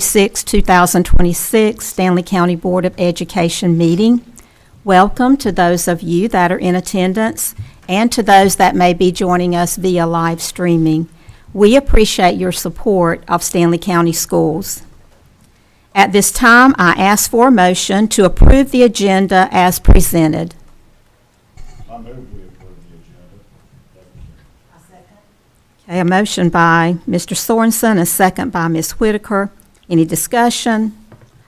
6, 2026 Stanley County Board of Education meeting. Welcome to those of you that are in attendance and to those that may be joining us via live streaming. We appreciate your support of Stanley County Schools. At this time, I ask for a motion to approve the agenda as presented. I move we approve the agenda. Okay, a motion by Mr. Sorensen, a second by Ms. Whitaker. Any discussion?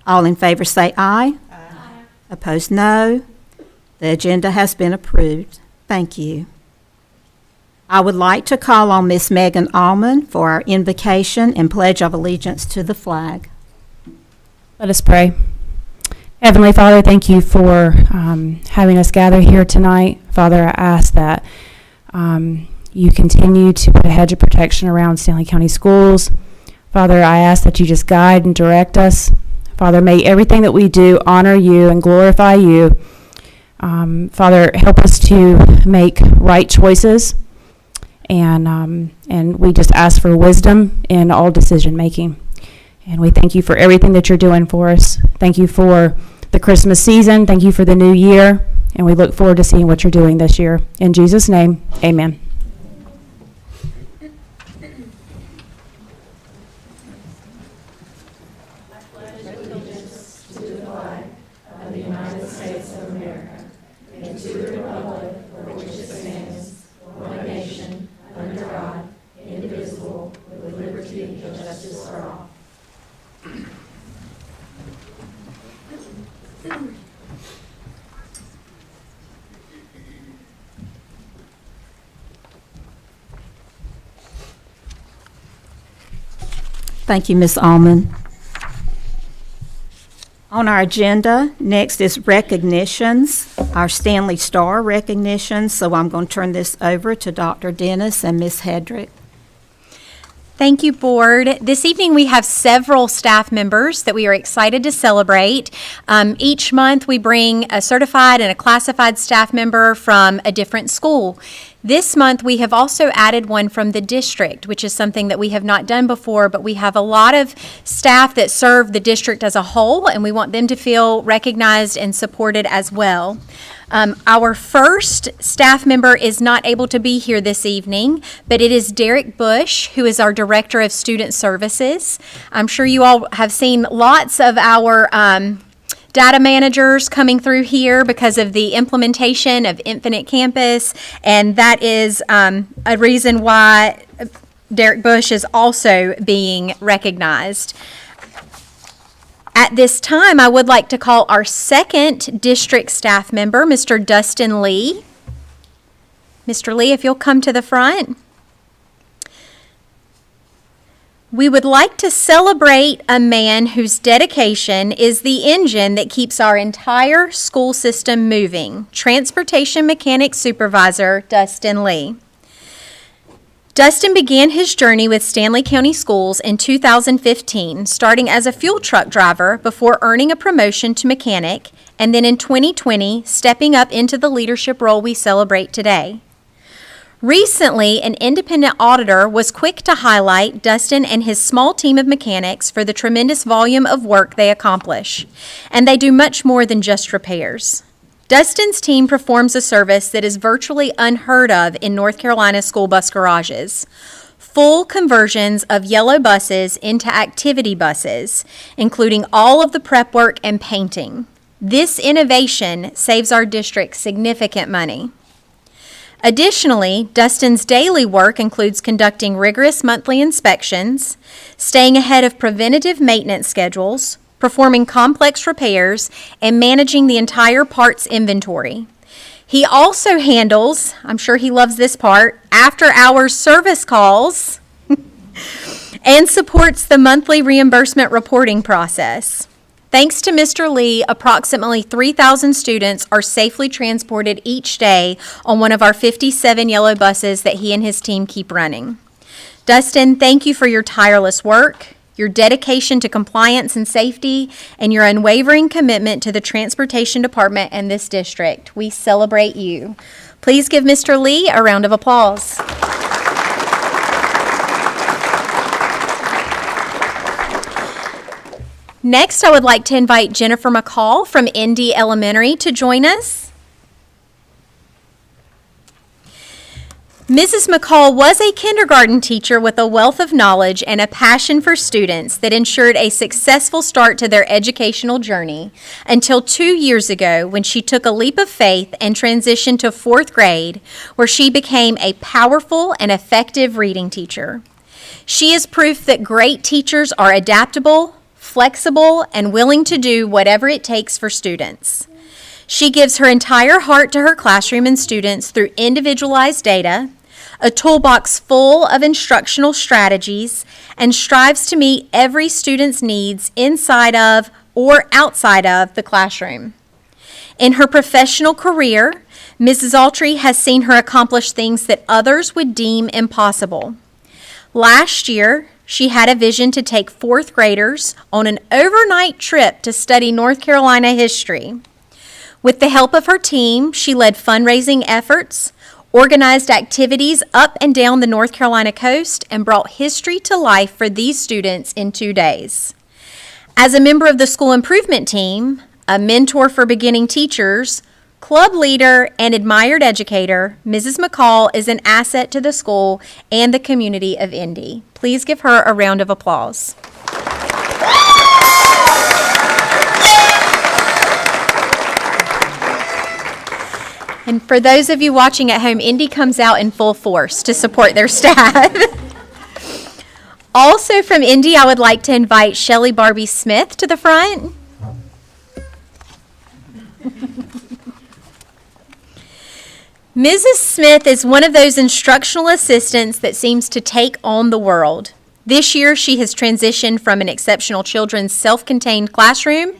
All in favor say aye. Aye. Opposed, no. The agenda has been approved. Thank you. I would like to call on Ms. Megan Allman for our invocation and pledge of allegiance to the flag. Let us pray. Heavenly Father, thank you for having us gather here tonight. Father, I ask that you continue to put a hedge of protection around Stanley County Schools. Father, I ask that you just guide and direct us. Father, may everything that we do honor you and glorify you. Father, help us to make right choices, and we just ask for wisdom in all decision making. And we thank you for everything that you're doing for us. Thank you for the Christmas season. Thank you for the new year. And we look forward to seeing what you're doing this year. In Jesus' name, amen. Thank you, Ms. Allman. On our agenda, next is recognitions, our Stanley Star recognitions. So I'm going to turn this over to Dr. Dennis and Ms. Hedrick. Thank you, Board. This evening we have several staff members that we are excited to celebrate. Each month we bring a certified and a classified staff member from a different school. This month we have also added one from the district, which is something that we have not done before, but we have a lot of staff that serve the district as a whole, and we want them to feel recognized and supported as well. Our first staff member is not able to be here this evening, but it is Derek Bush, who is our Director of Student Services. I'm sure you all have seen lots of our data managers coming through here because of the implementation of Infinite Campus, and that is a reason why Derek Bush is also being recognized. At this time, I would like to call our second district staff member, Mr. Dustin Lee. Mr. Lee, if you'll come to the front. We would like to celebrate a man whose dedication is the engine that keeps our entire school system moving. Transportation Mechanic Supervisor, Dustin Lee. Dustin began his journey with Stanley County Schools in 2015, starting as a fuel truck driver before earning a promotion to mechanic, and then in 2020, stepping up into the leadership role we celebrate today. Recently, an independent auditor was quick to highlight Dustin and his small team of mechanics for the tremendous volume of work they accomplish, and they do much more than just repairs. Dustin's team performs a service that is virtually unheard of in North Carolina school bus garages. Full conversions of yellow buses into activity buses, including all of the prep work and painting. This innovation saves our district significant money. Additionally, Dustin's daily work includes conducting rigorous monthly inspections, staying ahead of preventative maintenance schedules, performing complex repairs, and managing the entire parts inventory. He also handles, I'm sure he loves this part, after-hours service calls and supports the monthly reimbursement reporting process. Thanks to Mr. Lee, approximately 3,000 students are safely transported each day on one of our 57 yellow buses that he and his team keep running. Dustin, thank you for your tireless work, your dedication to compliance and safety, and your unwavering commitment to the Transportation Department and this district. We celebrate you. Please give Mr. Lee a round of applause. Next, I would like to invite Jennifer McCall from Indy Elementary to join us. Mrs. McCall was a kindergarten teacher with a wealth of knowledge and a passion for students that ensured a successful start to their educational journey until 2 years ago when she took a leap of faith and transitioned to 4th grade, where she became a powerful and effective reading teacher. She is proof that great teachers are adaptable, flexible, and willing to do whatever it takes for students. She gives her entire heart to her classroom and students through individualized data, a toolbox full of instructional strategies, and strives to meet every student's needs inside of or outside of the classroom. In her professional career, Mrs. Autry has seen her accomplish things that others would deem impossible. Last year, she had a vision to take 4th graders on an overnight trip to study North Carolina history. With the help of her team, she led fundraising efforts, organized activities up and down the North Carolina coast, and brought history to life for these students in 2 days. As a member of the school improvement team, a mentor for beginning teachers, club leader, and admired educator, Mrs. McCall is an asset to the school and the community of Indy. Please give her a round of applause. And for those of you watching at home, Indy comes out in full force to support their staff. Also from Indy, I would like to invite Shelley Barbie Smith to the front. Mrs. Smith is one of those instructional assistants that seems to take on the world. This year, she has transitioned from an exceptional children's self-contained classroom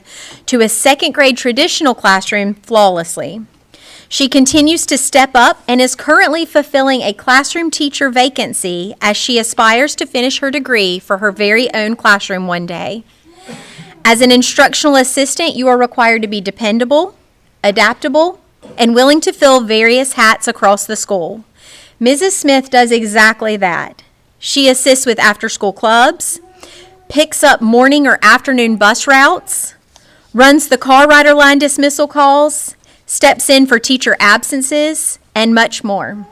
to a 2nd grade traditional classroom flawlessly. She continues to step up and is currently fulfilling a classroom teacher vacancy as she aspires to finish her degree for her very own classroom one day. As an instructional assistant, you are required to be dependable, adaptable, and willing to fill various hats across the school. Mrs. Smith does exactly that. She assists with after-school clubs, picks up morning or afternoon bus routes, runs the car rider line dismissal calls, steps in for teacher absences, and much more.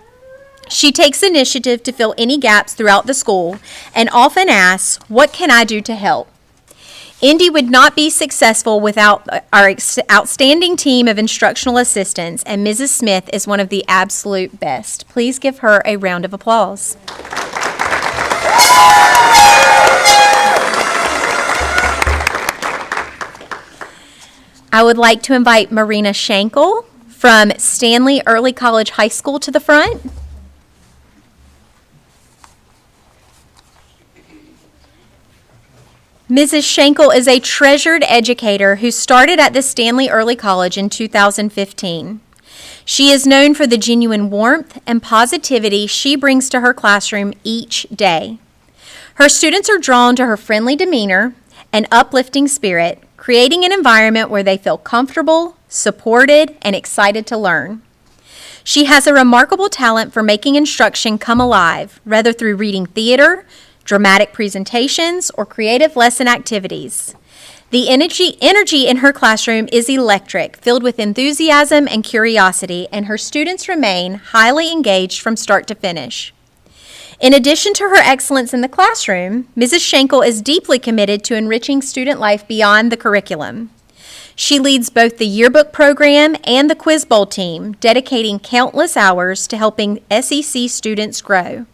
She takes initiative to fill any gaps throughout the school and often asks, "What can I do to help?" Indy would not be successful without our outstanding team of instructional assistants, and Mrs. Smith is one of the absolute best. Please give her a round of applause. I would like to invite Marina Schenkel from Stanley Early College High School to the front. Mrs. Schenkel is a treasured educator who started at the Stanley Early College in 2015. She is known for the genuine warmth and positivity she brings to her classroom each day. Her students are drawn to her friendly demeanor and uplifting spirit, creating an environment where they feel comfortable, supported, and excited to learn. She has a remarkable talent for making instruction come alive, whether through reading theater, dramatic presentations, or creative lesson activities. The energy in her classroom is electric, filled with enthusiasm and curiosity, and her students remain highly engaged from start to finish. In addition to her excellence in the classroom, Mrs. Schenkel is deeply committed to enriching student life beyond the curriculum. She leads both the yearbook program and the Quiz Bowl team, dedicating countless hours to helping SEC students grow.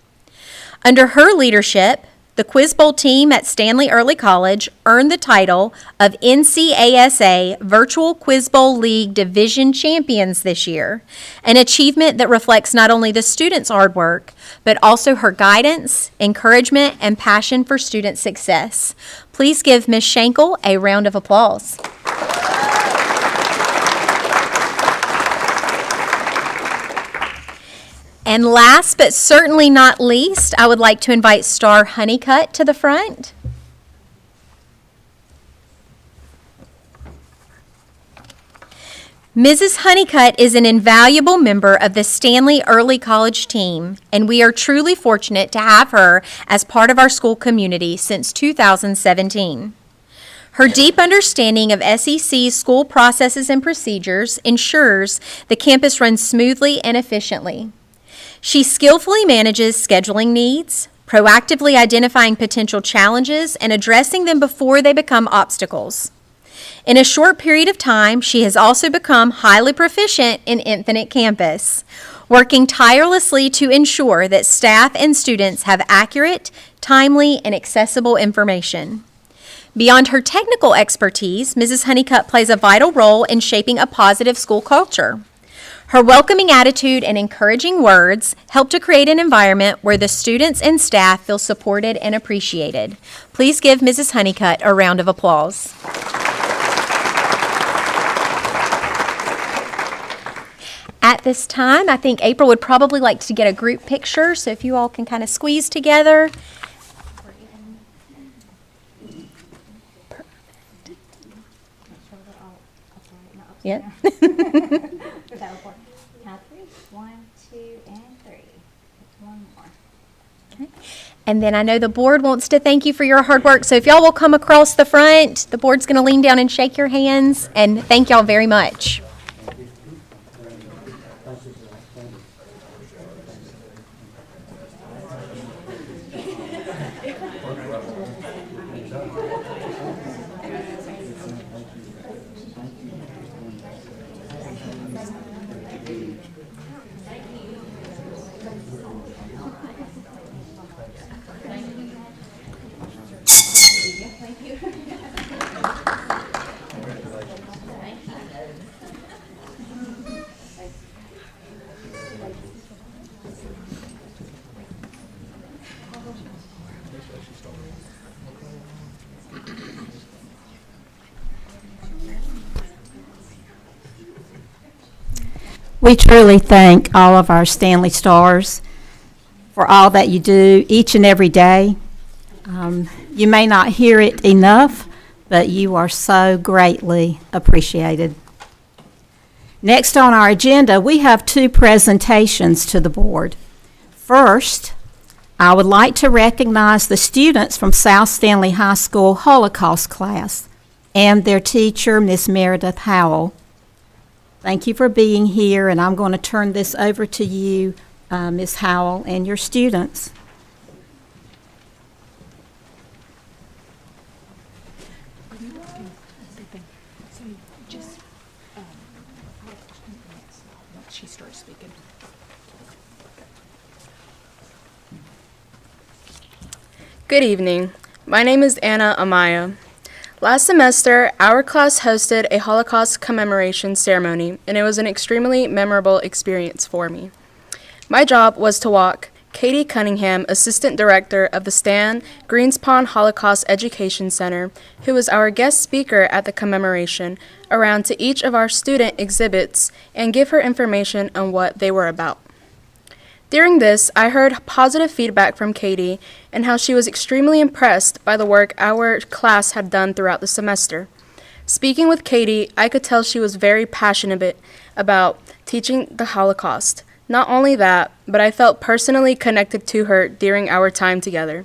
Under her leadership, the Quiz Bowl team at Stanley Early College earned the title of NCASA Virtual Quiz Bowl League Division Champions this year, an achievement that reflects not only the students' hard work, but also her guidance, encouragement, and passion for student success. Please give Ms. Schenkel a round of applause. And last but certainly not least, I would like to invite Star Honeycutt to the front. Mrs. Honeycutt is an invaluable member of the Stanley Early College team, and we are truly fortunate to have her as part of our school community since 2017. Her deep understanding of SEC school processes and procedures ensures the campus runs smoothly and efficiently. She skillfully manages scheduling needs, proactively identifying potential challenges and addressing them before they become obstacles. In a short period of time, she has also become highly proficient in Infinite Campus, working tirelessly to ensure that staff and students have accurate, timely, and accessible information. Beyond her technical expertise, Mrs. Honeycutt plays a vital role in shaping a positive school culture. Her welcoming attitude and encouraging words help to create an environment where the students and staff feel supported and appreciated. Please give Mrs. Honeycutt a round of applause. At this time, I think April would probably like to get a group picture, so if you all can kind of squeeze together. Yep. Count 3. 1, 2, and 3. One more. And then I know the board wants to thank you for your hard work, so if y'all will come across the front, the board's going to lean down and shake your hands, and thank y'all very much. We truly thank all of our Stanley Stars for all that you do each and every day. You may not hear it enough, but you are so greatly appreciated. Next on our agenda, we have 2 presentations to the board. First, I would like to recognize the students from South Stanley High School Holocaust class and their teacher, Miss Meredith Howell. Thank you for being here, and I'm going to turn this over to you, Ms. Howell, and your students. She starts speaking. Good evening. My name is Anna Amaya. Last semester, our class hosted a Holocaust commemoration ceremony, and it was an extremely memorable experience for me. My job was to walk Katie Cunningham, Assistant Director of the Stan Greenspond Holocaust Education Center, who was our guest speaker at the commemoration, around to each of our student exhibits and give her information on what they were about. During this, I heard positive feedback from Katie and how she was extremely impressed by the work our class had done throughout the semester. Speaking with Katie, I could tell she was very passionate about teaching the Holocaust. Not only that, but I felt personally connected to her during our time together.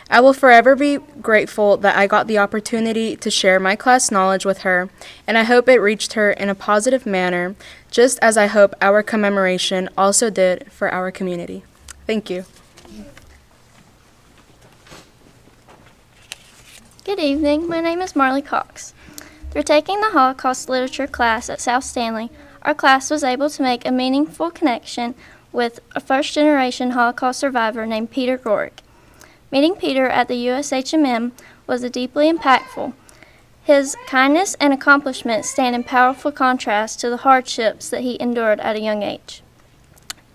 I will forever be grateful that I got the opportunity to share my class knowledge with her, and I hope it reached her in a positive manner, just as I hope our commemoration also did for our community. Thank you. Good evening, my name is Marley Cox. Through taking the Holocaust literature class at South Stanley, our class was able to make a meaningful connection with a first-generation Holocaust survivor named Peter Gorick. Meeting Peter at the USHMM was deeply impactful. His kindness and accomplishments stand in powerful contrast to the hardships that he endured at a young age.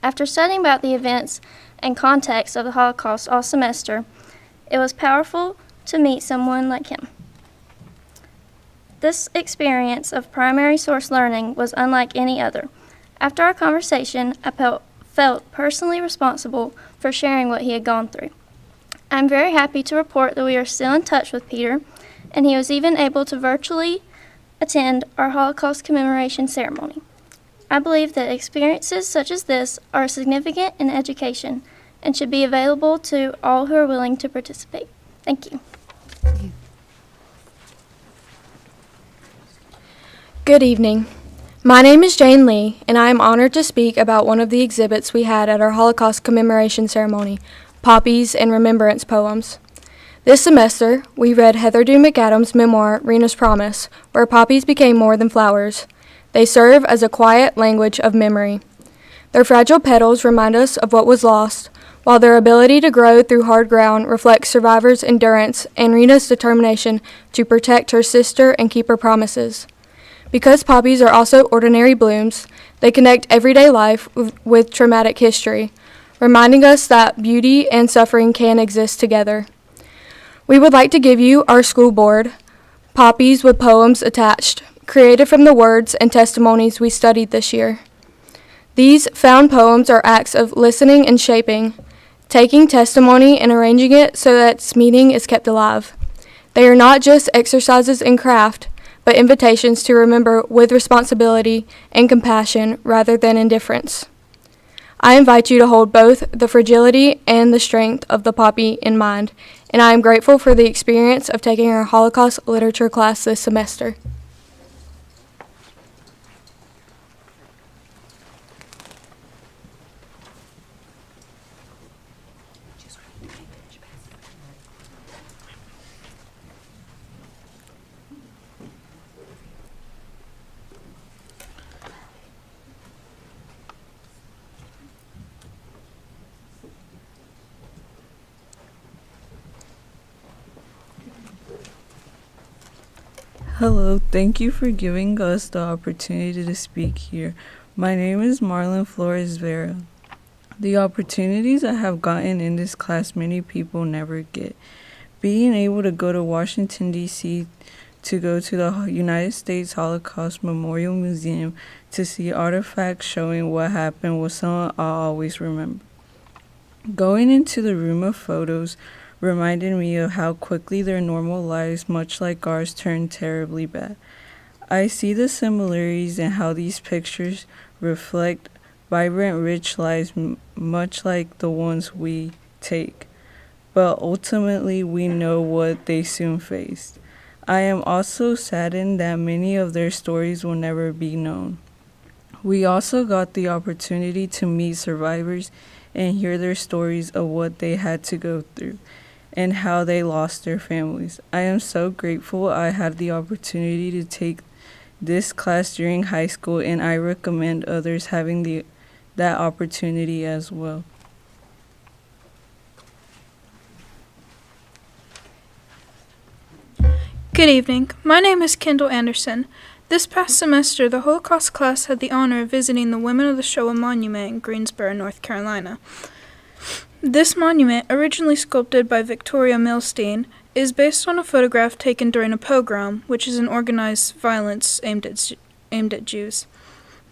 After studying about the events and context of the Holocaust all semester, it was powerful to meet someone like him. This experience of primary source learning was unlike any other. After our conversation, I felt personally responsible for sharing what he had gone through. I'm very happy to report that we are still in touch with Peter, and he was even able to virtually attend our Holocaust commemoration ceremony. I believe that experiences such as this are significant in education and should be available to all who are willing to participate. Thank you. Good evening. My name is Jane Lee, and I am honored to speak about one of the exhibits we had at our Holocaust commemoration ceremony, Poppies and Remembrance Poems. This semester, we read Heather Dew McAdams' memoir, Rena's Promise, where poppies became more than flowers. They serve as a quiet language of memory. Their fragile petals remind us of what was lost, while their ability to grow through hard ground reflects survivors' endurance and Rena's determination to protect her sister and keep her promises. Because poppies are also ordinary blooms, they connect everyday life with traumatic history, reminding us that beauty and suffering can exist together. We would like to give you our school board, Poppies with Poems Attached, created from the words and testimonies we studied this year. These found poems are acts of listening and shaping, taking testimony and arranging it so that its meaning is kept alive. They are not just exercises in craft, but invitations to remember with responsibility and compassion rather than indifference. I invite you to hold both the fragility and the strength of the poppy in mind, and I am grateful for the experience of taking our Holocaust literature class this semester. Hello, thank you for giving us the opportunity to speak here. My name is Marlon Flores Vera. The opportunities I have gotten in this class many people never get. Being able to go to Washington, D.C., to go to the United States Holocaust Memorial Museum to see artifacts showing what happened was something I'll always remember. Going into the room of photos reminded me of how quickly their normal lives, much like ours, turned terribly bad. I see the similarities in how these pictures reflect vibrant, rich lives, much like the ones we take. But ultimately, we know what they soon faced. I am also saddened that many of their stories will never be known. We also got the opportunity to meet survivors and hear their stories of what they had to go through and how they lost their families. I am so grateful I had the opportunity to take this class during high school, and I recommend others having that opportunity as well. Good evening. My name is Kendall Anderson. This past semester, the Holocaust class had the honor of visiting the Women of the Shoah Monument in Greensboro, North Carolina. This monument, originally sculpted by Victoria Milstein, is based on a photograph taken during a pogrom, which is an organized violence aimed at Jews.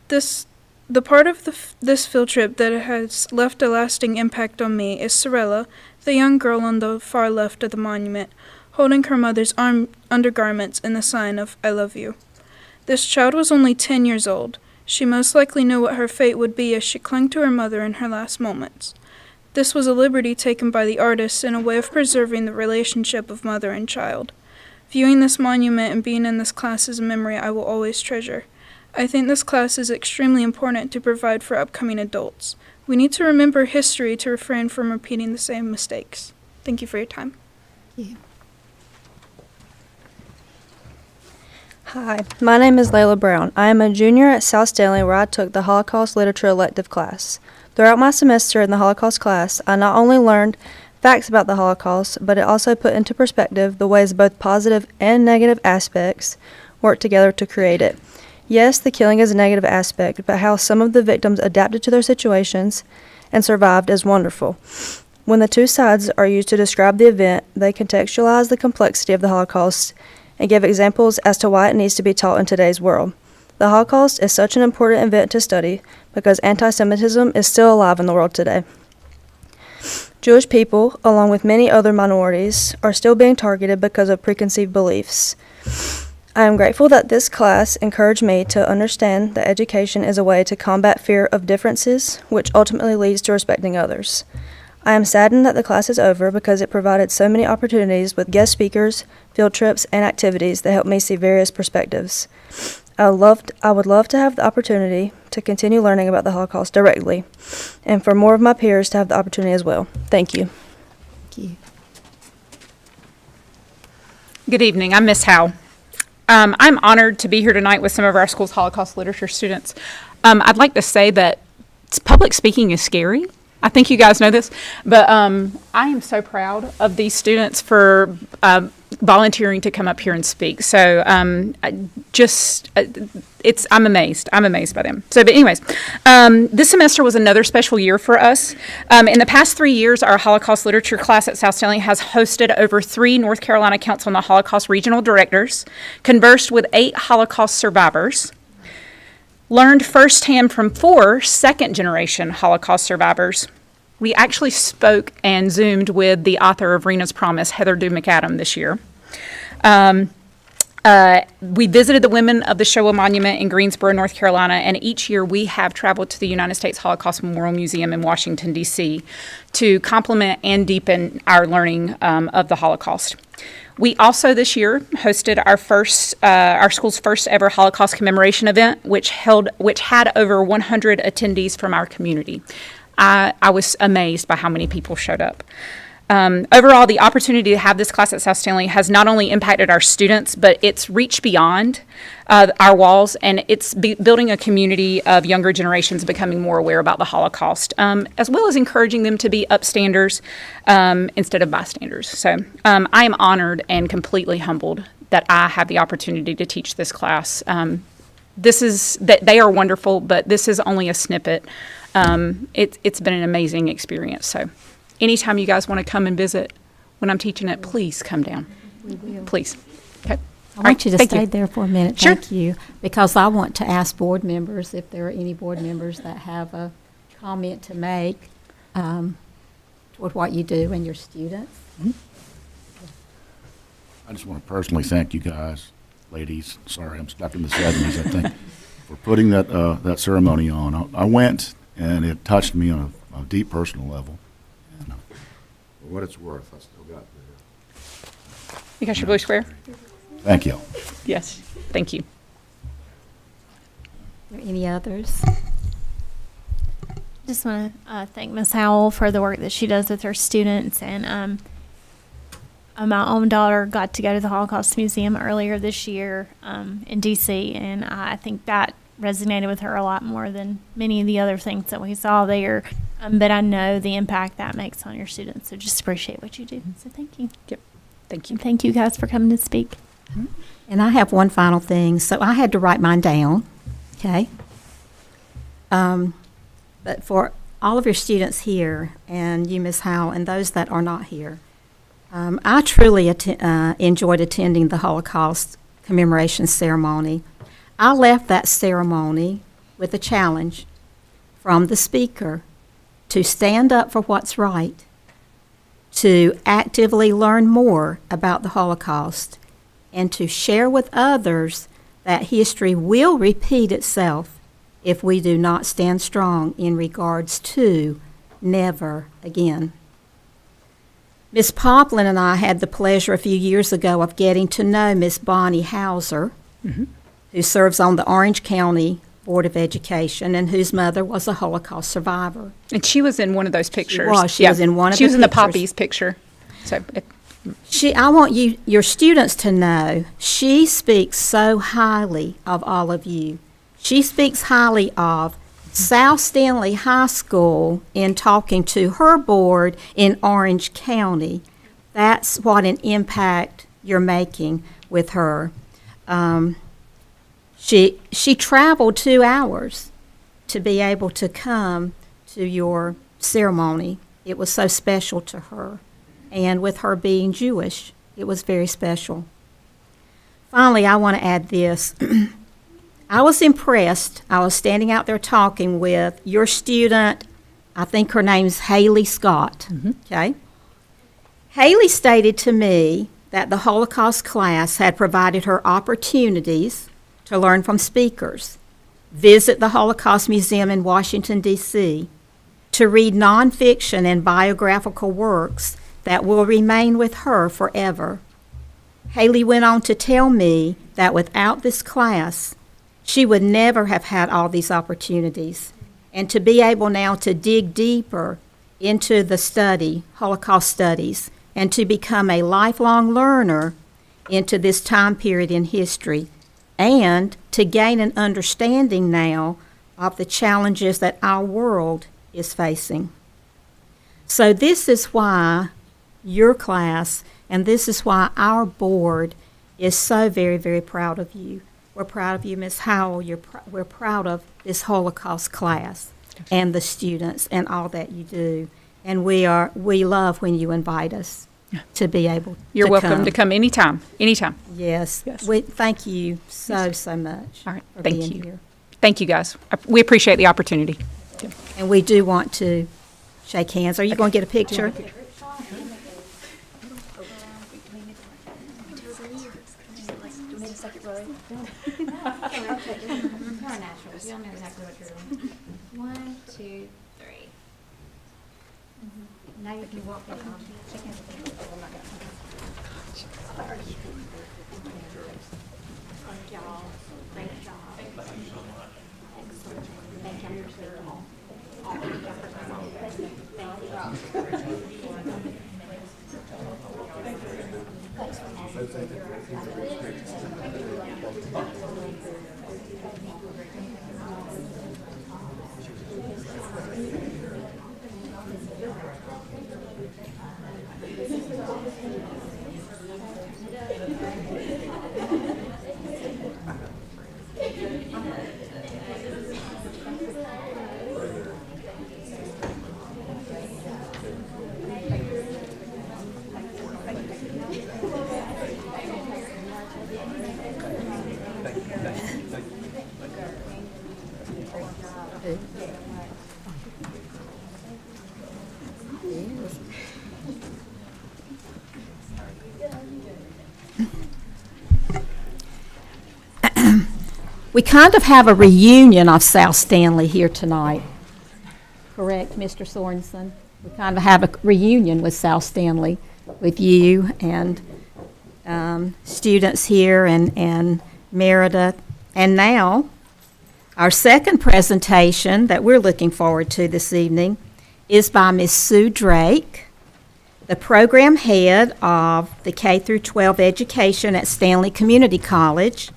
The part of this field trip that has left a lasting impact on me is Sorella, the young girl on the far left of the monument, holding her mother's undergarments in the sign of "I love you." This child was only 10 years old. She most likely knew what her fate would be as she clung to her mother in her last moments. This was a liberty taken by the artist in a way of preserving the relationship of mother and child. Viewing this monument and being in this class is a memory I will always treasure. I think this class is extremely important to provide for upcoming adults. We need to remember history to refrain from repeating the same mistakes. Thank you for your time. Hi, my name is Layla Brown. I am a junior at South Stanley where I took the Holocaust Literature elective class. Throughout my semester in the Holocaust class, I not only learned facts about the Holocaust, but it also put into perspective the ways both positive and negative aspects work together to create it. Yes, the killing is a negative aspect, but how some of the victims adapted to their situations and survived is wonderful. When the two sides are used to describe the event, they contextualize the complexity of the Holocaust and give examples as to why it needs to be taught in today's world. The Holocaust is such an important event to study because anti-Semitism is still alive in the world today. Jewish people, along with many other minorities, are still being targeted because of preconceived beliefs. I am grateful that this class encouraged me to understand that education is a way to combat fear of differences, which ultimately leads to respecting others. I am saddened that the class is over because it provided so many opportunities with guest speakers, field trips, and activities that helped me see various perspectives. I would love to have the opportunity to continue learning about the Holocaust directly, and for more of my peers to have the opportunity as well. Thank you. Thank you. Good evening. I'm Miss Howe. I'm honored to be here tonight with some of our school's Holocaust literature students. I'd like to say that public speaking is scary. I think you guys know this, but I am so proud of these students for volunteering to come up here and speak. So I'm amazed. I'm amazed by them. So, but anyways, this semester was another special year for us. In the past 3 years, our Holocaust literature class at South Stanley has hosted over 3 North Carolina Council on the Holocaust regional directors, conversed with 8 Holocaust survivors, learned firsthand from 4 second-generation Holocaust survivors. We actually spoke and Zoomed with the author of Rena's Promise, Heather Dew McAdam, this year. We visited the women of the Shoah Monument in Greensboro, North Carolina, and each year we have traveled to the United States Holocaust Memorial Museum in Washington, D.C. to complement and deepen our learning of the Holocaust. We also this year hosted our school's first ever Holocaust commemoration event, which had over 100 attendees from our community. I was amazed by how many people showed up. Overall, the opportunity to have this class at South Stanley has not only impacted our students, but it's reached beyond our walls, and it's building a community of younger generations becoming more aware about the Holocaust, as well as encouraging them to be upstanders instead of bystanders. So I am honored and completely humbled that I have the opportunity to teach this class. They are wonderful, but this is only a snippet. It's been an amazing experience. So anytime you guys want to come and visit when I'm teaching it, please come down. We will. Please. Okay. I want you to stay there for a minute. Sure. Thank you. Because I want to ask board members if there are any board members that have a comment to make toward what you do and your students. I just want to personally thank you guys, ladies, sorry, I'm stuck in the 70s, I think, for putting that ceremony on. I went, and it touched me on a deep personal level. And for what it's worth, I still got there. You got your blue square? Thank you. Yes. Thank you. Are there any others? Just want to thank Ms. Howell for the work that she does with her students. And my own daughter got to go to the Holocaust Museum earlier this year in D.C., and I think that resonated with her a lot more than many of the other things that we saw there. But I know the impact that makes on your students, so just appreciate what you do. So thank you. Yep. Thank you. And thank you guys for coming to speak. And I have one final thing. So I had to write mine down, okay? But for all of your students here, and you, Ms. Howell, and those that are not here, I truly enjoyed attending the Holocaust commemoration ceremony. I left that ceremony with a challenge from the speaker to stand up for what's right, to actively learn more about the Holocaust, and to share with others that history will repeat itself if we do not stand strong in regards to never again. Miss Poplin and I had the pleasure a few years ago of getting to know Miss Bonnie Hauser, who serves on the Orange County Board of Education and whose mother was a Holocaust survivor. And she was in one of those pictures. She was in one of the She was in the pictures. Poppies picture. So I want your students to know she speaks so highly of all of you. She speaks highly of South Stanley High School in talking to her board in Orange County. That's what an impact you're making with her. She traveled 2 hours to be able to come to your ceremony. It was so special to her. And with her being Jewish, it was very special. Finally, I want to add this. I was impressed. I was standing out there talking with your student. I think her name's Haley Scott. Okay. Haley stated to me that the Holocaust class had provided her opportunities to learn from speakers, visit the Holocaust Museum in Washington, D.C., to read nonfiction and biographical works that will remain with her forever. Haley went on to tell me that without this class, she would never have had all these opportunities. And to be able now to dig deeper into the study, Holocaust studies, and to become a lifelong learner into this time period in history, and to gain an understanding now of the challenges that our world is facing. So this is why your class, and this is why our board is so very, very proud of you. We're proud of you, Ms. Howell. We're proud of this Holocaust class and the students and all that you do. And we love when you invite us to be able You're to welcome come. to come anytime. Yes. Yes. We thank you so much All right. for Thank being you. here. Thank you, guys. We appreciate the opportunity. And we do want to shake hands. Are you going to get a picture? One, two, three. Now you can walk in. Great job. We kind of have a reunion of South Stanley here tonight. Correct, Mr. Sorensen? We kind of have a reunion with South Stanley, with you and students here and Meredith. And now, our second presentation that we're looking forward to this evening is by Ms. Sue Drake, the program head of the K through 12 education at Stanley Community College.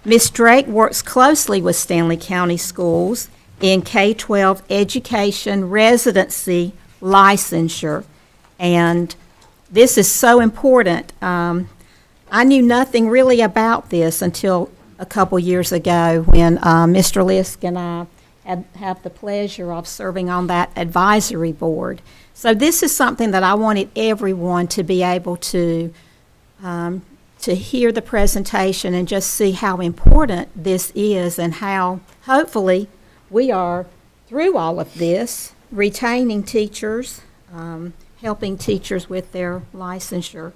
Ms. Drake works closely with Stanley County Schools in K-12 education residency licensure, and this is so important. I knew nothing really about this until a couple years ago when Mr. Lisk and I have the pleasure of serving on that advisory board. So this is something that I wanted everyone to be able to hear the presentation and just see how important this is and how hopefully we are, through all of this, retaining teachers, helping teachers with their licensure.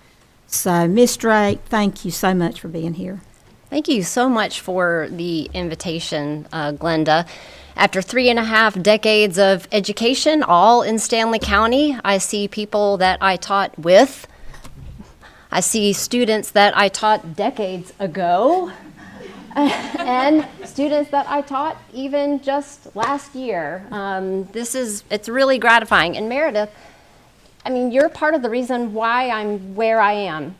So, Ms. Drake, thank you so much for being here. Thank you so much for the invitation, Glenda. After 3.5 decades of education, all in Stanley County, I see people that I taught with. I see students that I taught decades ago, and students that I taught even just last year. It's really gratifying. And Meredith, I mean, you're part of the reason why I'm where I am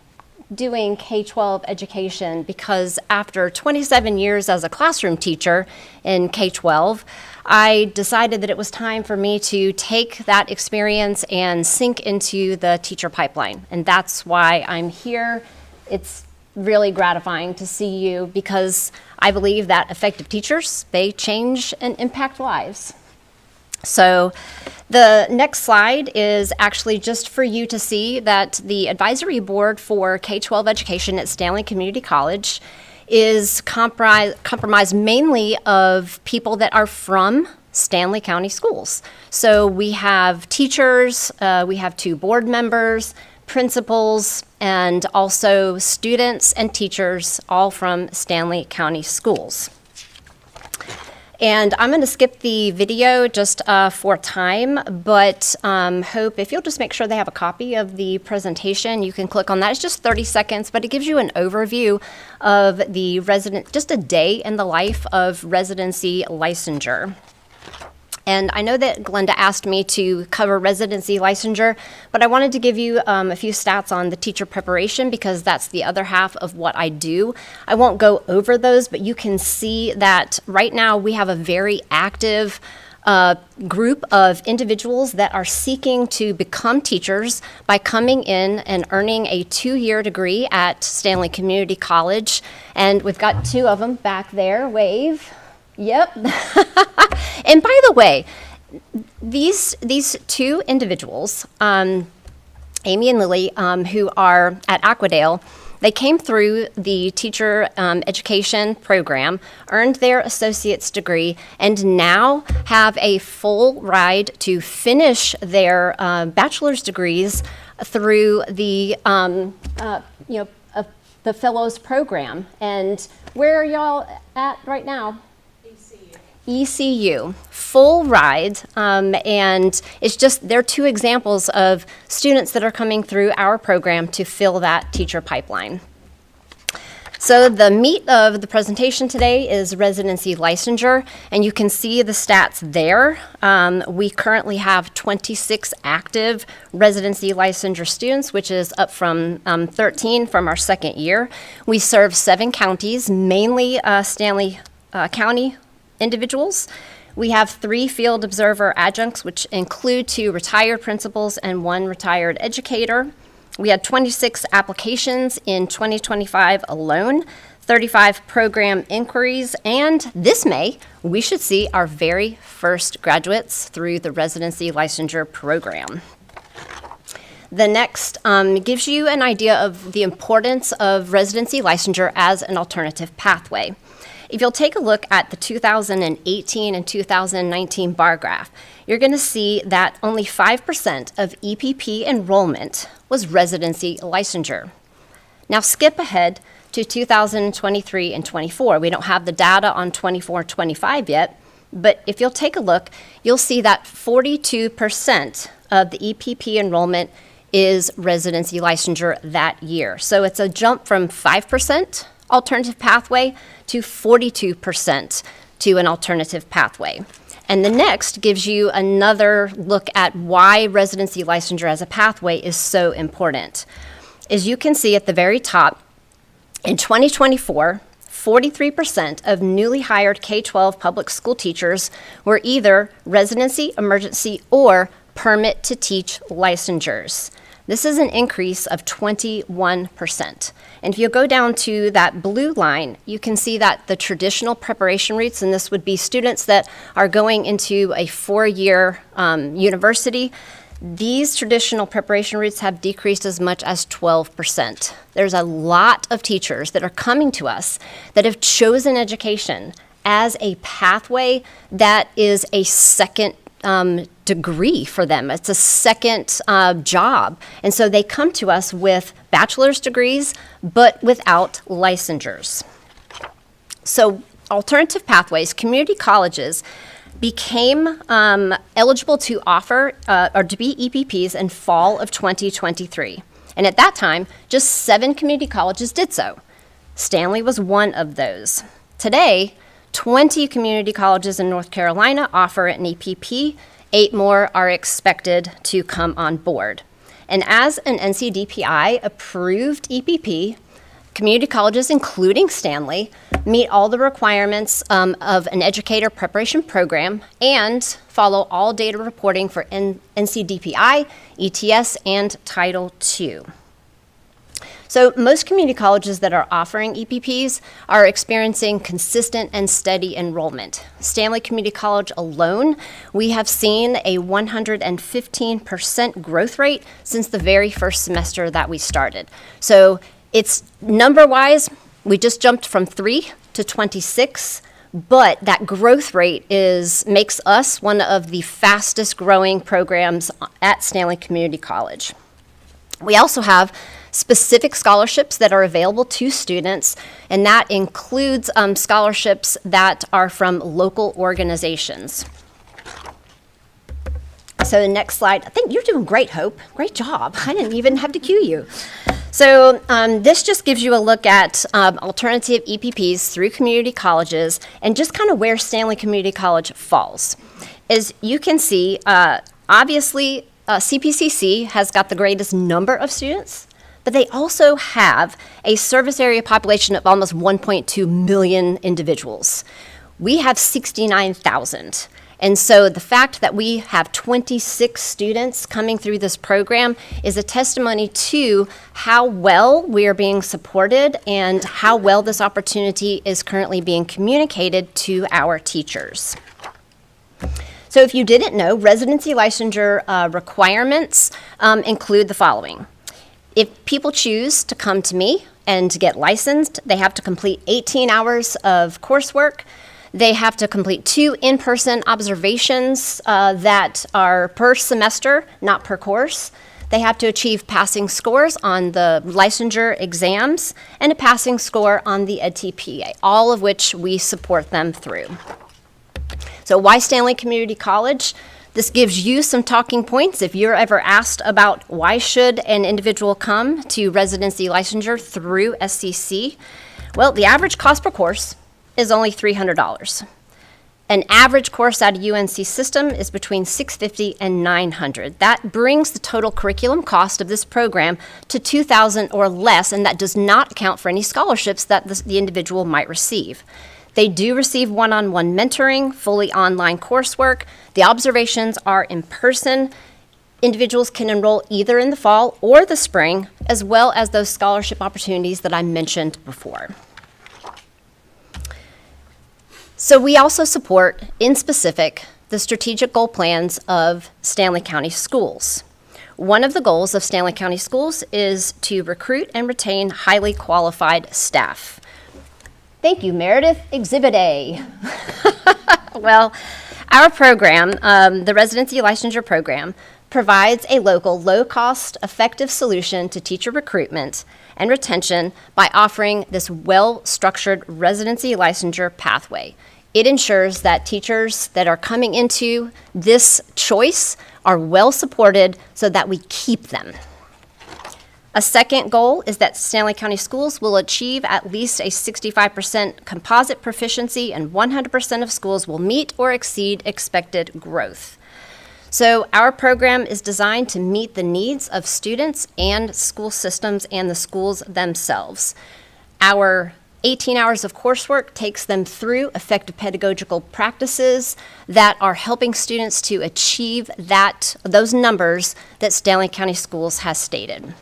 doing K-12 education, because after 27 years as a classroom teacher in K-12, I decided that it was time for me to take that experience and sink into the teacher pipeline. And that's why I'm here. It's really gratifying to see you, because I believe that effective teachers, they change and impact lives. So the next slide is actually just for you to see that the advisory board for K-12 education at Stanley Community College is comprised mainly of people that are from Stanley County Schools. So we have teachers, we have 2 board members, principals, and also students and teachers, all from Stanley County Schools. And I'm going to skip the video just for time, but hope if you'll just make sure they have a copy of the presentation, you can click on that. It's just 30 seconds, but it gives you an overview of the just a day in the life of residency licensure. And I know that Glenda asked me to cover residency licensure, but I wanted to give you a few stats on the teacher preparation because that's the other half of what I do. I won't go over those, but you can see that right now we have a very active group of individuals that are seeking to become teachers by coming in and earning a 2-year degree at Stanley Community College. And we've got 2 of them back there. Wave. Yep. And by the way, these 2 individuals, Amy and Lily, who are at Aquadale, they came through the teacher education program, earned their associate's degree, and now have a full ride to finish their bachelor's degrees through the the fellows program. And where are y'all at right now? ECU, full ride, and it's just, they're 2 examples of students that are coming through our program to fill that teacher pipeline. So the meat of the presentation today is residency licensure, and you can see the stats there. We currently have 26 active residency licensure students, which is up from 13 from our second year. We serve 7 counties, mainly Stanley County individuals. We have 3 field observer adjuncts, which include 2 retired principals and 1 retired educator. We had 26 applications in 2025 alone, 35 program inquiries, and this May, we should see our very first graduates through the residency licensure program. The next gives you an idea of the importance of residency licensure as an alternative pathway. If you'll take a look at the 2018 and 2019 bar graph, you're going to see that only 5% of EPP enrollment was residency licensure. Now skip ahead to 2023 and 24. We don't have the data on 24-25 yet, but if you'll take a look, you'll see that 42% of the EPP enrollment is residency licensure that year. So it's a jump from 5% alternative pathway to 42% to an alternative pathway. And the next gives you another look at why residency licensure as a pathway is so important. As you can see at the very top, in 2024, 43% of newly hired K-12 public school teachers were either residency, emergency, or permit to teach licensures. This is an increase of 21%. And if you go down to that blue line, you can see that the traditional preparation routes, and this would be students that are going into a 4-year university, these traditional preparation routes have decreased as much as 12%. There's a lot of teachers that are coming to us that have chosen education as a pathway that is a second degree for them. It's a second job. And so they come to us with bachelor's degrees, but without licensures. So alternative pathways, community colleges became eligible to offer or to be EPPs in fall of 2023. And at that time, just 7 community colleges did so. Stanley was one of those. Today, 20 community colleges in North Carolina offer an EPP. 8 more are expected to come on board. And as an NCDPI approved EPP, community colleges, including Stanley, meet all the requirements of an educator preparation program and follow all data reporting for NCDPI, ETS, and Title II. So most community colleges that are offering EPPs are experiencing consistent and steady enrollment. Stanley Community College alone, we have seen a 115% growth rate since the very first semester that we started. So it's number-wise, we just jumped from 3 to 26, but that growth rate makes us one of the fastest growing programs at Stanley Community College. We also have specific scholarships that are available to students, and that includes scholarships that are from local organizations. So the next slide, I think you're doing great, Hope. Great job. I didn't even have to cue you. So this just gives you a look at alternative EPPs through community colleges and just kind of where Stanley Community College falls. As you can see, obviously CPCC has got the greatest number of students, but they also have a service area population of almost 1.2 million individuals. We have 69,000. And so the fact that we have 26 students coming through this program is a testimony to how well we are being supported and how well this opportunity is currently being communicated to our teachers. So if you didn't know, residency licensure requirements include the following. If people choose to come to me and to get licensed, they have to complete 18 hours of coursework. They have to complete 2 in-person observations that are per semester, not per course. They have to achieve passing scores on the licensure exams and a passing score on the EdTPA, all of which we support them through. So why Stanley Community College? This gives you some talking points if you're ever asked about why should an individual come to residency licensure through SCC. Well, the average cost per course is only $300. An average course out of UNC system is between $650 and $900. That brings the total curriculum cost of this program to $2,000 or less, and that does not account for any scholarships that the individual might receive. They do receive one-on-one mentoring, fully online coursework. The observations are in person. Individuals can enroll either in the fall or the spring, as well as those scholarship opportunities that I mentioned before. So we also support, in specific, the strategic goal plans of Stanley County Schools. One of the goals of Stanley County Schools is to recruit and retain highly qualified staff. Thank you, Meredith. Exhibit A. Well, our program, the Residency Licensure Program, provides a local, low-cost, effective solution to teacher recruitment and retention by offering this well-structured residency licensure pathway. It ensures that teachers that are coming into this choice are well supported so that we keep them. A second goal is that Stanley County Schools will achieve at least a 65% composite proficiency, and 100% of schools will meet or exceed expected growth. So our program is designed to meet the needs of students and school systems and the schools themselves. Our 18 hours of coursework takes them through effective pedagogical practices that are helping students to achieve those numbers that Stanley County Schools has stated.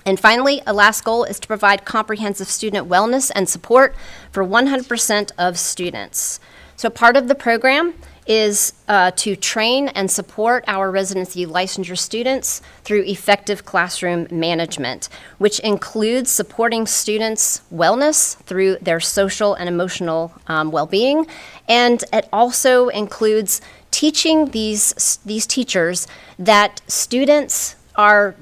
And finally, a last goal is to provide comprehensive student wellness and support for 100% of students. So part of the program is to train and support our residency licensure students through effective classroom management, which includes supporting students' wellness through their social and emotional well-being. And it also includes teaching these teachers that students are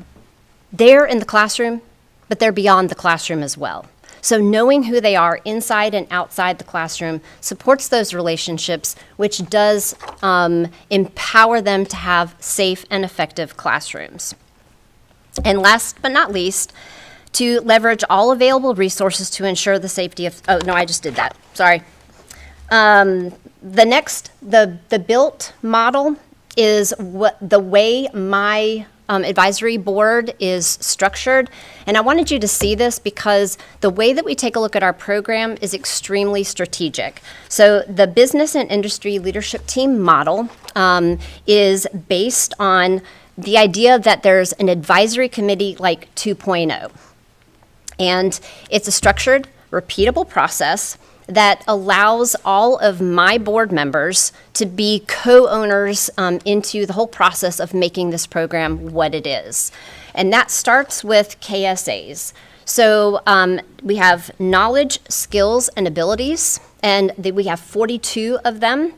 there in the classroom, but they're beyond the classroom as well. So knowing who they are inside and outside the classroom supports those relationships, which does empower them to have safe and effective classrooms. And last but not least, to leverage all available resources to ensure the safety of, oh no, I just did that, sorry. The built model is the way my advisory board is structured. And I wanted you to see this because the way that we take a look at our program is extremely strategic. So the business and industry leadership team model is based on the idea that there's an advisory committee like 2.0. And it's a structured, repeatable process that allows all of my board members to be co-owners into the whole process of making this program what it is. And that starts with KSAs. So we have knowledge, skills, and abilities, and we have 42 of them.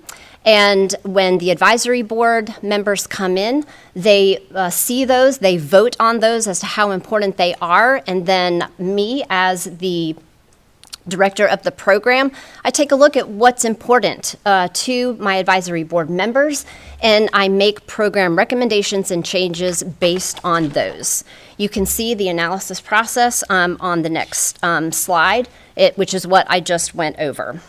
And when the advisory board members come in, they see those, they vote on those as to how important they are, and then me as the director of the program, I take a look at what's important to my advisory board members, and I make program recommendations and changes based on those. You can see the analysis process on the next slide, which is what I just went over.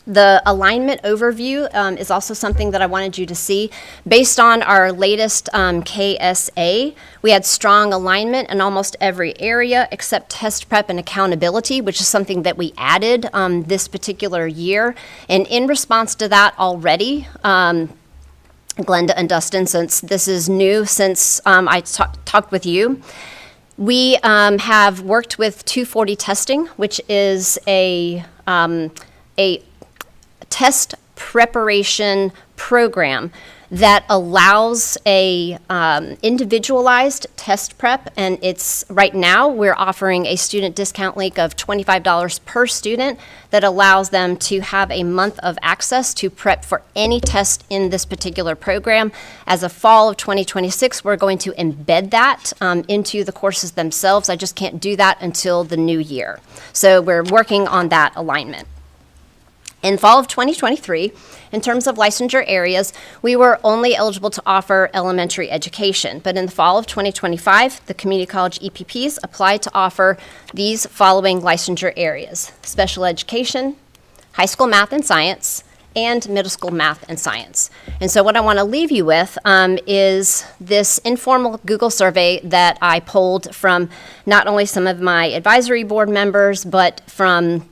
The alignment overview is also something that I wanted you to see. Based on our latest KSA, we had strong alignment in almost every area except test prep and accountability, which is something that we added this particular year. And in response to that already, Glenda and Dustin, since this is new since I talked with you, we have worked with 240 testing, which is a test preparation program that allows a individualized test prep, and it's right now we're offering a student discount link of $25 per student that allows them to have a month of access to prep for any test in this particular program. As of fall of 2026, we're going to embed that into the courses themselves. I just can't do that until the new year. So we're working on that alignment. In fall of 2023, in terms of licensure areas, we were only eligible to offer elementary education. But in the fall of 2025, the community college EPPs applied to offer these following licensure areas: special education, high school math and science, and middle school math and science. And so what I want to leave you with is this informal Google survey that I polled from not only some of my advisory board members, but from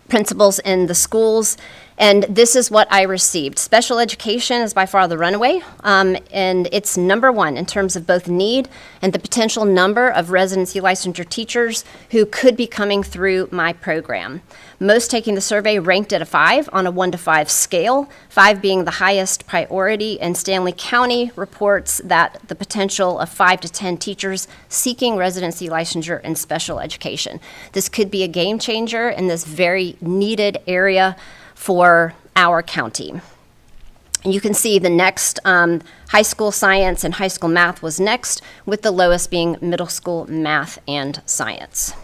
principals in the schools, and this is what I received. Special education is by far the runaway, and it's number one in terms of both need and the potential number of residency licensure teachers who could be coming through my program. Most taking the survey ranked at a 5 on a 1 to 5 scale, 5 being the highest priority, and Stanley County reports that the potential of 5 to 10 teachers seeking residency licensure in special education. This could be a game changer in this very needed area for our county. And you can see the next high school science and high school math was next, with the lowest being middle school math and science.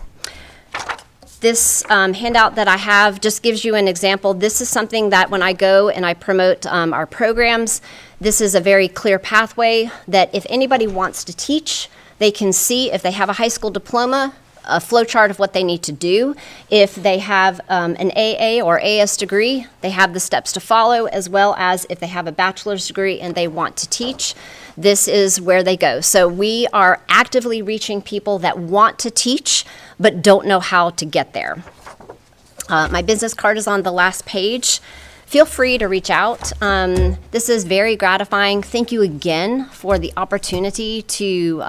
This handout that I have just gives you an example. This is something that when I go and I promote our programs, this is a very clear pathway that if anybody wants to teach, they can see if they have a high school diploma, a flow chart of what they need to do. If they have an AA or AS degree, they have the steps to follow, as well as if they have a bachelor's degree and they want to teach, this is where they go. So we are actively reaching people that want to teach but don't know how to get there. My business card is on the last page. Feel free to reach out. This is very gratifying. Thank you again for the opportunity to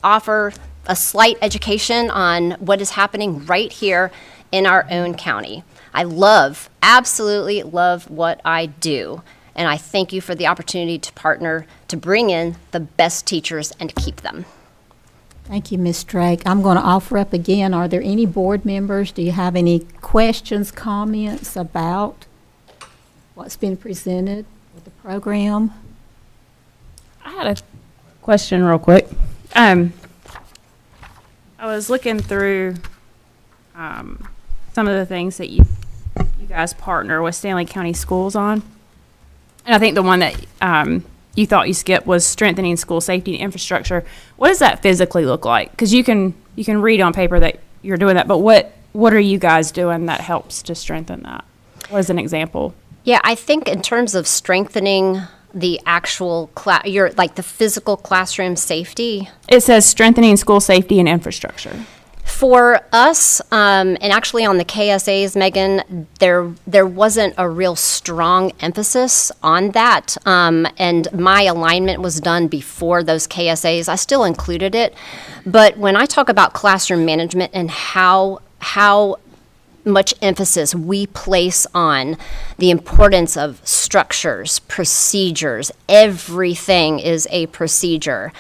offer a slight education on what is happening right here in our own county. I absolutely love what I do, and I thank you for the opportunity to partner to bring in the best teachers and keep them. Thank you, Ms. Drake. I'm going to offer up again, are there any board members? Do you have any questions, comments about what's been presented with the program? I had a question real quick. I was looking through some of the things that you guys partner with Stanley County Schools on. And I think the one that you thought you skipped was strengthening school safety and infrastructure. What does that physically look like? Because you can read on paper that you're doing that, but what are you guys doing that helps to strengthen that? What is an example? Yeah, I think in terms of strengthening the actual the physical classroom safety. It says strengthening school safety and infrastructure. For us, and actually on the KSAs, Megan, there wasn't a real strong emphasis on that, and my alignment was done before those KSAs. I still included it, but when I talk about classroom management and how much emphasis we place on the importance of structures, procedures, everything is a procedure.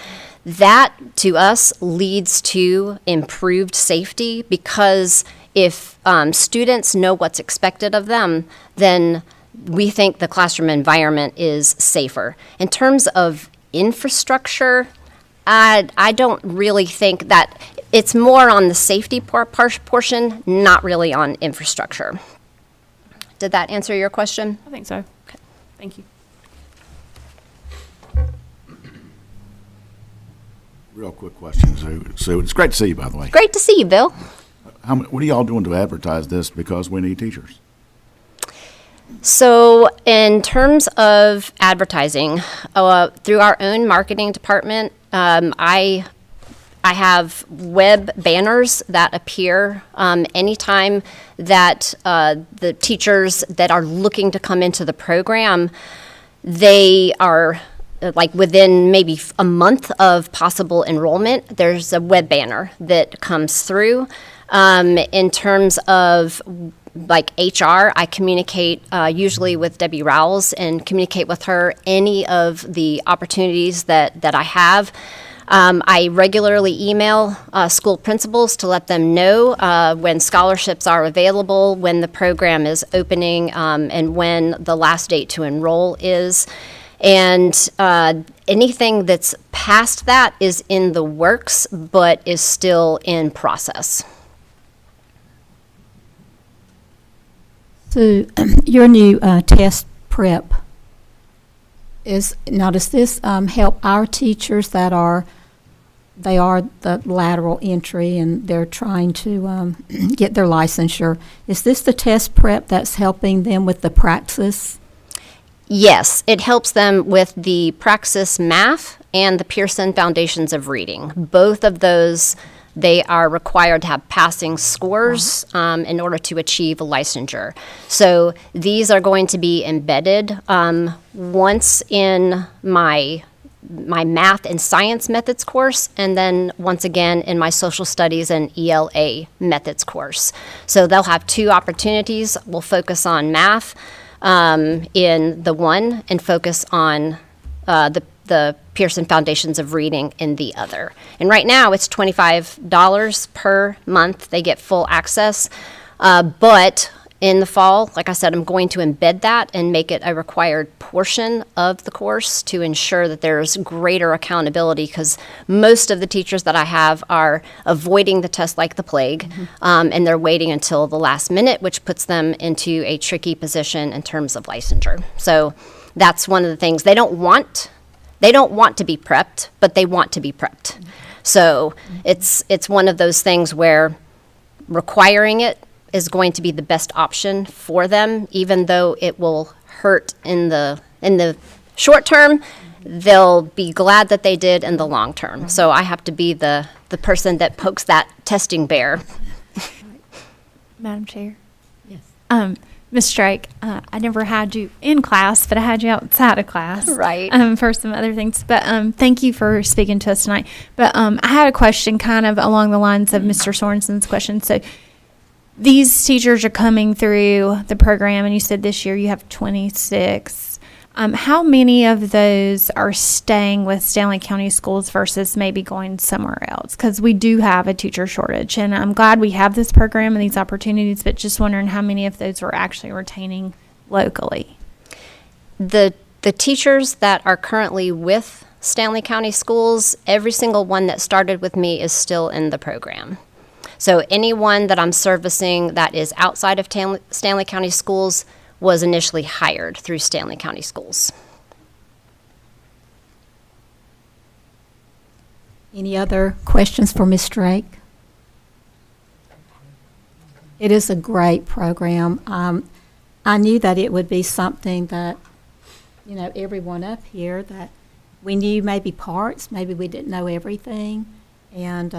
That, to us, leads to improved safety, because if students know what's expected of them, then we think the classroom environment is safer. In terms of infrastructure, I don't really think that it's more on the safety portion, not really on infrastructure. Did that answer your question? I think so. Okay. Thank you. Real quick question, Sue. It's great to see you, by the way. Great to see you, Bill. What are y'all doing to advertise this? Because we need teachers. So in terms of advertising, through our own marketing department, I have web banners that appear anytime that the teachers that are looking to come into the program, they are like within maybe a month of possible enrollment, there's a web banner that comes through. In terms of like HR, I communicate usually with Debbie Rowles and communicate with her any of the opportunities that I have. I regularly email school principals to let them know when scholarships are available, when the program is opening, and when the last date to enroll is. And anything that's past that is in the works, but is still in process. So your new test prep does this help our teachers that are the lateral entry and they're trying to get their licensure? Is this the test prep that's helping them with the praxis? Yes, it helps them with the Praxis Math and the Pearson Foundations of Reading. Both of those, they are required to have passing scores in order to achieve a licensure. So these are going to be embedded once in my math and science methods course, and then once again in my social studies and ELA methods course. So they'll have two opportunities. We'll focus on math in the one and focus on the Pearson Foundations of Reading in the other. And right now it's $25 per month. They get full access. But in the fall, like I said, I'm going to embed that and make it a required portion of the course to ensure that there's greater accountability, because most of the teachers that I have are avoiding the test like the plague, and they're waiting until the last minute, which puts them into a tricky position in terms of licensure. So that's one of the things. They don't want to be prepped, but they want to be prepped. So it's one of those things where requiring it is going to be the best option for them, even though it will hurt in the short term. They'll be glad that they did in the long term. So I have to be the person that pokes that testing bear. Madam Chair. Yes. Ms. Strike, I never had you in class, but I had you outside of class. Right. For some other things. But thank you for speaking to us tonight. But I had a question kind of along the lines of Mr. Sorensen's question. So these teachers are coming through the program, and you said this year you have 26. How many of those are staying with Stanley County Schools versus maybe going somewhere else? Because we do have a teacher shortage, and I'm glad we have this program and these opportunities, but just wondering how many of those we're actually retaining locally. The teachers that are currently with Stanley County Schools, every single one that started with me is still in the program. So anyone that I'm servicing that is outside of Stanley County Schools was initially hired through Stanley County Schools. Any other questions for Ms. Drake? It is a great program. I knew that it would be something that, everyone up here, that we knew maybe parts, maybe we didn't know everything. And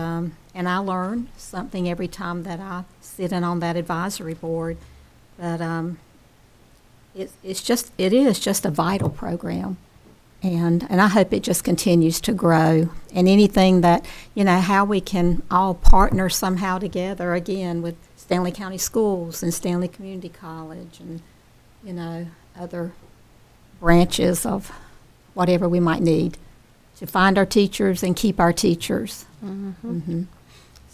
I learn something every time that I sit in on that advisory board. But it is just a vital program, and I hope it just continues to grow. And anything that how we can all partner somehow together again with Stanley County Schools and Stanley Community College and other branches of whatever we might need to find our teachers and keep our teachers.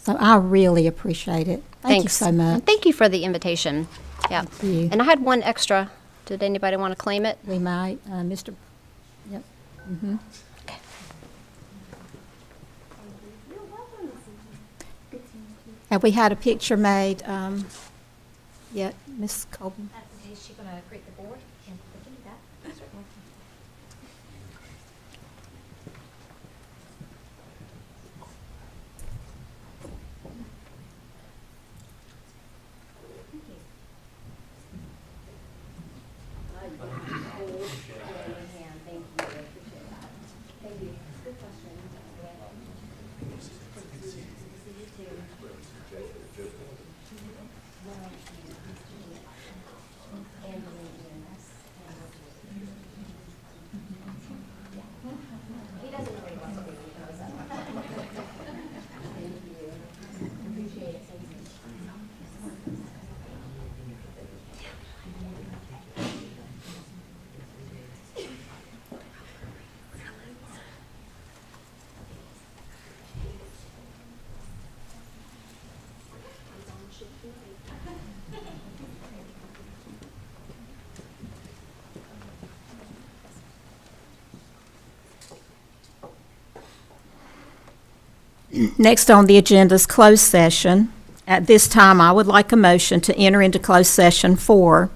So I really appreciate it. Thank you so much. And thank you for the invitation. Yeah. Thank you. And I had one extra Did anybody want to claim it? We might, Mr. Yep. Mm-hmm. Have we had a picture made yet, Ms. Colvin? Is she going to greet the board? Next on the agenda is closed session. At this time, I would like a motion to enter into closed session for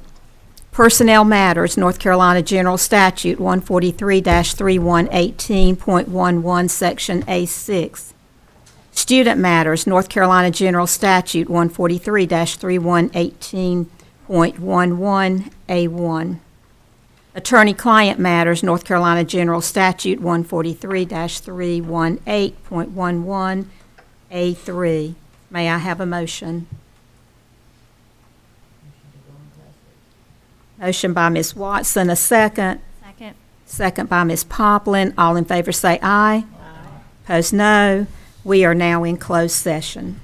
personnel matters, North Carolina General Statute 143-3118.11, Section A6. Student matters, North Carolina General Statute 143-3118.11, A1. Attorney-client matters, North Carolina General Statute 143-318.11, A3. May I have a motion? Motion by Ms. Watson, a second. Second. Second by Ms. Poplin. All in favor say aye. Aye. Opposed, no. We are now in closed session.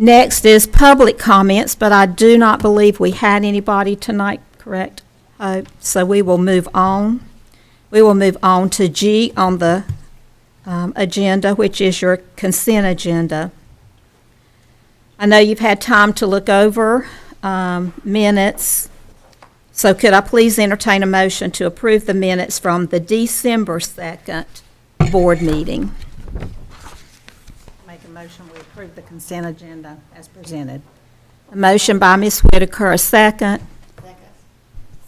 Next is public comments, but I do not believe we had anybody tonight, correct? So we will move on. We will move on to G on the agenda, which is your consent agenda. I know you've had time to look over minutes, so could I please entertain a motion to approve the minutes from the December 2nd board meeting? Make a motion, we approve the consent agenda as presented. A motion by Ms. Whitaker, a second.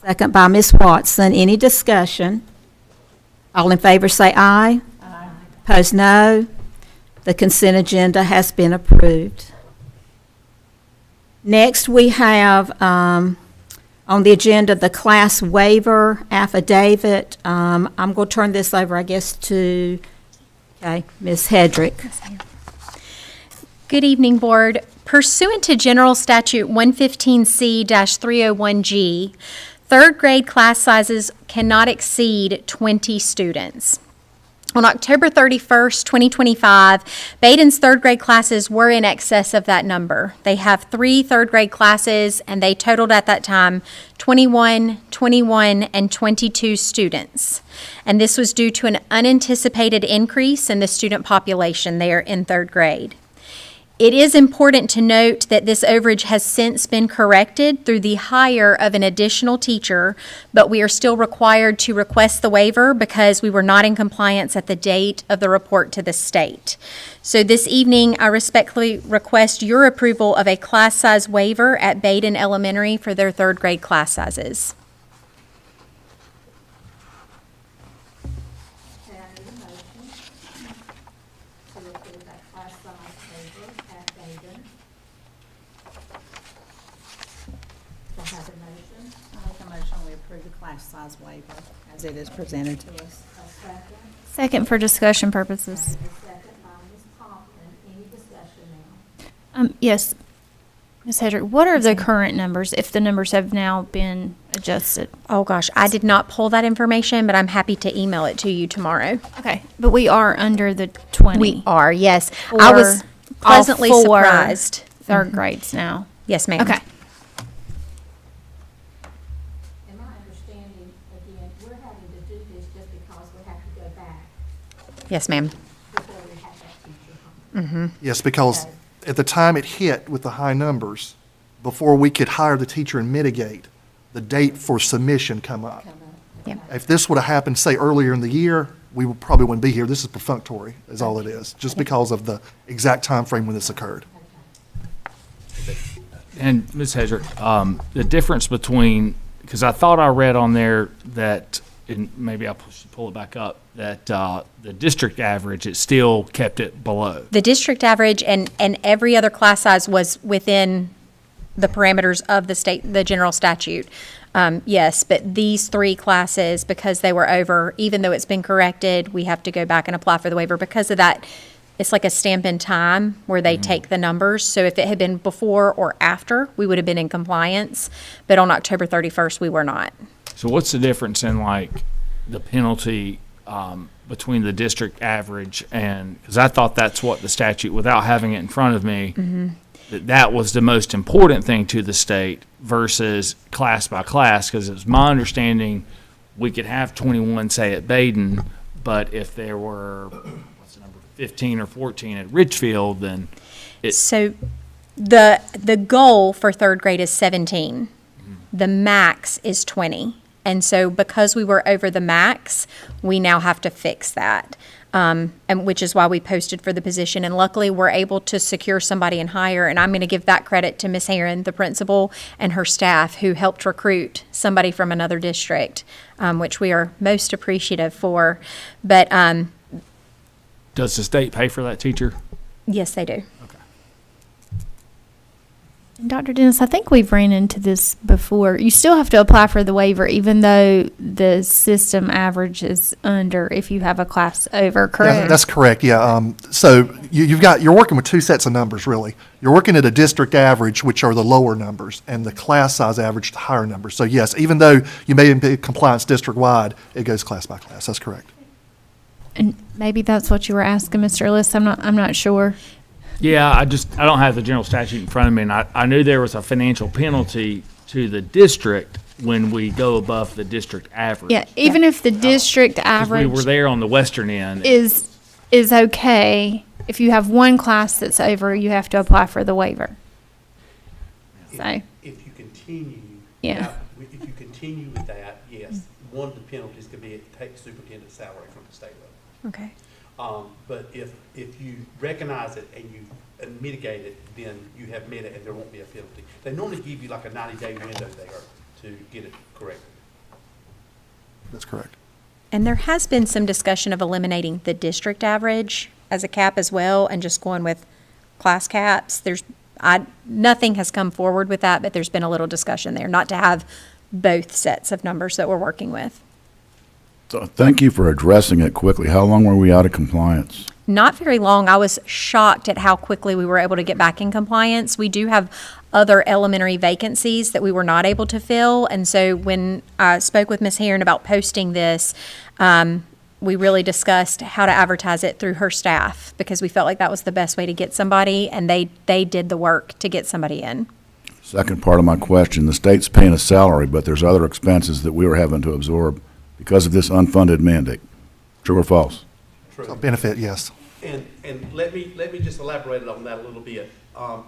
Second by Ms. Watson. Any discussion? All in favor say aye. Aye. Opposed, no. The consent agenda has been approved. Next, we have on the agenda the class waiver affidavit. I'm going to turn this over, I guess, to Ms. Hedrick. Good evening, Board. Pursuant to General Statute 115C-301G, third grade class sizes cannot exceed 20 students. On October 31st, 2025, Baden's third grade classes were in excess of that number. They have 3 third grade classes, and they totaled at that time 21, 21, and 22 students. And this was due to an unanticipated increase in the student population there in third grade. It is important to note that this overage has since been corrected through the hire of an additional teacher, but we are still required to request the waiver because we were not in compliance at the date of the report to the state. So this evening, I respectfully request your approval of a class size waiver at Baden Elementary for their third grade class sizes. Class size waiver as it is presented to us. Second for discussion purposes. Yes, Ms. Hedrick, what are the current numbers, if the numbers have now been adjusted? Oh gosh, I did not pull that information, but I'm happy to email it to you tomorrow. Okay, but we are under the 20. We are, yes. I was For pleasantly all 4 surprised. third grades now. Yes, ma'am. Okay. And my understanding, again, we're having to do this just because we have to go back Yes, ma'am. before we have that teacher. Yes, because at the time it hit with the high numbers, before we could hire the teacher and mitigate, the date for submission come up. Yeah. If this would have happened, say, earlier in the year, we probably wouldn't be here. This is perfunctory, is all it is, just because of the exact time frame when this occurred. And Ms. Hedrick, the difference between, because I thought I read on there that, and maybe I should pull it back up, that the district average, it still kept it below. The district average and every other class size was within the parameters of the state, the general statute. Yes, but these 3 classes, because they were over, even though it's been corrected, we have to go back and apply for the waiver because of that. It's like a stamp in time where they take the numbers. So if it had been before or after, we would have been in compliance. But on October 31st, we were not. So what's the difference in like the penalty between the district average and, because I thought that's what the statute, without having it in front of me, that was the most important thing to the state versus class by class, because it's my understanding we could have 21, say, at Baden, but if there were, what's the number, 15 or 14 at Richfield, then it. So the goal for third grade is 17. The max is 20. And so because we were over the max, we now have to fix that. And which is why we posted for the position. And luckily, we're able to secure somebody and hire. And I'm going to give that credit to Ms. Heron, the principal, and her staff who helped recruit somebody from another district, which we are most appreciative for. But Does the state pay for that teacher? yes, they do. And Dr. Dennis, I think we've ran into this before. You still have to apply for the waiver even though the system average is under if you have a class over, correct? Yeah, that's correct, yeah. So you're working with 2 sets of numbers, really. You're working at a district average, which are the lower numbers, and the class size average, the higher numbers. So yes, even though you may be in compliance district-wide, it goes class by class. That's correct. And maybe that's what you were asking, Mr. Ellis. I'm not sure. Yeah, I don't have the general statute in front of me, and I knew there was a financial penalty to the district when we go above the district average. Yeah, even if the district 'Cause average we were there on the western end. is okay, if you have one class that's over, you have to apply for the waiver. So, If you continue. Yeah. now, If you continue with that, yes, one of the penalties could be take superintendent's salary from the state level. okay. But if you recognize it and you mitigate it, then you have met it and there won't be a penalty. They normally give you like a 90-day window there to get it corrected. That's correct. And there has been some discussion of eliminating the district average as a cap as well and just going with class caps. Nothing has come forward with that, but there's been a little discussion there, not to have both sets of numbers that we're working with. So thank you for addressing it quickly. How long were we out of compliance? Not very long. I was shocked at how quickly we were able to get back in compliance. We do have other elementary vacancies that we were not able to fill. And so when I spoke with Ms. Heron about posting this, we really discussed how to advertise it through her staff because we felt like that was the best way to get somebody, and they did the work to get somebody in. Second part of my question, the state's paying a salary, but there's other expenses that we were having to absorb because of this unfunded mandate. True or false? True. A benefit, yes. And let me just elaborate on that a little bit. Our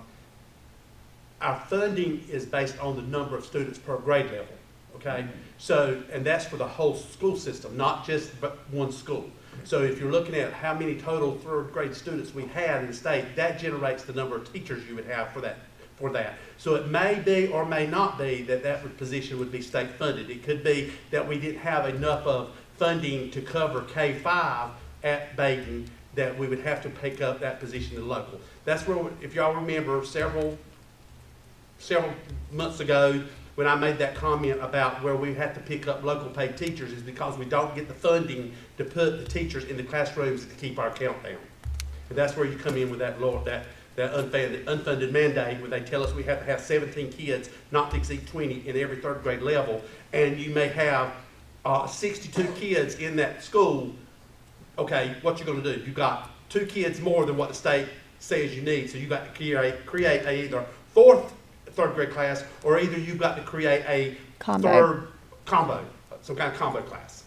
funding is based on the number of students per grade level, okay? So, and that's for the whole school system, not just one school. So if you're looking at how many total third grade students we have in the state, that generates the number of teachers you would have for that. So it may be or may not be that position would be state funded. It could be that we didn't have enough of funding to cover K-5 at Baden, that we would have to pick up that position in local. That's where, if y'all remember, several months ago, when I made that comment about where we have to pick up local paid teachers, is because we don't get the funding to put the teachers in the classrooms to keep our count down. And that's where you come in with that unfunded mandate, where they tell us we have to have 17 kids, not to exceed 20 in every third grade level, and you may have 62 kids in that school. Okay, what you going to do? You got 2 kids more than what the state says you need, so you got to create a either fourth third grade class, or either you've got to create a third combo, some kind of combo class.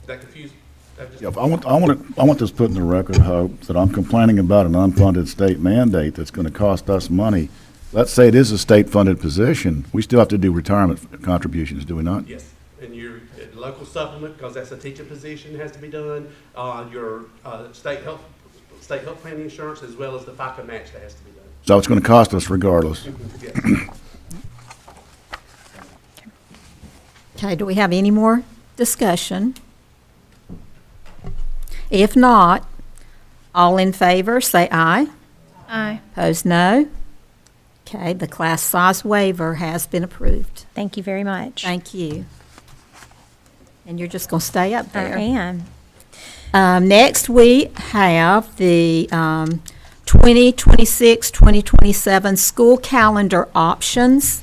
Is that confusing? Yeah, I want this put in the record, Hope, that I'm complaining about an unfunded state mandate that's going to cost us money. Let's say it is a state-funded position. We still have to do retirement contributions, do we not? Yes, and your local supplement, because that's a teaching position, has to be done. Your state health planning insurance, as well as the FICA match that has to be done. So it's going to cost us regardless. Yes. Okay, do we have any more discussion? If not, all in favor, say aye. Aye. Opposed, no. Okay, the class size waiver has been approved. Thank you very much. Thank you. And you're just going to stay up I there. am. Next, we have the 2026-2027 school calendar options.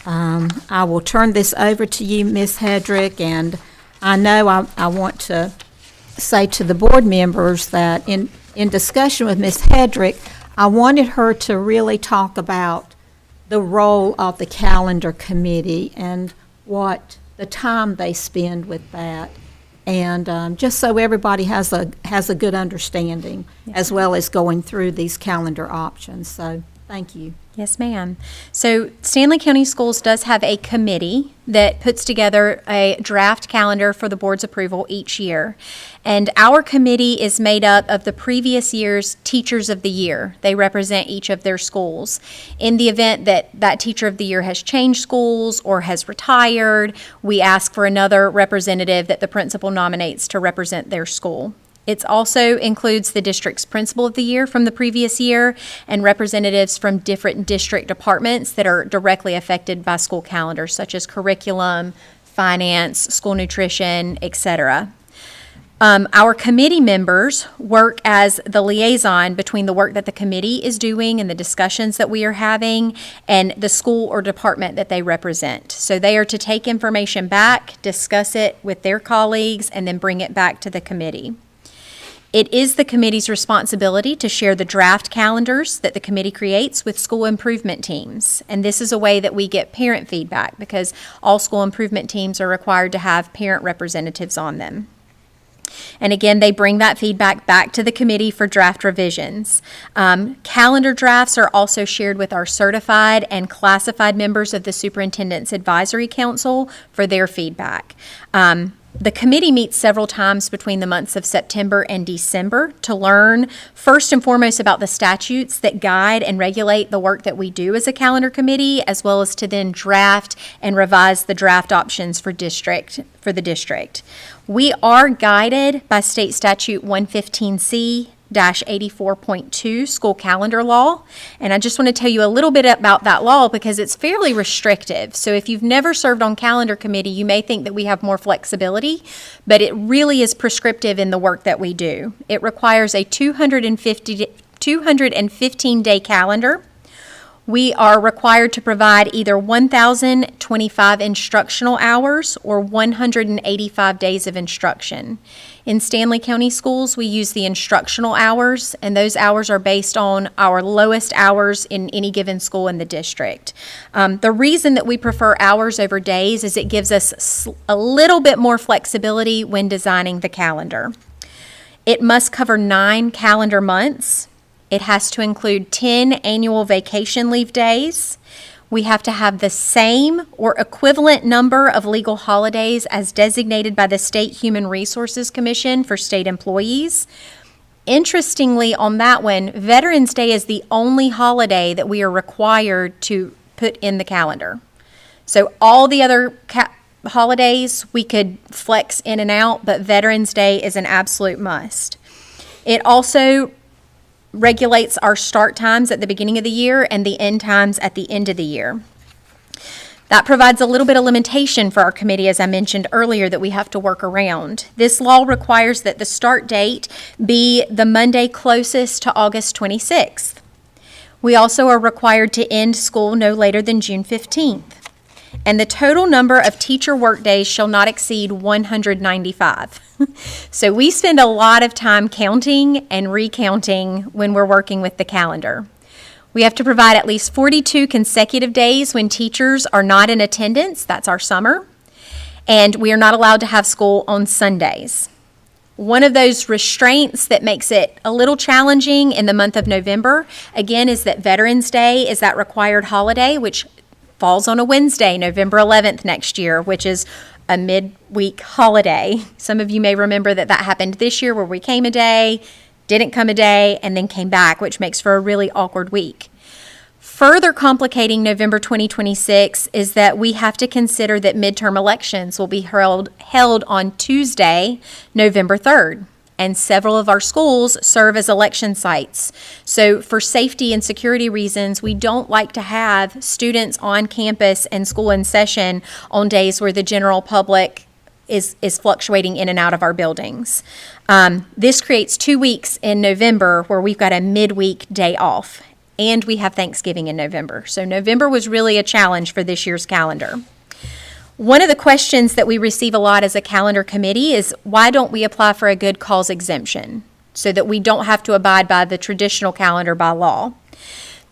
I will turn this over to you, Ms. Hedrick, and I know I want to say to the board members that in discussion with Ms. Hedrick, I wanted her to really talk about the role of the calendar committee and what the time they spend with that. And just so everybody has a good understanding, as well as going through these calendar options. So, thank you. Yes, ma'am. So Stanley County Schools does have a committee that puts together a draft calendar for the board's approval each year. And our committee is made up of the previous year's teachers of the year. They represent each of their schools. In the event that that teacher of the year has changed schools or has retired, we ask for another representative that the principal nominates to represent their school. It also includes the district's principal of the year from the previous year and representatives from different district departments that are directly affected by school calendars, such as curriculum, finance, school nutrition, etc. Our committee members work as the liaison between the work that the committee is doing and the discussions that we are having and the school or department that they represent. So they are to take information back, discuss it with their colleagues, and then bring it back to the committee. It is the committee's responsibility to share the draft calendars that the committee creates with school improvement teams. And this is a way that we get parent feedback because all school improvement teams are required to have parent representatives on them. And again, they bring that feedback back to the committee for draft revisions. Calendar drafts are also shared with our certified and classified members of the Superintendent's Advisory Council for their feedback. The committee meets several times between the months of September and December to learn first and foremost about the statutes that guide and regulate the work that we do as a calendar committee, as well as to then draft and revise the draft options for the district. We are guided by State Statute 115C-84.2 school calendar law. And I just want to tell you a little bit about that law because it's fairly restrictive. So if you've never served on calendar committee, you may think that we have more flexibility, but it really is prescriptive in the work that we do. It requires a 215-day calendar. We are required to provide either 1,025 instructional hours or 185 days of instruction. In Stanley County Schools, we use the instructional hours, and those hours are based on our lowest hours in any given school in the district. The reason that we prefer hours over days is it gives us a little bit more flexibility when designing the calendar. It must cover 9 calendar months. It has to include 10 annual vacation leave days. We have to have the same or equivalent number of legal holidays as designated by the State Human Resources Commission for state employees. Interestingly, on that one, Veterans Day is the only holiday that we are required to put in the calendar. So all the other holidays we could flex in and out, but Veterans Day is an absolute must. It also regulates our start times at the beginning of the year and the end times at the end of the year. That provides a little bit of limitation for our committee, as I mentioned earlier, that we have to work around. This law requires that the start date be the Monday closest to August 26th. We also are required to end school no later than June 15th. And the total number of teacher workdays shall not exceed 195. So we spend a lot of time counting and recounting when we're working with the calendar. We have to provide at least 42 consecutive days when teachers are not in attendance. That's our summer. And we are not allowed to have school on Sundays. One of those restraints that makes it a little challenging in the month of November, again, is that Veterans Day is that required holiday, which falls on a Wednesday, November 11th next year, which is a midweek holiday. Some of you may remember that happened this year where we came a day, didn't come a day, and then came back, which makes for a really awkward week. Further complicating November 2026 is that we have to consider that midterm elections will be held on Tuesday, November 3rd. And several of our schools serve as election sites. So for safety and security reasons, we don't like to have students on campus and school in session on days where the general public is fluctuating in and out of our buildings. This creates 2 weeks in November where we've got a midweek day off, and we have Thanksgiving in November. So November was really a challenge for this year's calendar. One of the questions that we receive a lot as a calendar committee is, why don't we apply for a good cause exemption so that we don't have to abide by the traditional calendar by law?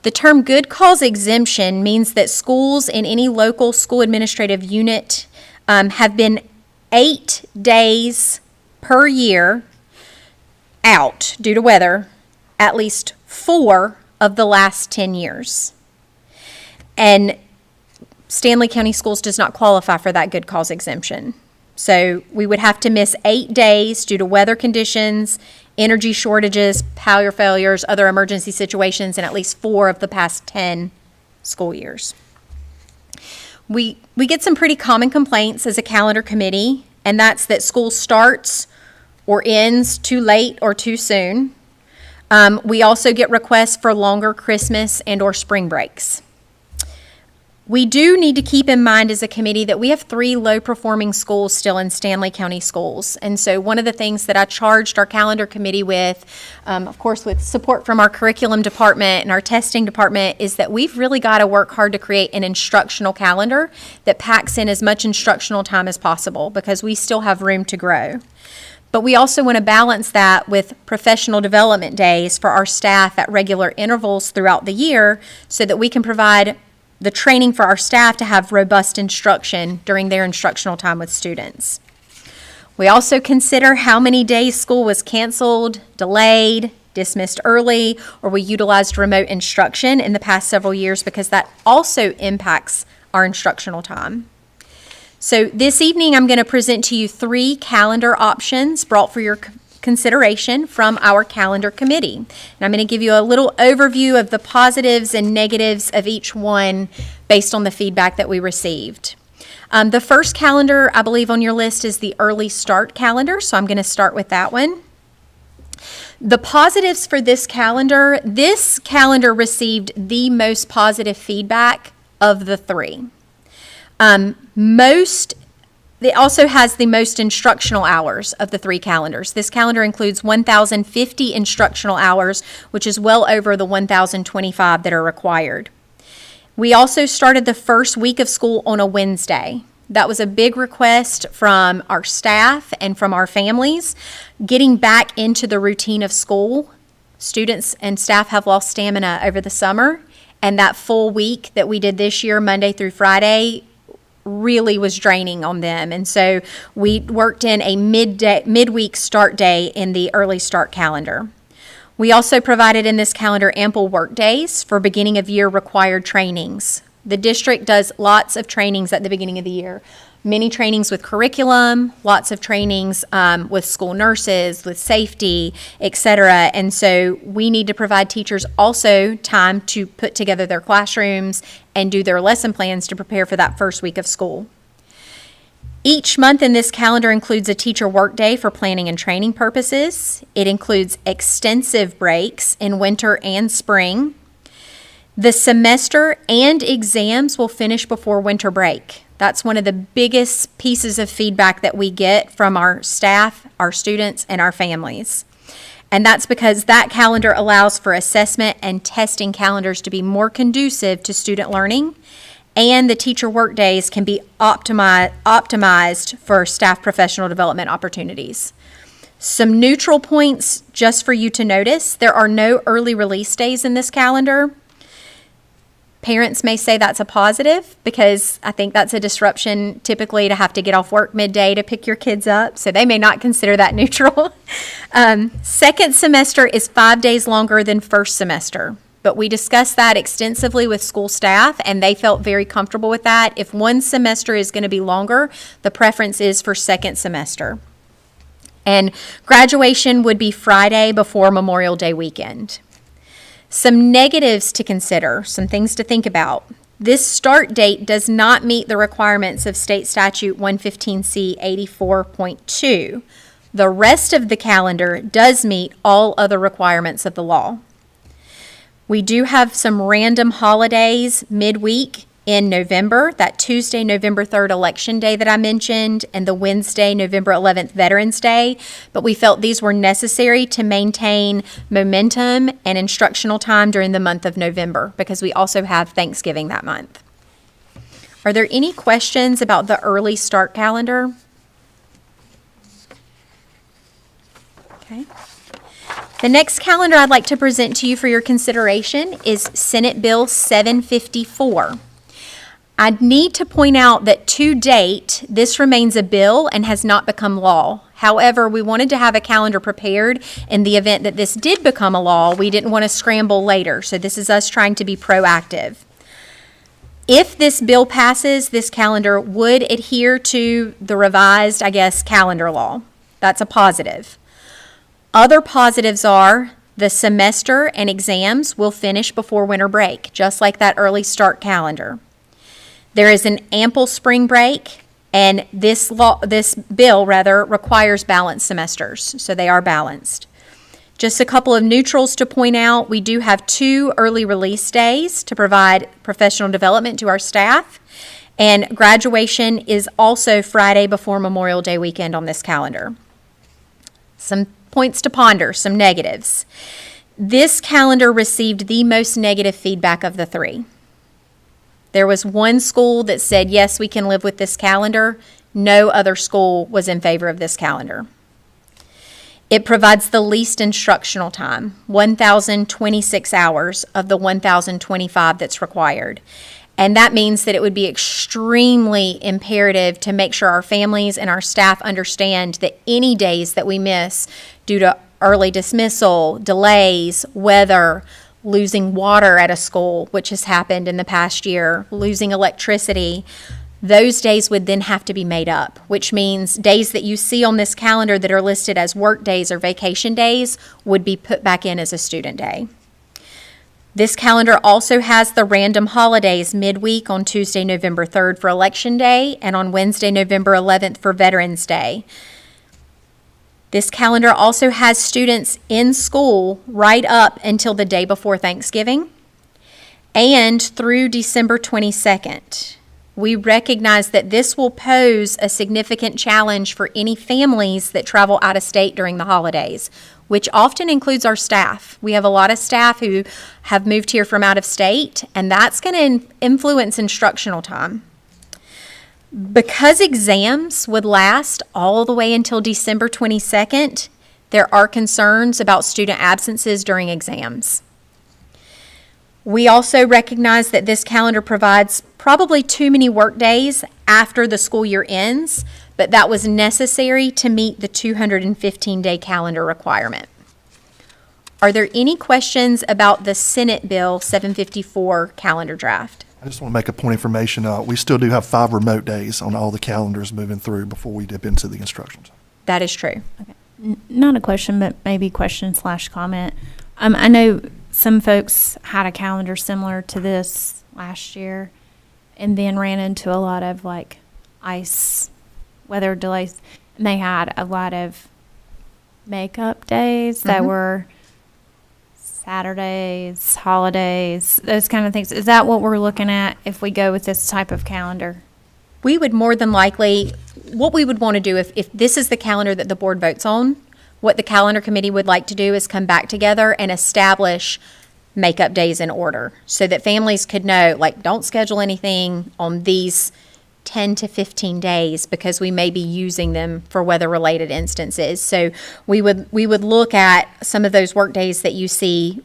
The term good cause exemption means that schools in any local school administrative unit have been 8 days per year out due to weather, at least 4 of the last 10 years. And Stanley County Schools does not qualify for that good cause exemption. So we would have to miss 8 days due to weather conditions, energy shortages, power failures, other emergency situations in at least 4 of the past 10 school years. We get some pretty common complaints as a calendar committee, and that's that school starts or ends too late or too soon. We also get requests for longer Christmas and or spring breaks. We do need to keep in mind as a committee that we have 3 low-performing schools still in Stanley County Schools. And so one of the things that I charged our calendar committee with, of course with support from our curriculum department and our testing department, is that we've really got to work hard to create an instructional calendar that packs in as much instructional time as possible because we still have room to grow. But we also want to balance that with professional development days for our staff at regular intervals throughout the year so that we can provide the training for our staff to have robust instruction during their instructional time with students. We also consider how many days school was canceled, delayed, dismissed early, or we utilized remote instruction in the past several years because that also impacts our instructional time. So this evening, I'm going to present to you 3 calendar options brought for your consideration from our calendar committee. And I'm going to give you a little overview of the positives and negatives of each one based on the feedback that we received. The first calendar, I believe, on your list is the early start calendar, so I'm going to start with that one. The positives for this calendar received the most positive feedback of the 3. It also has the most instructional hours of the 3 calendars. This calendar includes 1,050 instructional hours, which is well over the 1,025 that are required. We also started the first week of school on a Wednesday. That was a big request from our staff and from our families. Getting back into the routine of school, students and staff have lost stamina over the summer, and that full week that we did this year, Monday through Friday, really was draining on them. And so we worked in a midweek start day in the early start calendar. We also provided in this calendar ample work days for beginning of year required trainings. The district does lots of trainings at the beginning of the year. Many trainings with curriculum, lots of trainings with school nurses, with safety, etc. And so we need to provide teachers also time to put together their classrooms and do their lesson plans to prepare for that first week of school. Each month in this calendar includes a teacher workday for planning and training purposes. It includes extensive breaks in winter and spring. The semester and exams will finish before winter break. That's one of the biggest pieces of feedback that we get from our staff, our students, and our families. And that's because that calendar allows for assessment and testing calendars to be more conducive to student learning, and the teacher work days can be optimized for staff professional development opportunities. Some neutral points just for you to notice: there are no early release days in this calendar. Parents may say that's a positive because I think that's a disruption typically to have to get off work midday to pick your kids up, so they may not consider that neutral. Second semester is 5 days longer than first semester, but we discussed that extensively with school staff and they felt very comfortable with that. If one semester is going to be longer, the preference is for second semester. And graduation would be Friday before Memorial Day weekend. Some negatives to consider, some things to think about. This start date does not meet the requirements of State Statute 115C 84.2. The rest of the calendar does meet all other requirements of the law. We do have some random holidays midweek in November, that Tuesday, November 3rd election day that I mentioned, and the Wednesday, November 11th Veterans Day, but we felt these were necessary to maintain momentum and instructional time during the month of November because we also have Thanksgiving that month. Are there any questions about the early start calendar? Okay. The next calendar I'd like to present to you for your consideration is Senate Bill 754. I need to point out that to date, this remains a bill and has not become law. However, we wanted to have a calendar prepared in the event that this did become a law. We didn't want to scramble later, so this is us trying to be proactive. If this bill passes, this calendar would adhere to the revised, calendar law. That's a positive. Other positives are the semester and exams will finish before winter break, just like that early start calendar. There is an ample spring break, and this bill requires balanced semesters, so they are balanced. Just a couple of neutrals to point out: we do have 2 early release days to provide professional development to our staff, and graduation is also Friday before Memorial Day weekend on this calendar. Some points to ponder, some negatives. This calendar received the most negative feedback of the 3. There was one school that said, yes, we can live with this calendar. No other school was in favor of this calendar. It provides the least instructional time, 1,026 hours of the 1,025 that's required. And that means that it would be extremely imperative to make sure our families and our staff understand that any days that we miss due to early dismissal, delays, weather, losing water at a school, which has happened in the past year, losing electricity, those days would then have to be made up, which means days that you see on this calendar that are listed as work days or vacation days would be put back in as a student day. This calendar also has the random holidays midweek on Tuesday, November 3rd for Election Day and on Wednesday, November 11th for Veterans Day. This calendar also has students in school right up until the day before Thanksgiving and through December 22nd. We recognize that this will pose a significant challenge for any families that travel out of state during the holidays, which often includes our staff. We have a lot of staff who have moved here from out of state, and that's going to influence instructional time. Because exams would last all the way until December 22nd, there are concerns about student absences during exams. We also recognize that this calendar provides probably too many work days after the school year ends, but that was necessary to meet the 215-day calendar requirement. Are there any questions about the Senate Bill 754 calendar draft? I just want to make a point of information. We still do have 5 remote days on all the calendars moving through before we dip into the instructions. That is true. Not a question, but maybe question/comment. I know some folks had a calendar similar to this last year and then ran into a lot of like ice weather delays. And they had a lot of makeup days that were Saturdays, holidays, those kind of things. Is that what we're looking at if we go with this type of calendar? We would more than likely, what we would want to do if this is the calendar that the board votes on, what the calendar committee would like to do is come back together and establish makeup days in order so that families could know, like, don't schedule anything on these 10 to 15 days because we may be using them for weather-related instances. So we would look at some of those work days that you see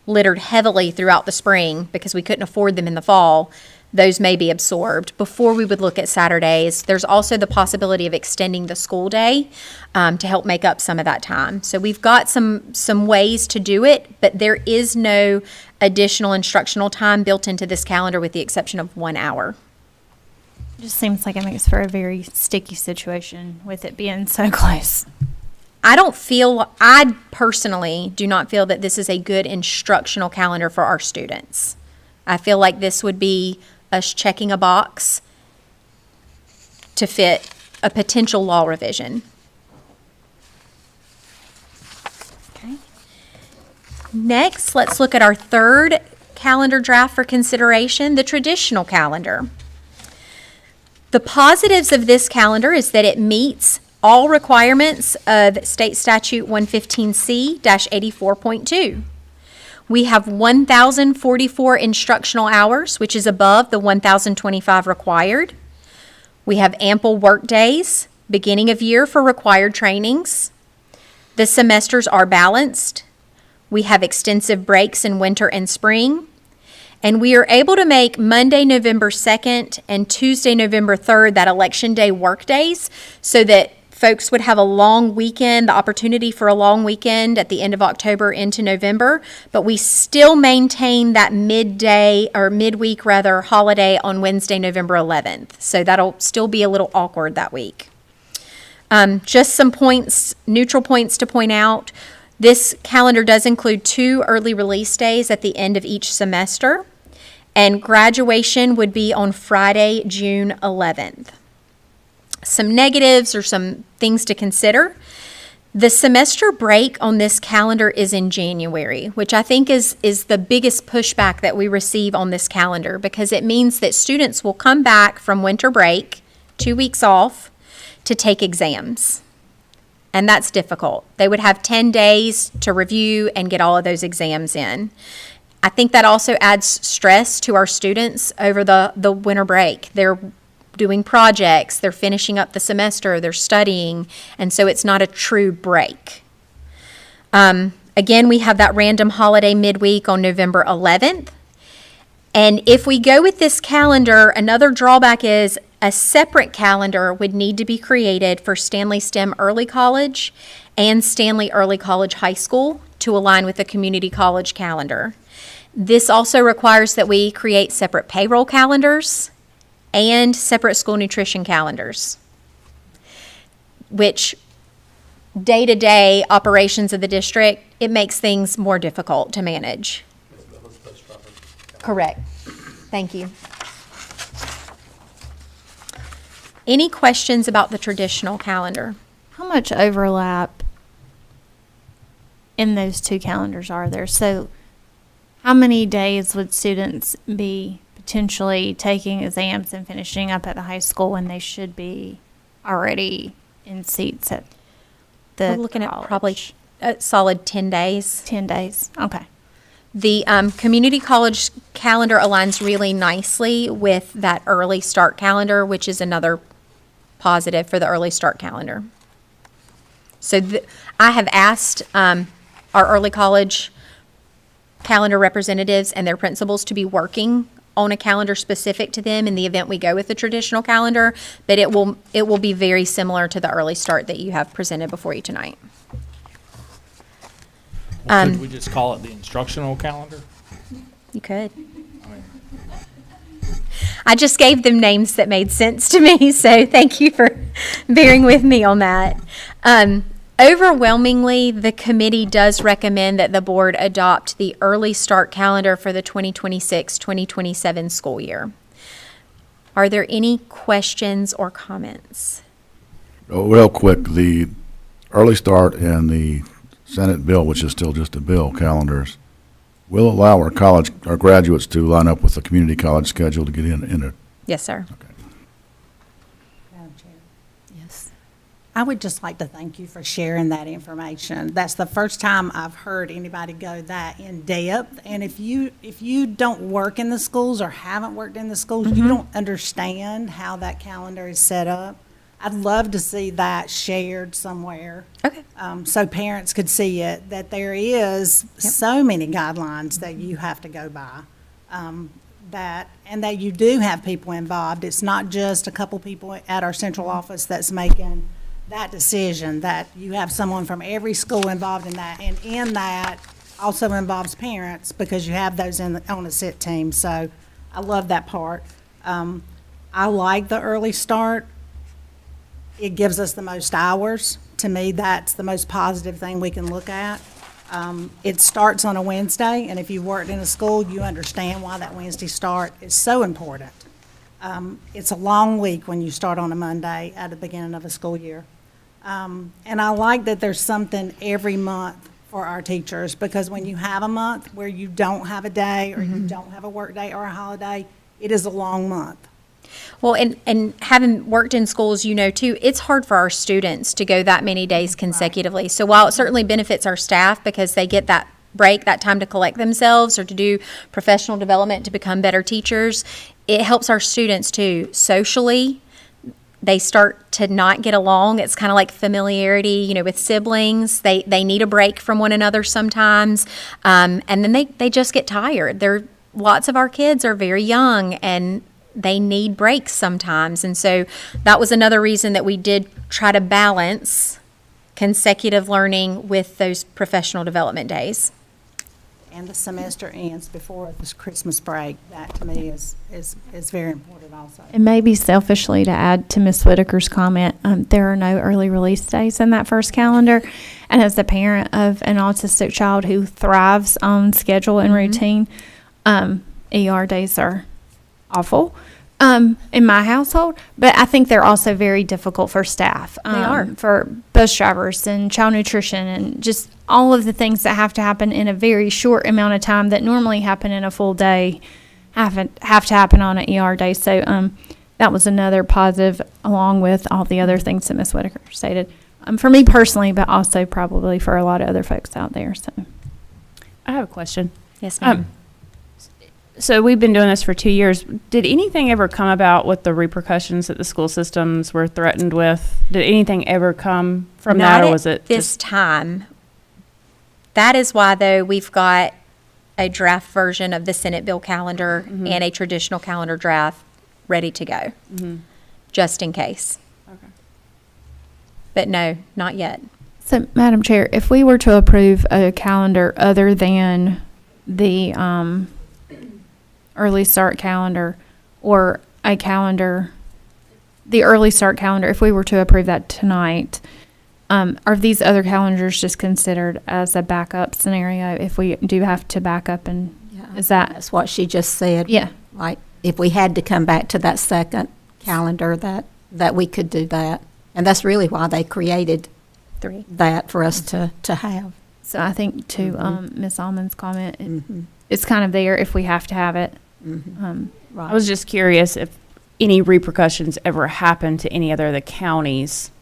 littered heavily throughout the spring because we couldn't afford them in the fall. Those may be absorbed before we would look at Saturdays. There's also the possibility of extending the school day to help make up some of that time. So we've got some ways to do it, but there is no additional instructional time built into this calendar with the exception of 1 hour. It just seems like it makes for a very sticky situation with it being so close. I personally do not feel that this is a good instructional calendar for our students. I feel like this would be us checking a box to fit a potential law revision. Okay. Next, let's look at our third calendar draft for consideration, the traditional calendar. The positives of this calendar is that it meets all requirements of State Statute 115C-84.2. We have 1,044 instructional hours, which is above the 1,025 required. We have ample work days, beginning of year for required trainings. The semesters are balanced. We have extensive breaks in winter and spring. And we are able to make Monday, November 2nd and Tuesday, November 3rd, that election day work days, so that folks would have a long weekend, the opportunity for a long weekend at the end of October into November, but we still maintain that midweek holiday on Wednesday, November 11th. So that'll still be a little awkward that week. Just some neutral points to point out. This calendar does include 2 early release days at the end of each semester, and graduation would be on Friday, June 11th. Some negatives or some things to consider. The semester break on this calendar is in January, which I think is the biggest pushback that we receive on this calendar, because it means that students will come back from winter break, 2 weeks off, to take exams. And that's difficult. They would have 10 days to review and get all of those exams in. I think that also adds stress to our students over the winter break. They're doing projects, they're finishing up the semester, they're studying, and so it's not a true break. Again, we have that random holiday midweek on November 11th. And if we go with this calendar, another drawback is a separate calendar would need to be created for Stanley STEM Early College and Stanley Early College High School to align with the community college calendar. This also requires that we create separate payroll calendars and separate school nutrition calendars, which day-to-day operations of the district, it makes things more difficult to manage. Correct. Thank you. Any questions about the traditional calendar? How much overlap in those two calendars are there? So how many days would students be potentially taking exams and finishing up at the high school when they should be already in seats at the We're looking at college? probably a solid 10 days. 10 days, okay. The community college calendar aligns really nicely with that early start calendar, which is another positive for the early start calendar. So I have asked our early college calendar representatives and their principals to be working on a calendar specific to them in the event we go with the traditional calendar, but it will be very similar to the early start that you have presented before you tonight. Could we just call it the instructional calendar? You could. I just gave them names that made sense to me, so thank you for bearing with me on that. Overwhelmingly, the committee does recommend that the board adopt the early start calendar for the 2026-2027 school year. Are there any questions or comments? Real quick, the early start and the Senate bill, which is still just a bill, calendars, will allow our graduates to line up with the community college schedule to get in it. Yes, sir. Madam Chair. Yes. I would just like to thank you for sharing that information. That's the first time I've heard anybody go that in depth. And if you don't work in the schools or haven't worked in the schools, you don't understand how that calendar is set up. I'd love to see that shared somewhere. Okay. So parents could see it, that there is so many guidelines that you have to go by. That you do have people involved. It's not just a couple people at our central office that's making that decision, that you have someone from every school involved in that. And in that also involves parents, because you have those on a sit team. So I love that part. I like the early start. It gives us the most hours. To me, that's the most positive thing we can look at. It starts on a Wednesday, and if you worked in a school, you understand why that Wednesday start is so important. It's a long week when you start on a Monday at the beginning of a school year. And I like that there's something every month for our teachers, because when you have a month where you don't have a day or you don't have a work day or a holiday, it is a long month. Well, and having worked in schools, you know, too, it's hard for our students to go that many days consecutively. Right. So while it certainly benefits our staff because they get that break, that time to collect themselves or to do professional development to become better teachers, it helps our students, too, socially. They start to not get along. It's kind of like familiarity, you know, with siblings. They need a break from one another sometimes, and then they just get tired. Lots of our kids are very young, and they need breaks sometimes. And so that was another reason that we did try to balance consecutive learning with those professional development days. And the semester ends before this Christmas break. That to me is very important also. And maybe selfishly to add to Ms. Whitaker's comment, there are no early release days in that first calendar. And as the parent of an autistic child who thrives on schedule and routine, ER days are awful in my household, but I think they're also very difficult for staff. They are. For bus drivers and child nutrition and just all of the things that have to happen in a very short amount of time that normally happen in a full day have to happen on an ER day. So that was another positive, along with all the other things that Ms. Whitaker stated. For me personally, but also probably for a lot of other folks out there. So I have a question. Yes, ma'am. So we've been doing this for 2 years. Did anything ever come about with the repercussions that the school systems were threatened with? Did anything ever come from that, or was it this time? That is why, though, we've got a draft version of the Senate bill calendar and a traditional calendar draft ready to go, just in case. Okay. But no, not yet. So, Madam Chair, if we were to approve a calendar other than the early start calendar, or a calendar, the early start calendar, if we were to approve that tonight, are these other calendars just considered as a backup scenario if we do have to back up? And is that? That's what she just said. Yeah. Like, if we had to come back to that second calendar, that we could do that. And that's really why they created that for us to have. So I think to Ms. Almond's comment, it's kind of there if we have to have it. Right. I was just curious if any repercussions ever happened to any other of the counties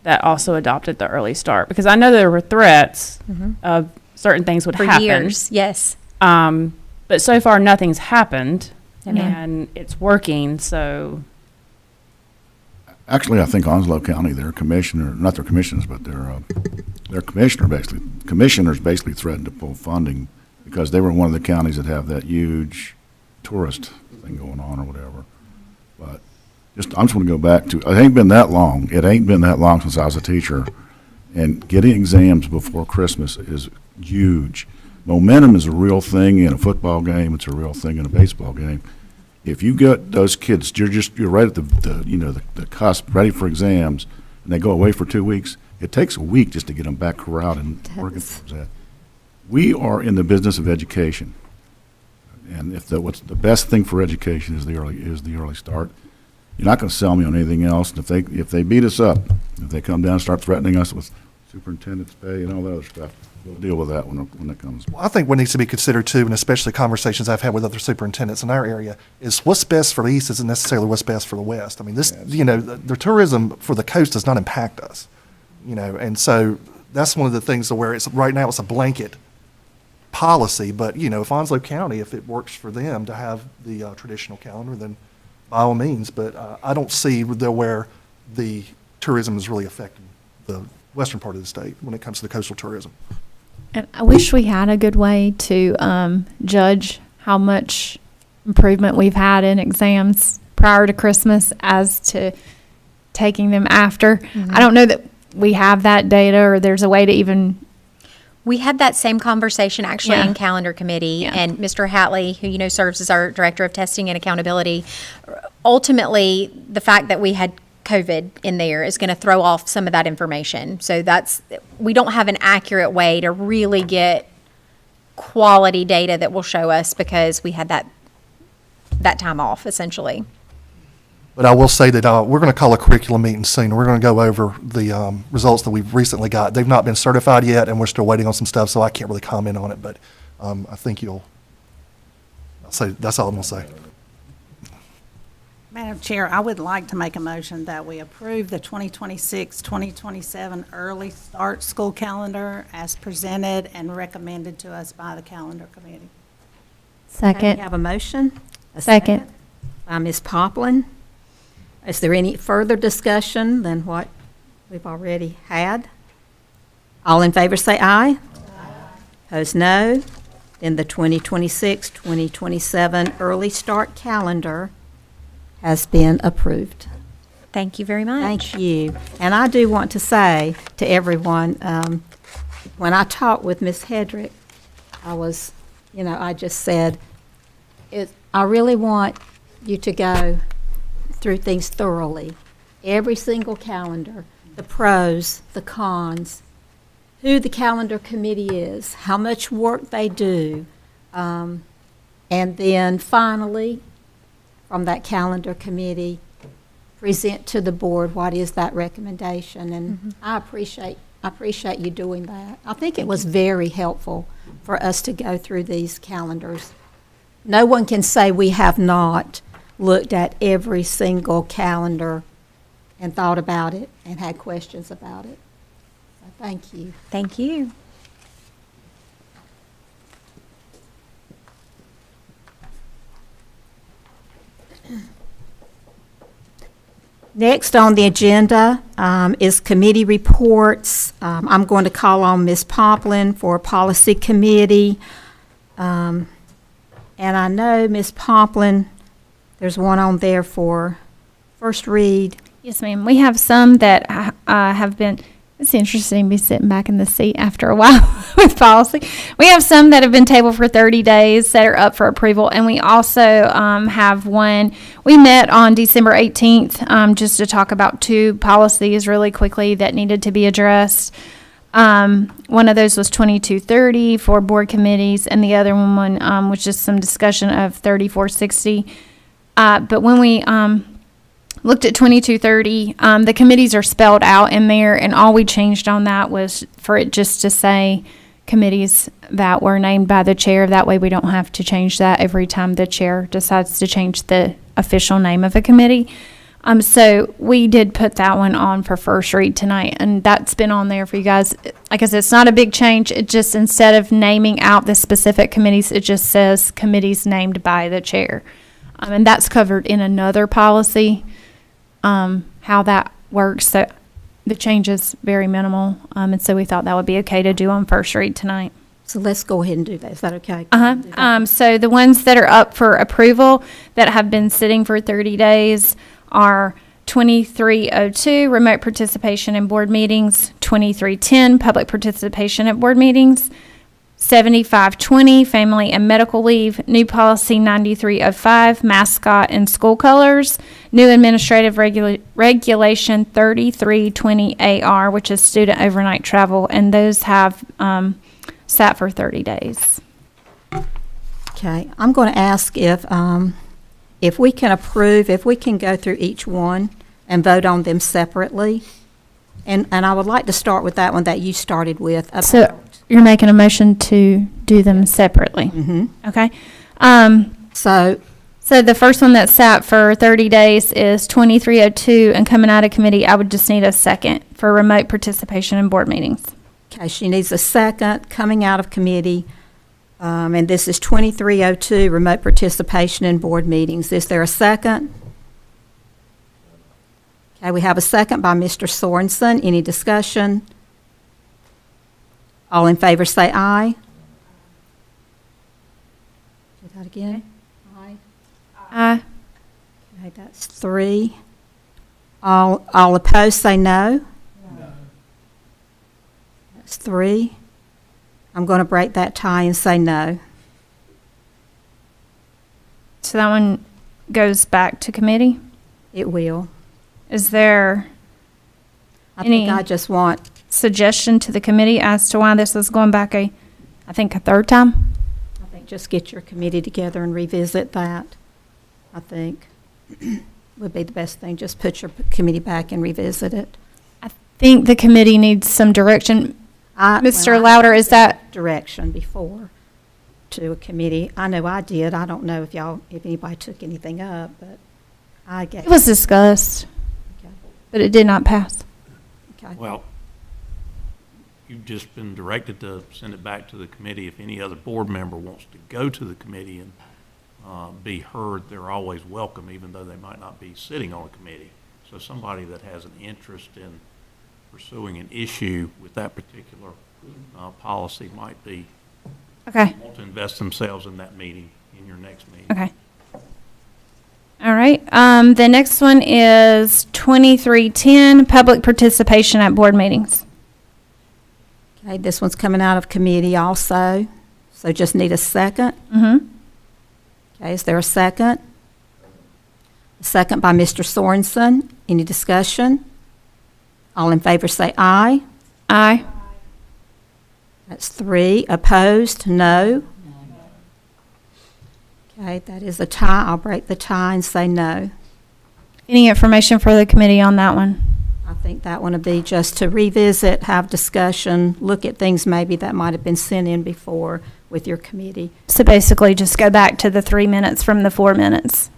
that also adopted the early start, because I know there were threats of certain things would For happen. years, yes. But so far, nothing's happened, Amen. and it's working, so. Actually, I think Onslow County, their commissioner, not their commissioners, but their commissioners basically threatened to pull funding because they were one of the counties that have that huge tourist thing going on or whatever. But I'm just going to go back to, it ain't been that long. It ain't been that long since I was a teacher. And getting exams before Christmas is huge. Momentum is a real thing in a football game. It's a real thing in a baseball game. If you get those kids, you're right at the cusp, ready for exams, and they go away for 2 weeks, it takes a week just to get them back corralled and working towards that. We are in the business of education. And what's the best thing for education is the early start. You're not going to sell me on anything else. And if they beat us up, if they come down and start threatening us with superintendent's pay and all that other stuff, we'll deal with that when it comes. Well, I think what needs to be considered too, and especially conversations I've had with other superintendents in our area, is what's best for the East isn't necessarily what's best for the West. I mean, the tourism for the coast does not impact us, and so that's one of the things where it's right now it's a blanket policy. But if Onslow County, if it works for them to have the traditional calendar, then by all means. But I don't see where the tourism is really affecting the western part of the state when it comes to the coastal tourism. And I wish we had a good way to judge how much improvement we've had in exams prior to Christmas as to taking them after. I don't know that we have that data, or there's a way to even. We had that same conversation actually Yeah. in calendar committee, and Mr. Hatley, who serves as our director of testing and accountability, ultimately the fact that we had COVID in there is going to throw off some of that information. So we don't have an accurate way to really get quality data that will show us because we had that time off essentially. But I will say that we're going to call a curriculum meeting soon. We're going to go over the results that we've recently got. They've not been certified yet, and we're still waiting on some stuff, so I can't really comment on it. But I think I'll say that's all I'm going to say. Madam Chair, I would like to make a motion that we approve the 2026-2027 early start school calendar as presented and recommended to us by the calendar committee. Second. We have a motion? A Second. By Ms. Poplin. Is there any further discussion than what we've already had? All in favor say aye. Opposed, no. Then the 2026-2027 early start calendar has been approved. Thank you very much. Thank you. And I do want to say to everyone, when I talked with Ms. Hedrick, I just said, I really want you to go through things thoroughly. Every single calendar, the pros, the cons, who the calendar committee is, how much work they do, and then finally, from that calendar committee, present to the board what is that recommendation. And I appreciate you doing that. I think it was very helpful for us to go through these calendars. No one can say we have not looked at every single calendar and thought about it and had questions about it. So thank you. Thank you. Next on the agenda is committee reports. I'm going to call on Ms. Poplin for Policy Committee. And I know, Ms. Poplin, there's one on there for first read. Yes, ma'am. We have some that have been, it's interesting to be sitting back in the seat after a while with policy. We have some that have been tabled for 30 days that are up for approval. And we also have one, we met on December 18th just to talk about 2 policies really quickly that needed to be addressed. One of those was 2230 for board committees, and the other one was just some discussion of 3460. But when we looked at 2230, the committees are spelled out in there, and all we changed on that was for it just to say committees that were named by the chair. That way we don't have to change that every time the chair decides to change the official name of a committee. So we did put that one on for first read tonight, and that's been on there for you guys. Like I said, it's not a big change. It just, instead of naming out the specific committees, it just says committees named by the chair. And that's covered in another policy, how that works. So the change is very minimal, and so we thought that would be okay to do on first read tonight. So let's go ahead and do that. Is that okay? So the ones that are up for approval that have been sitting for 30 days are 2302, remote participation in board meetings, 2310, public participation at board meetings, 7520, family and medical leave, new policy 9305, mascot and school colors, new administrative regulation 3320AR, which is student overnight travel, and those have sat for 30 days. Okay, I'm going to ask if we can approve, if we can go through each one and vote on them separately. And I would like to start with that one that you started with. So you're making a motion to do them separately? Mm-hmm. Okay. So the first one that sat for 30 days is 2302, and coming out of committee, I would just need a second for remote participation in board meetings. Okay, she needs a second coming out of committee. And this is 2302, remote participation in board meetings. Is there a second? Okay, we have a second by Mr. Sorensen. Any discussion? All in favor say aye. Do that again? Aye. Aye. Okay, that's 3. All opposed say no. That's 3. I'm going to break that tie and say no. So that one goes back to committee? It will. Is there I any think I just want, suggestion to the committee as to why this is going back a third time? I think just get your committee together and revisit that. I think would be the best thing. Just put your committee back and revisit it. I think the committee needs some direction. Mr. Louder, is that direction before to a committee? I know I did. I don't know if anybody took anything up, but I guess it was discussed, but it did not pass? Okay. Well, you've just been directed to send it back to the committee. If any other board member wants to go to the committee and be heard, they're always welcome, even though they might not be sitting on a committee. So somebody that has an interest in pursuing an issue with that particular policy might be want to invest themselves in that meeting, in your next meeting. Okay. All right. The next one is 2310, public participation at board meetings. Okay, this one's coming out of committee also, so just need a second. Mm-hmm. Okay, is there a second? A second by Mr. Sorensen. Any discussion? All in favor say aye. Aye. That's 3. Opposed? No. Okay, that is a tie. I'll break the tie and say no. Any information for the committee on that one? I think that one would be just to revisit, have discussion, look at things maybe that might have been sent in before with your committee. So basically just go back to the 3 minutes from the 4 minutes.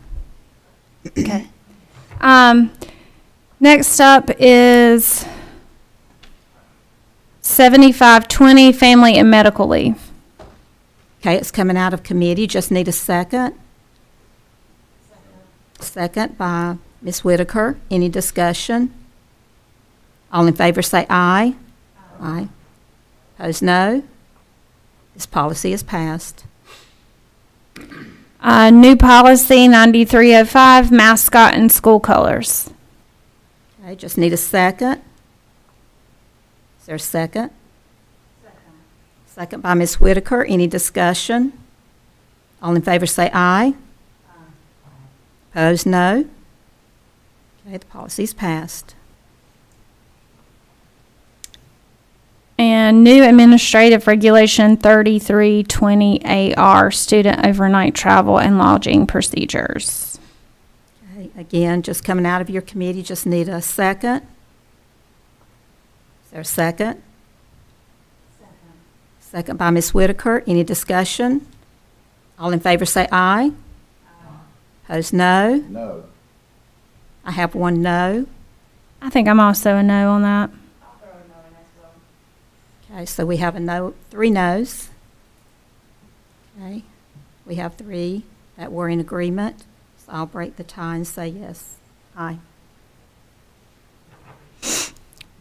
Okay. Next up is 7520, family and medical leave. Okay, it's coming out of committee. Just need a second. Second by Ms. Whitaker, any discussion? All in favor say aye. Aye. Opposed, no. This policy is passed. New policy 9305, mascot and school colors. Okay, just need a second. Is there a second? Second by Ms. Whitaker. Any discussion? All in favor say aye. Opposed, no. Okay, the policy's passed. And new administrative regulation 3320AR, student overnight travel and lodging procedures. Okay, again, just coming out of your committee, just need a second. Is there a second? Second by Ms. Whitaker. Any discussion? All in favor say aye. Opposed, no. No. I have one no. I think I'm also a no on that. Okay, so we have a no, 3 noes. Okay, we have 3 that were in agreement. So I'll break the tie and say yes. Aye.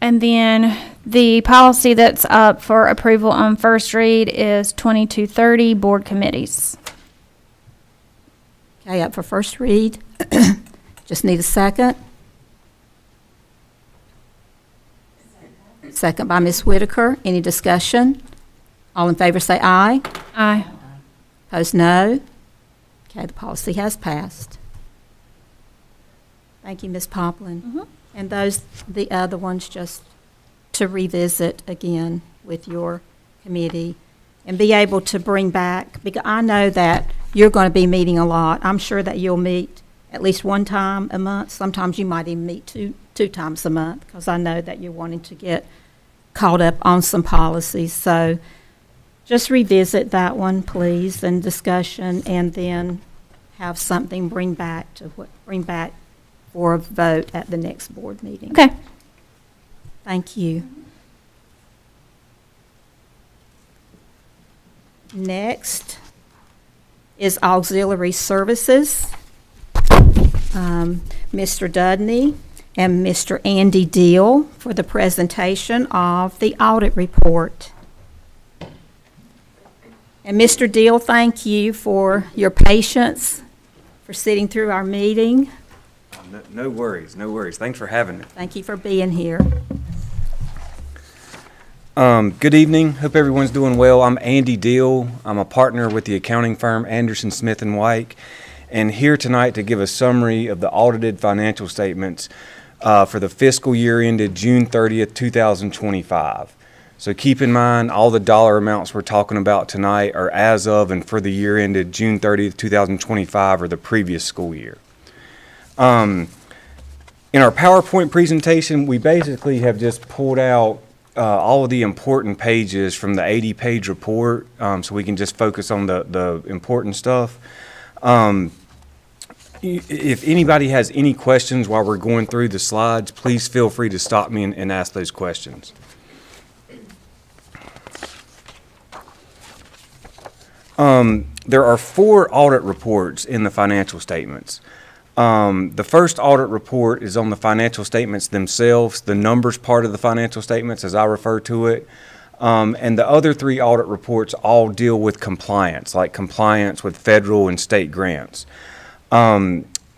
And then the policy that's up for approval on first read is 2230, board committees. Okay, up for first read. Just need a second. Second by Ms. Whitaker. Any discussion? All in favor say aye. Aye. Opposed, no. Okay, the policy has passed. Thank you, Ms. Poplin. And those, the other ones, just to revisit again with your committee and be able to bring back, because I know that you're going to be meeting a lot. I'm sure that you'll meet at least one time a month. Sometimes you might even meet two times a month, because I know that you're wanting to get caught up on some policies. So just revisit that one, please, and discussion, and then have something bring back for a vote at the next board meeting. Okay. Thank you. Next is auxiliary services. Mr. Dudney and Mr. Andy Deal for the presentation of the audit report. And Mr. Deal, thank you for your patience for sitting through our meeting. No worries, no worries. Thanks for having me. Thank you for being here. Good evening. Hope everyone's doing well. I'm Andy Deal. I'm a partner with the accounting firm Anderson, Smith & White, and here tonight to give a summary of the audited financial statements for the fiscal year ended June 30th, 2025. So keep in mind, all the dollar amounts we're talking about tonight are as of and for the year ended June 30th, 2025, or the previous school year. In our PowerPoint presentation, we basically have just pulled out all of the important pages from the 80-page report, so we can just focus on the important stuff. If anybody has any questions while we're going through the slides, please feel free to stop me and ask those questions. There are 4 audit reports in the financial statements. The first audit report is on the financial statements themselves, the numbers part of the financial statements, as I refer to it. And the other 3 audit reports all deal with compliance, like compliance with federal and state grants.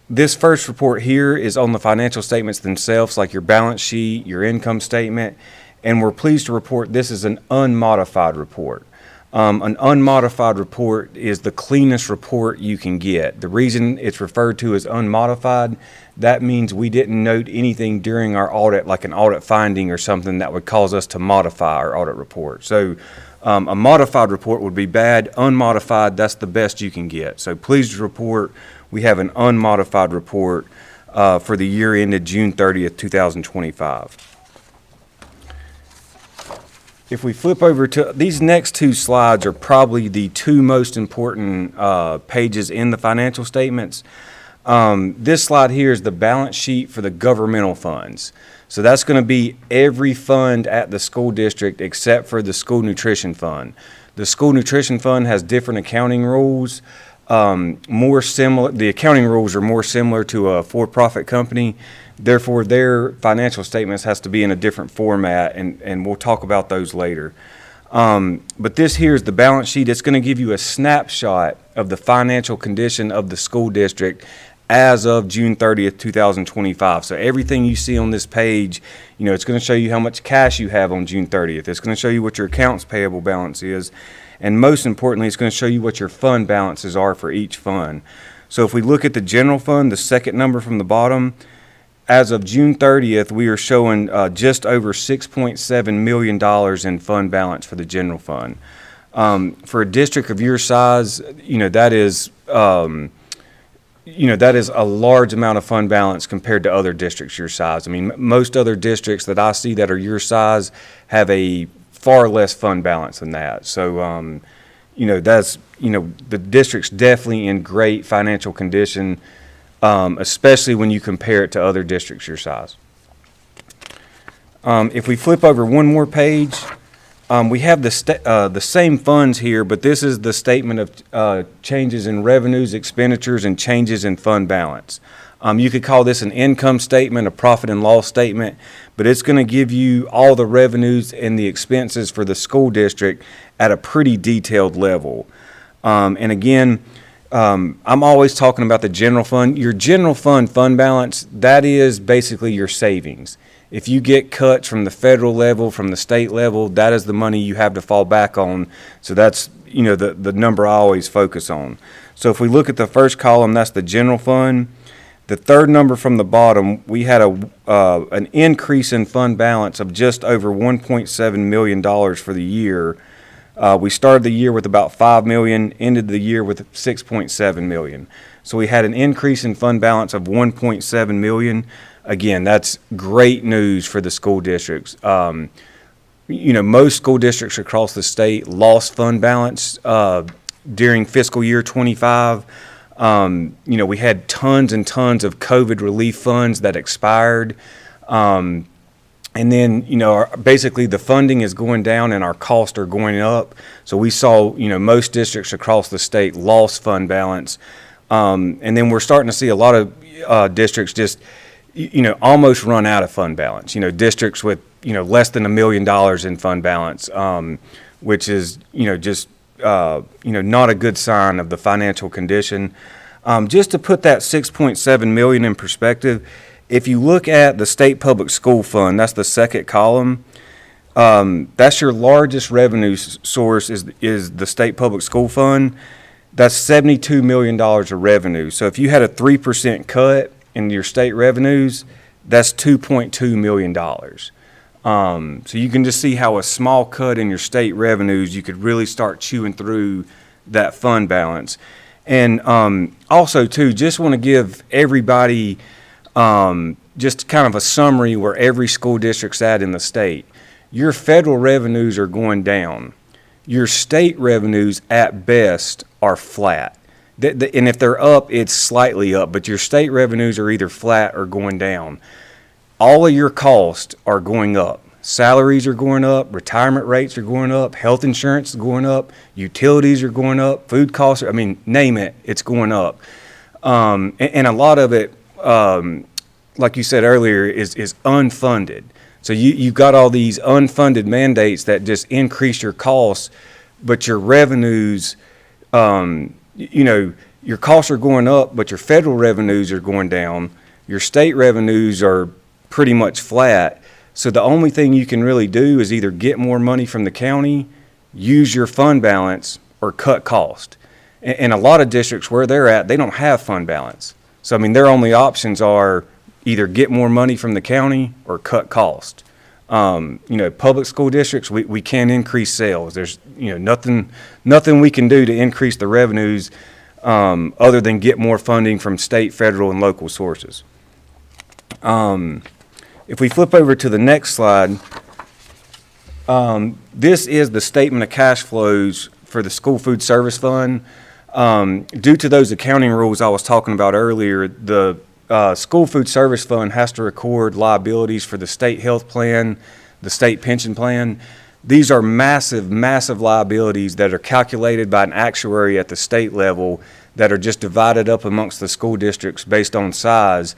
This first report here is on the financial statements themselves, like your balance sheet, your income statement, and we're pleased to report this is an unmodified report. An unmodified report is the cleanest report you can get. The reason it's referred to as unmodified, that means we didn't note anything during our audit, like an audit finding or something that would cause us to modify our audit report. So a modified report would be bad. Unmodified, that's the best you can get. So pleased to report we have an unmodified report for the year ended June 30th, 2025. If we flip over to, these next 2 slides are probably the 2 most important pages in the financial statements. This slide here is the balance sheet for the governmental funds. So that's going to be every fund at the school district except for the school nutrition fund. The school nutrition fund has different accounting rules. more similar, the accounting rules are more similar to a for-profit company. Therefore, their financial statements has to be in a different format, and we'll talk about those later. But this here is the balance sheet. It's going to give you a snapshot of the financial condition of the school district as of June 30th, 2025. So everything you see on this page, you know, it's going to show you how much cash you have on June 30th. It's going to show you what your accounts payable balance is. And most importantly, it's going to show you what your fund balances are for each fund. So if we look at the general fund, the second number from the bottom, as of June 30th, we are showing just over $6.7 million in fund balance for the general fund. For a district of your size, that is a large amount of fund balance compared to other districts your size. I mean, most other districts that I see that are your size have a far less fund balance than that. So, the district's definitely in great financial condition, especially when you compare it to other districts your size. If we flip over one more page, we have the same funds here, but this is the statement of changes in revenues, expenditures, and changes in fund balance. You could call this an income statement, a profit and loss statement, but it's going to give you all the revenues and the expenses for the school district at a pretty detailed level. And again, I'm always talking about the general fund. Your general fund balance, that is basically your savings. If you get cuts from the federal level, from the state level, that is the money you have to fall back on. So that's, the number I always focus on. So if we look at the first column, that's the general fund. The third number from the bottom, we had an increase in fund balance of just over $1.7 million for the year. We started the year with about $5 million, ended the year with $6.7 million. So we had an increase in fund balance of $1.7 million. Again, that's great news for the school districts. Most school districts across the state lost fund balance during fiscal year 25. We had tons and tons of COVID relief funds that expired. And then, basically the funding is going down and our costs are going up. So we saw, most districts across the state lost fund balance. And then we're starting to see a lot of districts just, almost run out of fund balance. Districts with, less than $1 million in fund balance, which is, not a good sign of the financial condition. Just to put that $6.7 million in perspective, if you look at the state public school fund, that's the second column. That's your largest revenue source is the state public school fund. That's $72 million of revenue. So if you had a 3% cut in your state revenues, that's $2.2 million. So you can just see how a small cut in your state revenues, you could really start chewing through that fund balance. And also, too, just want to give everybody just kind of a summary where every school district's at in the state. Your federal revenues are going down. Your state revenues, at best, are flat. And if they're up, it's slightly up, but your state revenues are either flat or going down. All of your costs are going up. Salaries are going up, retirement rates are going up, health insurance is going up, utilities are going up, food costs, name it, it's going up. And a lot of it, like you said earlier, is unfunded. So you've got all these unfunded mandates that just increase your costs, but your revenues, your costs are going up, but your federal revenues are going down. Your state revenues are pretty much flat. So the only thing you can really do is either get more money from the county, use your fund balance, or cut cost. And a lot of districts where they're at, they don't have fund balance. So, their only options are either get more money from the county or cut cost. Public school districts, we can't increase sales. There's, nothing we can do to increase the revenues other than get more funding from state, federal, and local sources. If we flip over to the next slide, this is the statement of cash flows for the School Food Service Fund. Due to those accounting rules I was talking about earlier, the School Food Service Fund has to record liabilities for the state health plan, the state pension plan. These are massive, massive liabilities that are calculated by an actuary at the state level that are just divided up amongst the school districts based on size.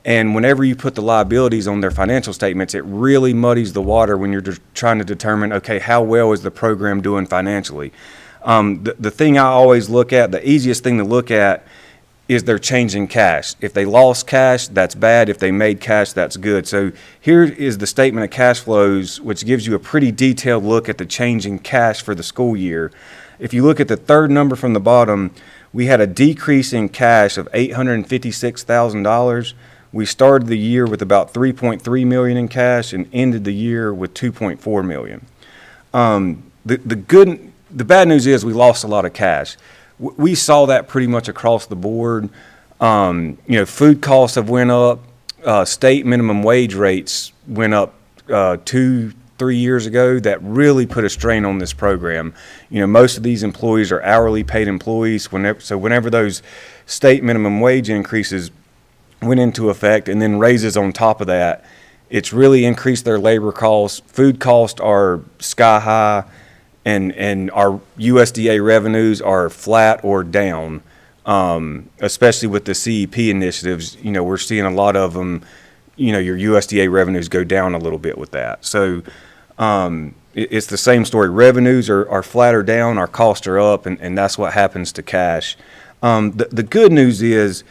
And whenever you put the liabilities on their financial statements, it really muddies the water when you're trying to determine, okay, how well is the program doing financially? The thing I always look at, the easiest thing to look at, is their change in cash. If they lost cash, that's bad. If they made cash, that's good. So here is the statement of cash flows, which gives you a pretty detailed look at the change in cash for the school year. If you look at the third number from the bottom, we had a decrease in cash of $856,000. We started the year with about $3.3 million in cash and ended the year with $2.4 million. The bad news is we lost a lot of cash. We saw that pretty much across the board. Food costs have went up. State minimum wage rates went up 2-3 years ago. That really put a strain on this program. Most of these employees are hourly paid employees. Whenever those state minimum wage increases went into effect and then raises on top of that, it's really increased their labor costs. Food costs are sky high. And our USDA revenues are flat or down, especially with the CEP initiatives. We're seeing a lot of them, your USDA revenues go down a little bit with that. So it's the same story. Revenues are flat or down, our costs are up, and that's what happens to cash. The good news is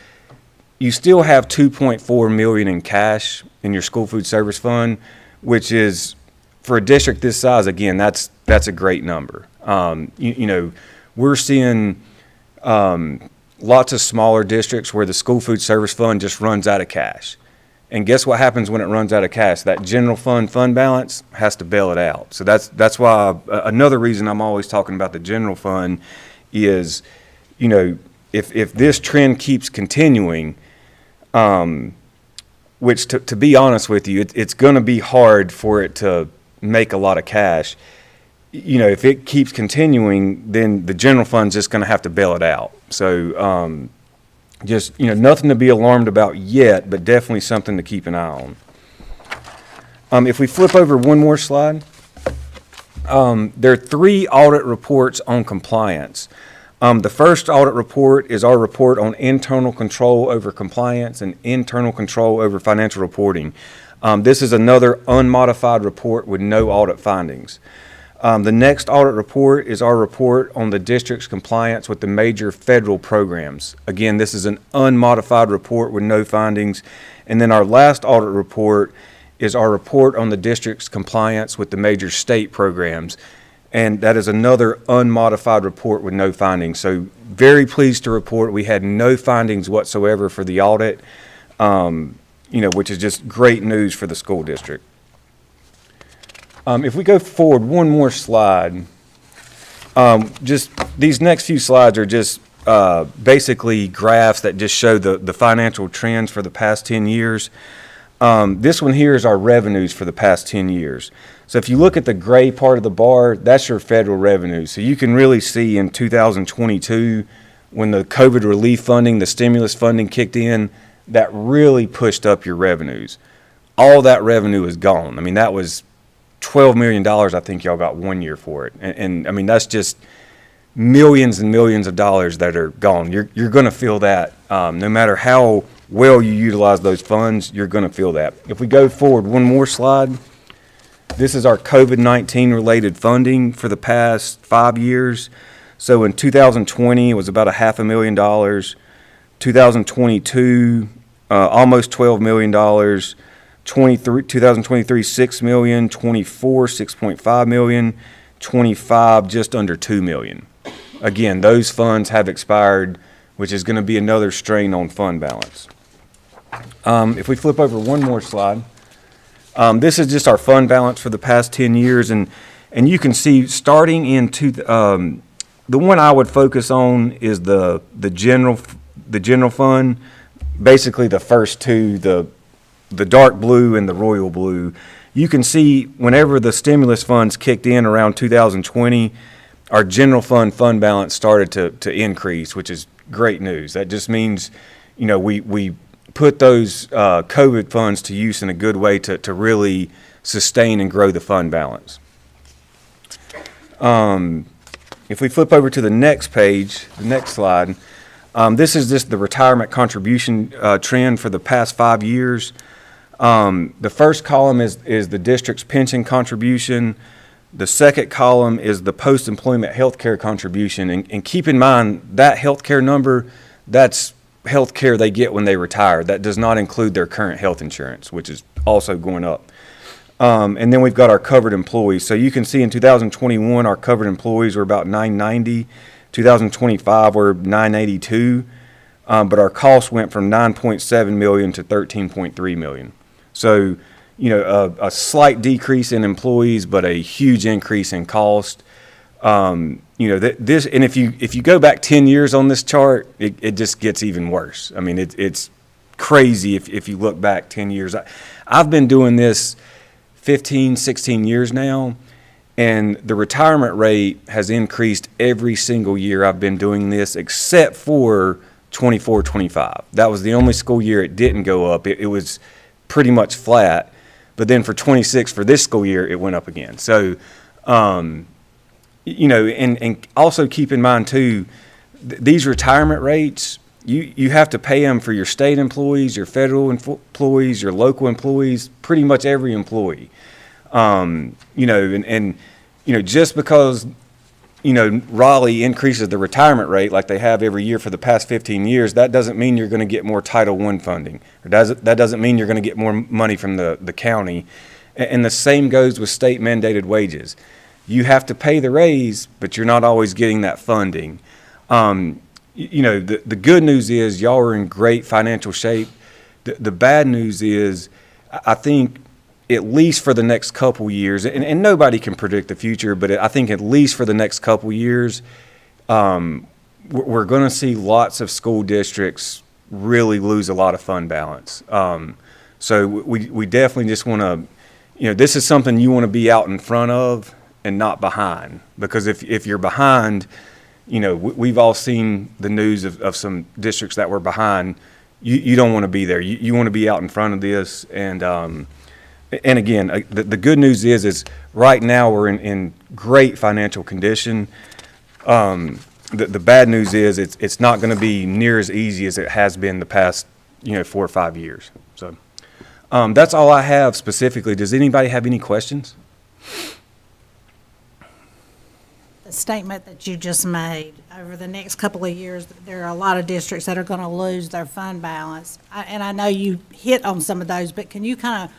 you still have $2.4 million in cash in your school food service fund, which is, for a district this size, again, that's a great number. We're seeing lots of smaller districts where the school food service fund just runs out of cash. And guess what happens when it runs out of cash? That general fund balance has to bail it out. So that's why another reason I'm always talking about the general fund is, if this trend keeps continuing, which to be honest with you, it's going to be hard for it to make a lot of cash. If it keeps continuing, then the general fund's just going to have to bail it out. So nothing to be alarmed about yet, but definitely something to keep an eye on. If we flip over one more slide, there are 3 audit reports on compliance. The first audit report is our report on internal control over compliance and internal control over financial reporting. This is another unmodified report with no audit findings. The next audit report is our report on the district's compliance with the major federal programs. Again, this is an unmodified report with no findings. And then our last audit report is our report on the district's compliance with the major state programs. And that is another unmodified report with no findings. So very pleased to report we had no findings whatsoever for the audit, which is just great news for the school district. If we go forward one more slide, just these next few slides are just basically graphs that just show the financial trends for the past 10 years. This one here is our revenues for the past 10 years. So if you look at the gray part of the bar, that's your federal revenue. So you can really see in 2022, when the COVID relief funding, the stimulus funding kicked in, that really pushed up your revenues. All that revenue is gone. I mean, that was $12 million, I think y'all got 1 year for it. And I mean, that's just millions and millions of dollars that are gone. You're going to feel that. No matter how well you utilize those funds, you're going to feel that. If we go forward one more slide, this is our COVID-19 related funding for the past 5 years. So in 2020, it was about $500,000. 2022, almost $12 million. 2023, $6 million. 24, $6.5 million. 25, just under $2 million. Again, those funds have expired, which is going to be another strain on fund balance. If we flip over one more slide, this is just our fund balance for the past 10 years, and you can see starting into the one I would focus on is the general fund, basically the first two, the dark blue and the royal blue. You can see whenever the stimulus funds kicked in around 2020, our general fund balance started to increase, which is great news. That just means, we put those COVID funds to use in a good way to really sustain and grow the fund balance. If we flip over to the next page, the next slide, this is just the retirement contribution trend for the past 5 years. The first column is the district's pension contribution. The second column is the post-employment health care contribution. And keep in mind, that health care number, that's health care they get when they retire. That does not include their current health insurance, which is also going up. And then we've got our covered employees. So you can see in 2021, our covered employees were about 990. 2025, we're 982. But our costs went from 9.7 million to 13.3 million. So, you know, a slight decrease in employees, but a huge increase in cost. You know, this, and if you go back 10 years on this chart, it just gets even worse. I mean, it's crazy if you look back 10 years. I've been doing this 15, 16 years now, and the retirement rate has increased every single year I've been doing this, except for 24, 25. That was the only school year it didn't go up. It was pretty much flat. But then for 26, for this school year, it went up again. So, you know, and also keep in mind too, these retirement rates, you have to pay them for your state employees, your federal employees, your local employees, pretty much every employee. You know, and you know, just because, you know, Raleigh increases the retirement rate like they have every year for the past 15 years, that doesn't mean you're going to get more Title I funding. Or that doesn't mean you're going to get more money from the county. And the same goes with state mandated wages. You have to pay the raise, but you're not always getting that funding. You know, the good news is y'all are in great financial shape. The bad news is, I think, at least for the next couple years, and nobody can predict the future, but I think at least for the next couple years, we're going to see lots of school districts really lose a lot of fund balance. So we definitely just want to, you know, this is something you want to be out in front of and not behind, because if you're behind, you know, we've all seen the news of some districts that were behind. You don't want to be there. You want to be out in front of this. And again, the good news is right now we're in great financial condition. The bad news is it's not going to be near as easy as it has been the past, you know, 4 or 5 years. So that's all I have specifically. Does anybody have any questions? The statement that you just made, over the next couple of years, there are a lot of districts that are going to lose their fund balance. And I know you hit on some of those, but can you kind of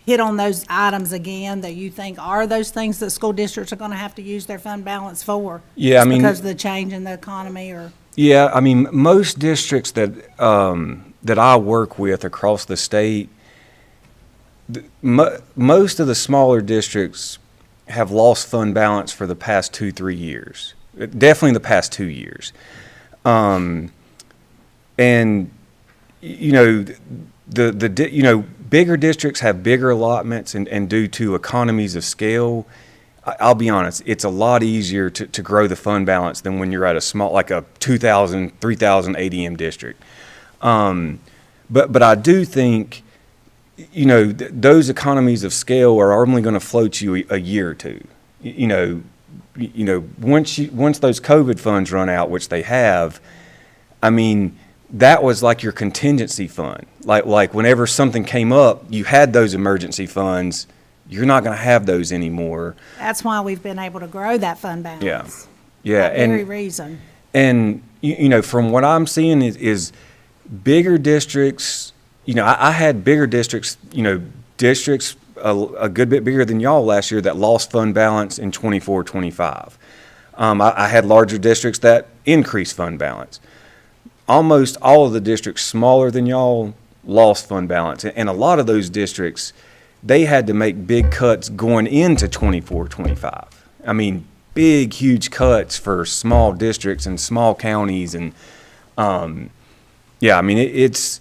hit on those items again that you think are those things that school districts are going to have to use their fund balance for? Yeah, I mean, because of the change in the economy, or? Yeah, I mean, most districts that that I work with across the state, most of the smaller districts have lost fund balance for the past 2-3 years. Definitely the past 2 years. And you know, you know, bigger districts have bigger allotments, and due to economies of scale, I'll be honest, it's a lot easier to grow the fund balance than when you're at a small, like a 2,000, 3,000 ADM district. But I do think, you know, those economies of scale are only going to float you a year or two. You know, once those COVID funds run out, which they have, I mean, that was like your contingency fund. Like whenever something came up, you had those emergency funds. You're not going to have those anymore. That's why we've been able to grow that fund balance. Yeah. That very reason. And you know, from what I'm seeing is bigger districts. You know, I had bigger districts. You know, districts a good bit bigger than y'all last year that lost fund balance in 24, 25. I had larger districts that increased fund balance. Almost all of the districts smaller than y'all lost fund balance. And a lot of those districts, they had to make big cuts going into 24, 25. I mean, big, huge cuts for small districts and small counties. And, yeah, I mean, it's,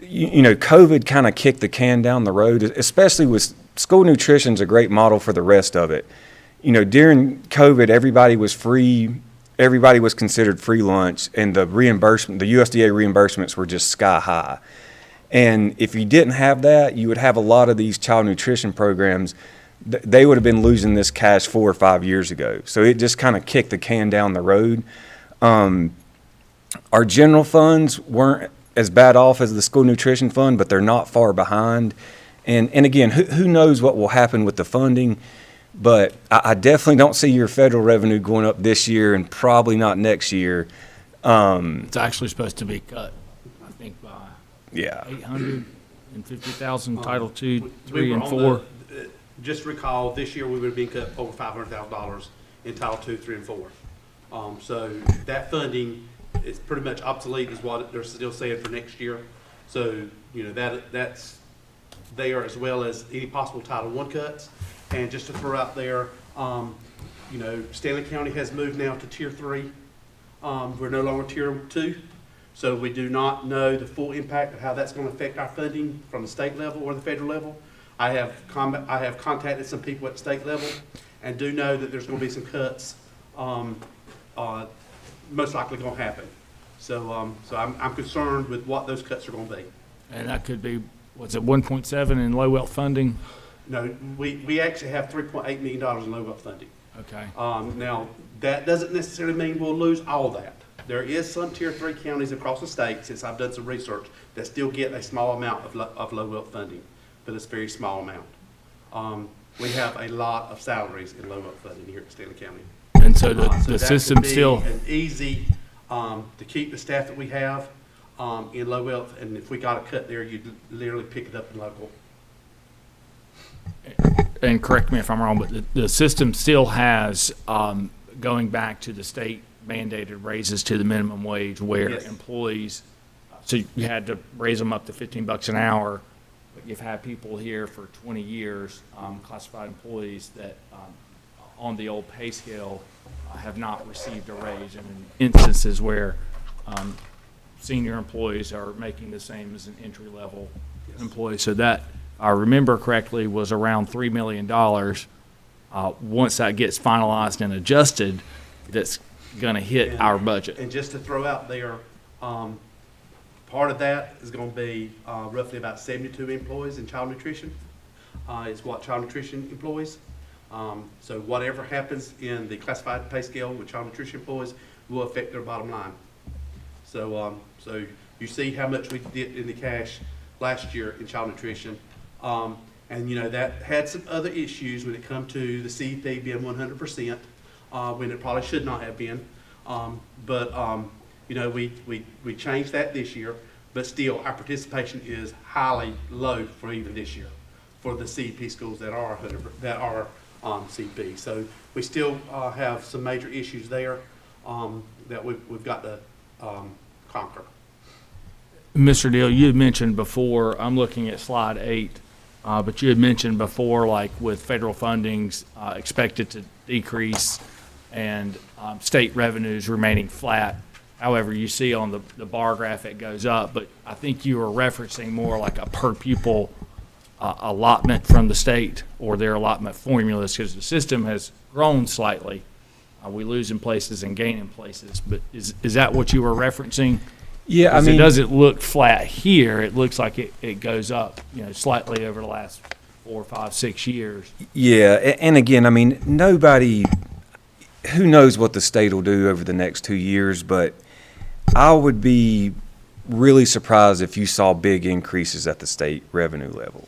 you know, COVID kind of kicked the can down the road, especially with school nutrition's a great model for the rest of it. You know, during COVID, everybody was free. Everybody was considered free lunch, and the reimbursement, the USDA reimbursements were just sky high. And if you didn't have that, you would have a lot of these child nutrition programs they would have been losing this cash 4 or 5 years ago. So it just kind of kicked the can down the road. Our general funds weren't as bad off as the school nutrition fund, but they're not far behind. And again, who knows what will happen with the funding, but I definitely don't see your federal revenue going up this year and probably not next year. It's actually supposed to be cut, I think, by Yeah. 850,000, Title II, We 3, were and on 4. Just recall, this year we would have been cut over $500,000 in Title II, 3, and 4. So that funding is pretty much obsolete is what they're still saying for next year. So, you know, that's there, as well as any possible Title I cuts. And just to throw out there, you know, Stanley County has moved now to Tier 3. We're no longer Tier 2. So we do not know the full impact of how that's going to affect our funding from the state level or the federal level. I have contacted some people at the state level and do know that there's going to be some cuts, most likely going to happen. So I'm concerned with what those cuts are going to be. And that could be, what's it, 1.7 in low wealth funding? No, we actually have $3.8 million in low wealth funding. Okay. Now, that doesn't necessarily mean we'll lose all that. There is some Tier 3 counties across the state, since I've done some research, that still get a small amount of low wealth funding, but it's a very small amount. We have a lot of salaries in low wealth funding here at Stanley County. And so the that system could be still, an easy to keep the staff that we have in low wealth, and if we got a cut there, you'd literally pick it up in local. and correct me if I'm wrong, but the system still has, going back to the state mandated raises to the minimum wage, where Yes. employees, so you had to raise them up to $15 an hour, but you've had people here for 20 years, classified employees that, on the old pay scale, have not received a raise, and in instances where senior employees are making the same as an entry-level employee. So that, I remember correctly, was around $3 million. Once that gets finalized and adjusted, that's going to hit our budget. And just to throw out there, part of that is going to be roughly about 72 employees in child nutrition, is what child nutrition employs. So whatever happens in the classified pay scale with child nutrition employees will affect their bottom line. So you see how much we did in the cash last year in child nutrition. And, you know, that had some other issues when it come to the CEP being 100%, when it probably should not have been. You know, we changed that this year, but still our participation is highly low for even this year for the CEP schools that are 100%, CEP. So we still have some major issues there that we've got to conquer. Mr. Deal, you had mentioned before, I'm looking at slide 8, but you had mentioned before, like with federal fundings expected to decrease and state revenues remaining flat. However, you see on the bar graph it goes up, but I think you were referencing more like a per pupil allotment from the state or their allotment formulas, because the system has grown slightly. We lose in places and gain in places, but is that what you were referencing? Yeah, I mean, it doesn't look flat here. It looks like it goes up, you know, slightly over the last 4, 5, 6 years. Yeah, and again, I mean, who knows what the state will do over the next 2 years, but I would be really surprised if you saw big increases at the state revenue level.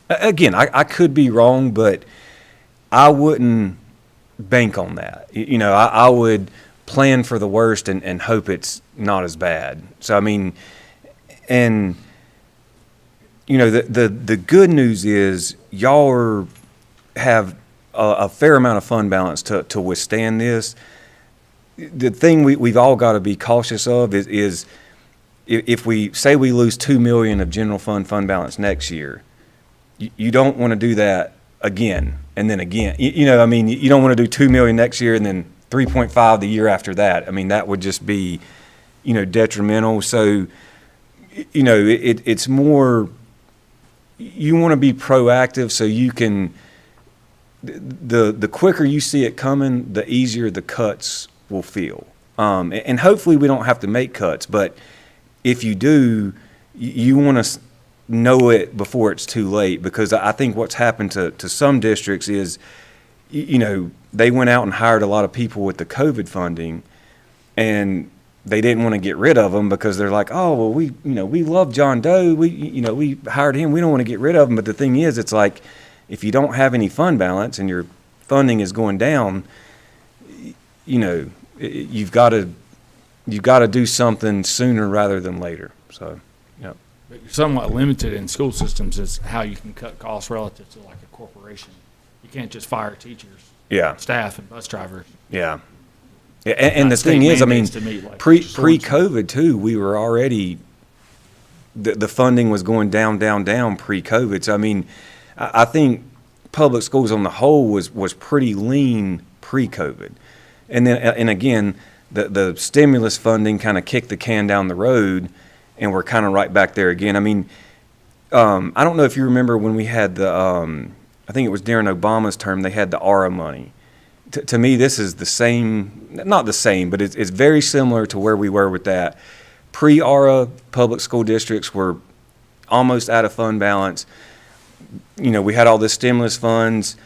Again, I could be wrong, but I wouldn't bank on that. You know, I would plan for the worst and hope it's not as bad. So, I mean, and, you know, the good news is y'all have a fair amount of fund balance to withstand this. The thing we've all got to be cautious of is if we say we lose $2 million of general fund balance next year, you don't want to do that again and then again. You know, I mean, you don't want to do $2 million next year and then 3.5 the year after that. I mean, that would just be, you know, detrimental. So, you know, it's more, you want to be proactive so you can, the quicker you see it coming, the easier the cuts will feel. And hopefully we don't have to make cuts, but if you do, you want to know it before it's too late, because I think what's happened to some districts is, you know, they went out and hired a lot of people with the COVID funding, and they didn't want to get rid of them because they're like, oh, well, we love John Doe. We hired him. We don't want to get rid of him. But the thing is, it's like, if you don't have any fund balance and your funding is going down, you've got to do something sooner rather than later. So, yeah. But you're somewhat limited in school systems as how you can cut costs relative to like a corporation. You can't just fire teachers, staff, and bus drivers. Yeah. Yeah, and the thing is, I mean, pre-COVID too, we were already, the funding was going down pre-COVID. So, I mean, I think public schools on the whole was pretty lean pre-COVID. And then, and again, the stimulus funding kind of kicked the can down the road, and we're kind of right back there again. I mean, I don't know if you remember when we had I think it was during Obama's term, they had the ARA money. To me, this is the same, not the same, but it's very similar to where we were with that. Pre-ARA, public school districts were almost out of fund balance. We had all this stimulus funds.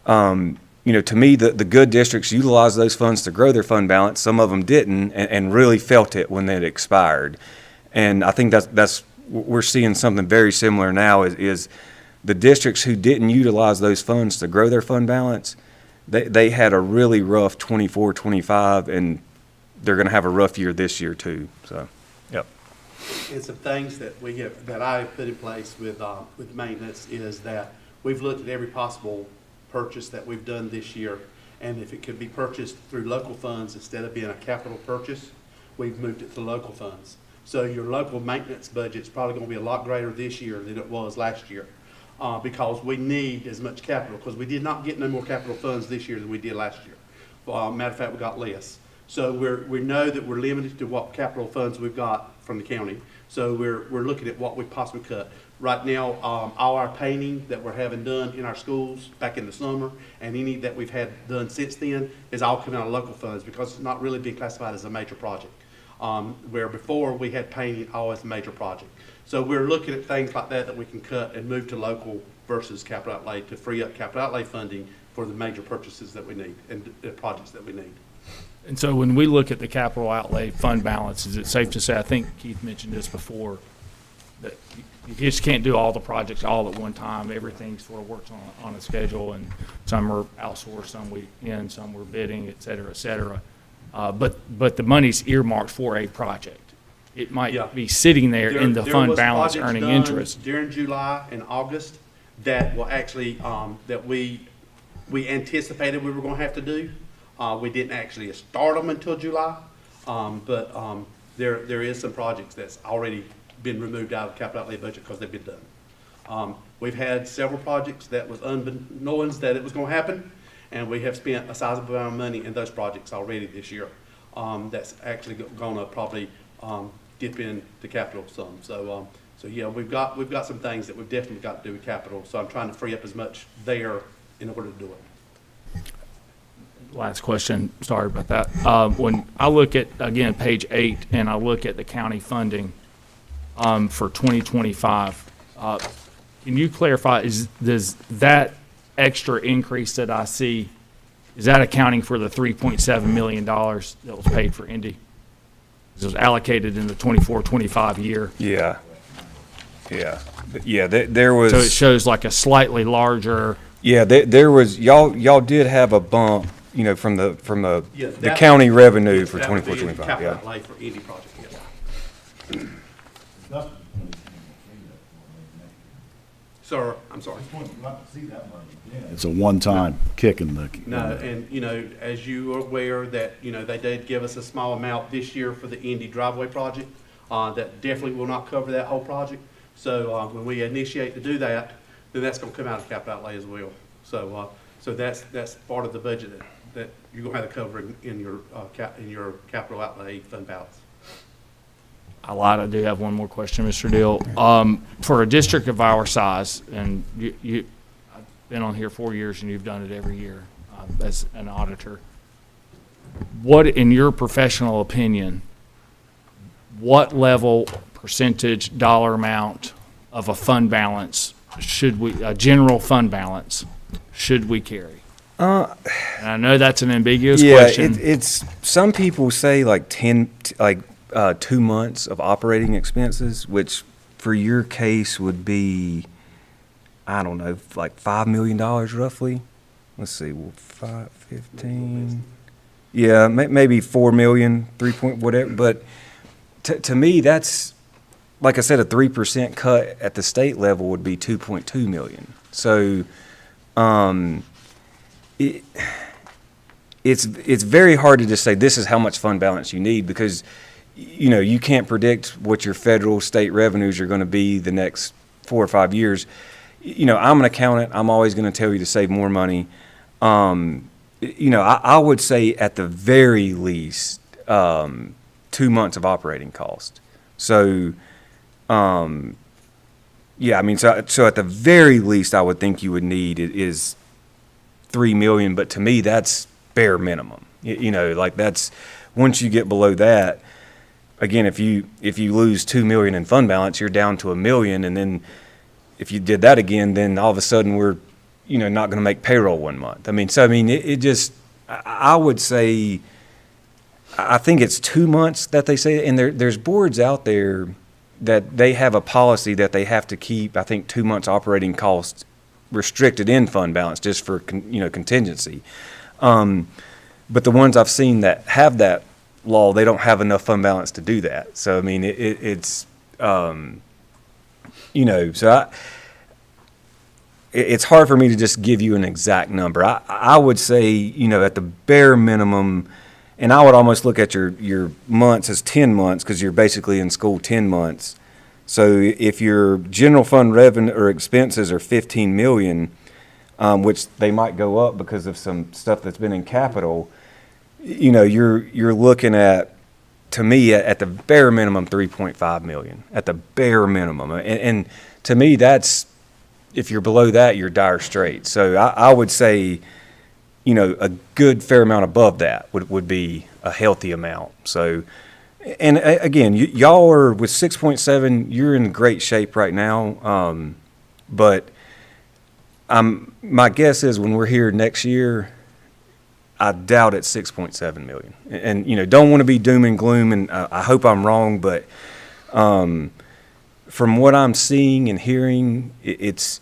To me, the good districts utilized those funds to grow their fund balance. Some of them didn't, and really felt it when it expired. And I think that's we're seeing something very similar now is the districts who didn't utilize those funds to grow their fund balance, they had a really rough 24, 25, and they're going to have a rough year this year too. So, yep. And some things that I put in place with maintenance is that we've looked at every possible purchase that we've done this year, and if it could be purchased through local funds instead of being a capital purchase, we've moved it to local funds. So your local maintenance budget is probably going to be a lot greater this year than it was last year. Because we need as much capital, because we did not get no more capital funds this year than we did last year. Matter of fact, we got less. So we know that we're limited to what capital funds we've got from the county. So we're looking at what we possibly cut. Right now, all our painting that we're having done in our schools back in the summer, and any that we've had done since then, is all coming out of local funds because it's not really being classified as a major project. Where before we had painting all as a major project. So we're looking at things like that we can cut and move to local versus capital outlay to free up capital outlay funding for the major purchases that we need and the projects that we need. And so when we look at the capital outlay fund balance, is it safe to say, I think Keith mentioned this before, that you just can't do all the projects all at one time. Everything sort of works on a schedule, and some are outsourced, some we in, some we're bidding, et cetera, et cetera. But the money's earmarked for a project. It might be sitting there in the fund balance earning interest. During July and August that will actually, that we anticipated we were going to have to do. We didn't actually start them until July, but there is some projects that's already been removed out of the capital outlay budget because they've been done. We've had several projects that was unknowns that it was going to happen, and we have spent a sizable amount of money in those projects already this year. That's actually going to probably dip in the capital some. So yeah, we've got some things that we've definitely got to do with capital. So I'm trying to free up as much there in order to do it. Last question, sorry about that. When I look at, again, page 8, and I look at the county funding for 2025, can you clarify, does that extra increase that I see, is that accounting for the $3.7 million that was paid for Indy? It was allocated in the 24-25 year. Yeah. There was. So it shows like a slightly larger. Yeah, there was, y'all did have a bump, from the county revenue for 24-25. Capital outlay for Indy project, yes. Sir, I'm sorry. It's a one-time kick in the. No, and as you are aware that, they did give us a small amount this year for the Indy driveway project. That definitely will not cover that whole project. So when we initiate to do that, then that's going to come out of capital outlay as well. So that's part of the budget that you're going to have to cover in your capital outlay fund balance. I lied. I do have one more question, Mr. Deal. For a district of our size, and I've been on here 4 years, and you've done it every year as an auditor. What, in your professional opinion, what level, percentage, dollar amount of a fund balance a general fund balance, should we carry? And I know that's an ambiguous question. Yeah, it's some people say like 2 months of operating expenses, which for your case would be, I don't know, like $5 million roughly. Let's see, 15. Yeah, maybe 4 million, 3 point whatever. But to me, that's, like I said, a 3% cut at the state level would be 2.2 million. So, it's very hard to just say this is how much fund balance you need, because you can't predict what your federal, state revenues are going to be the next 4 or 5 years. I'm an accountant. I'm always going to tell you to save more money. I would say at the very least 2 months of operating cost. So, yeah, I mean, so at the very least, I would think you would need is 3 million. But to me, that's bare minimum. Like that's, once you get below that, again, if you lose 2 million in fund balance, you're down to $1 million, and then if you did that again, then all of a sudden we're not going to make payroll 1 month. It just, I would say, I think it's 2 months that they say, and there's boards out there that they have a policy that they have to keep, I think, 2 months operating costs restricted in fund balance just for contingency. But the ones I've seen that have that law, they don't have enough fund balance to do that. So it's hard for me to just give you an exact number. I would say, at the bare minimum, and I would almost look at your months as 10 months, because you're basically in school 10 months. So if your general fund revenue or expenses are 15 million, which they might go up because of some stuff that's been in capital, you're looking at, to me, at the bare minimum, 3.5 million at the bare minimum. And to me, that's, if you're below that, you're dire straits. So I would say, a good fair amount above that would be a healthy amount. So, and again, y'all are with 6.7, you're in great shape right now. But my guess is when we're here next year, I doubt it's 6.7 million. And don't want to be doom and gloom, and I hope I'm wrong, but from what I'm seeing and hearing, it's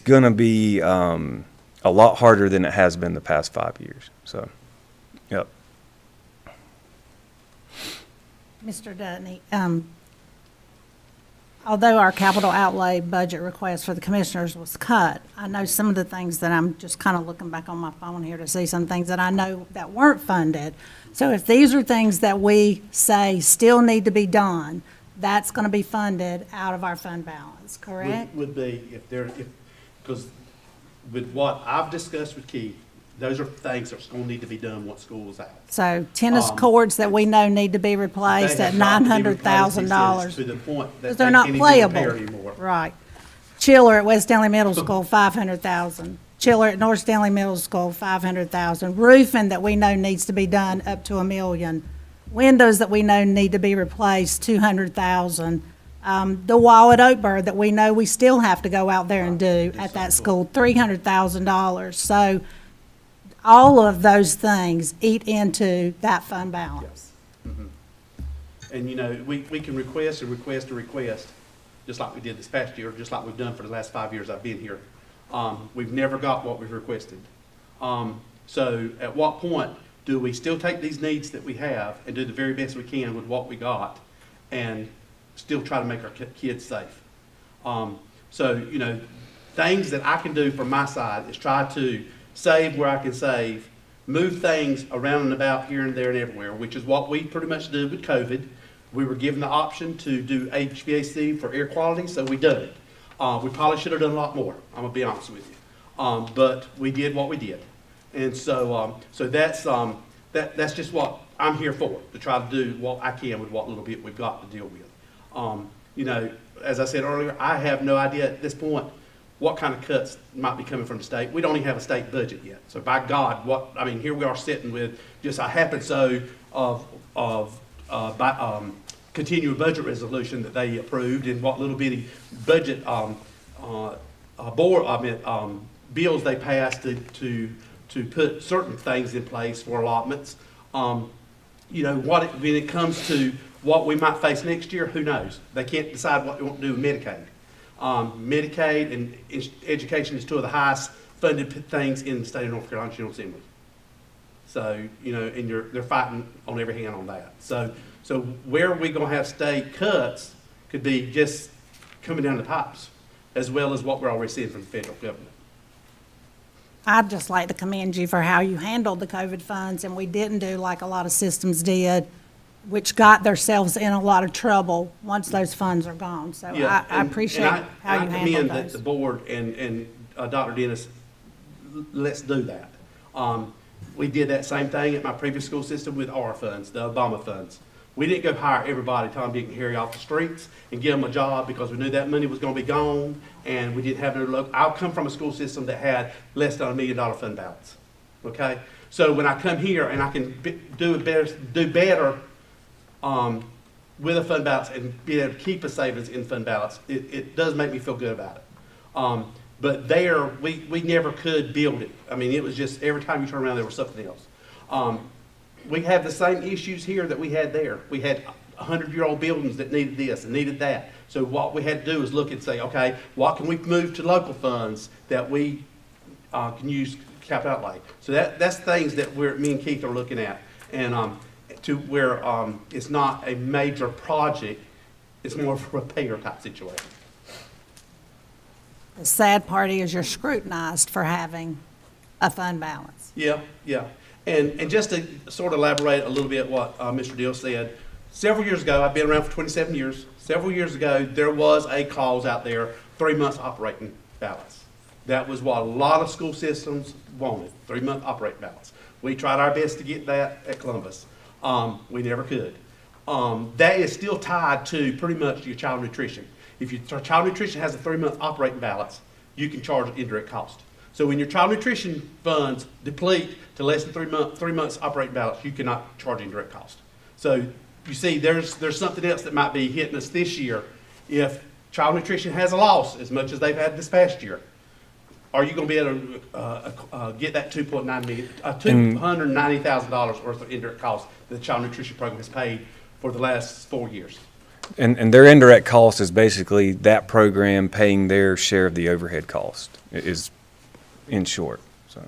going to be a lot harder than it has been the past 5 years. So, yep. Mr. Dutney, although our capital outlay budget request for the commissioners was cut, I know some of the things that I'm just kind of looking back on my phone here to see some things that I know that weren't funded. So if these are things that we say still need to be done, that's going to be funded out of our fund balance, correct? Would be because with what I've discussed with Keith, those are things that's going to need to be done once school's out. So tennis courts that we know need to be replaced at $900,000. To the point that Because they're not playable. Anymore. Right. Chiller at West Stanley Middle School, $500,000. Chiller at North Stanley Middle School, $500,000. Roofing that we know needs to be done, up to $1 million. Windows that we know need to be replaced, $200,000. The wall at Oakbird that we know we still have to go out there and do at that school, $300,000. So all of those things eat into that fund balance. Yes. Mm-hmm. And we can request and request and request, just like we did this past year, just like we've done for the last 5 years I've been here. We've never got what we've requested. So at what point do we still take these needs that we have and do the very best we can with what we got and still try to make our kids safe? So, things that I can do from my side is try to save where I can save, move things around and about here and there and everywhere, which is what we pretty much did with COVID. We were given the option to do HVAC for air quality, so we did it. We probably should have done a lot more, I'm going to be honest with you. But we did what we did. And so that's just what I'm here for, to try to do what I can with what little bit we've got to deal with. As I said earlier, I have no idea at this point what kind of cuts might be coming from the state. We don't even have a state budget yet. So by God, here we are sitting with just a happen so of continuing budget resolution that they approved and what little bitty budget bills they passed to put certain things in place for allotments. You know, when it comes to what we might face next year, who knows? They can't decide what they want to do with Medicaid. Medicaid and education is two of the highest funded things in the state of North Carolina General Assembly. So, you know, and they're fighting on every hand on that. So where are we going to have state cuts could be just coming down the pipes, as well as what we're already seeing from the federal government. I'd just like to commend you for how you handled the COVID funds, and we didn't do like a lot of systems did, which got themselves in a lot of trouble once those funds are gone. So Yeah, I appreciate how you handled I commend those. the board and Dr. Dennis, let's do that. We did that same thing at my previous school system with our funds, the Obama funds. We didn't go hire everybody, Tom, Dick, and Harry off the streets and give them a job because we knew that money was going to be gone and we didn't have no look. I come from a school system that had less than $1 million fund balance. Okay, so when I come here and I can do better with a fund balance and be able to keep a savings in fund balance, it does make me feel good about it. But there, we never could build it. I mean, it was just every time you turn around, there was something else. We have the same issues here that we had there. We had 100-year-old buildings that needed this and needed that. So what we had to do is look and say, okay, what can we move to local funds that we can use capital outlay? So that's things that me and Keith are looking at, and to where it's not a major project, it's more of a repair type situation. The sad part is you're scrutinized for having a fund balance. Yeah. And just to sort of elaborate a little bit what Mr. Deal said, several years ago, I've been around for 27 years, several years ago, there was a clause out there, 3 months operating balance. That was what a lot of school systems wanted, 3-month operating balance. We tried our best to get that at Columbus. We never could. That is still tied to pretty much your child nutrition. If your child nutrition has a 3-month operating balance, you can charge indirect cost. So when your child nutrition funds deplete to less than 3 months operating balance, you cannot charge indirect cost. So you see, there's something else that might be hitting us this year. If child nutrition has a loss as much as they've had this past year, are you going to be able to get that $290,000 worth of indirect cost that the child nutrition program has paid for the last 4 years? And their indirect cost is basically that program paying their share of the overhead cost, is in short, so.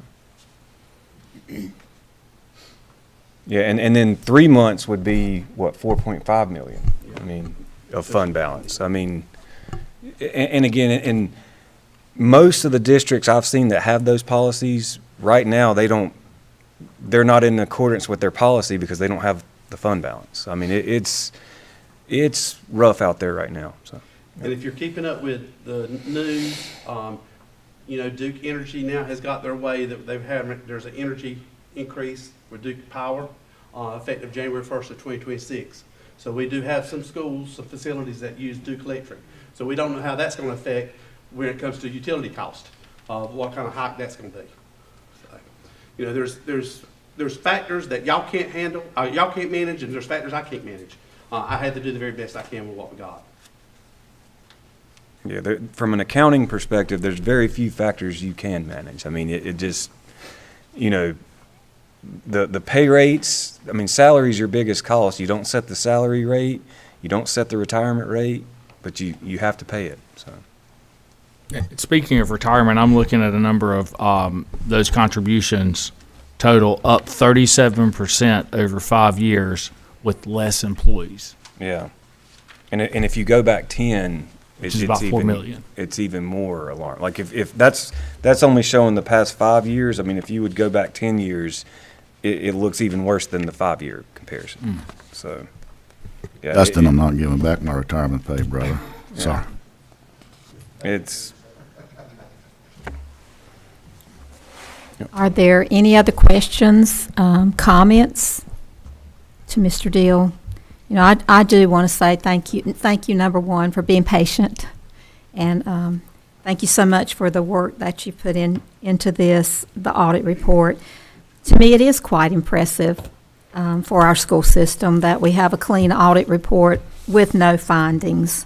Yeah, and then 3 months would be, what, 4.5 million, I mean, of fund balance. I mean, and again, in most of the districts I've seen that have those policies, right now, they're not in accordance with their policy because they don't have the fund balance. I mean, it's rough out there right now, so. And if you're keeping up with the news, you know, Duke Energy now has got their way that there's an energy increase with Duke Power, effective January 1st of 2026. So we do have some schools, some facilities that use Duke Electric. So we don't know how that's going to affect when it comes to utility cost, what kind of hike that's going to be. So, you know, there's factors that y'all can't handle, y'all can't manage, and there's factors I can't manage. I had to do the very best I can with what we got. Yeah, from an accounting perspective, there's very few factors you can manage. I mean, it just, you know, the pay rates, I mean, salary is your biggest cost. You don't set the salary rate, you don't set the retirement rate, but you have to pay it, so. Speaking of retirement, I'm looking at a number of those contributions total up 37% over 5 years with less employees. Yeah. And if you go back 10, Which is about 4 million. It's even more alarming. Like if that's only showing the past 5 years, I mean, if you would go back 10 years, it looks even worse than the 5-year comparison. So, yeah. Dustin, I'm not giving back my retirement pay, brother. Yeah. Sorry. Are there any other questions, comments to Mr. Deal? You know, I do want to say thank you, number one, for being patient, and thank you so much for the work that you put into this, the audit report. To me, it is quite impressive for our school system that we have a clean audit report with no findings.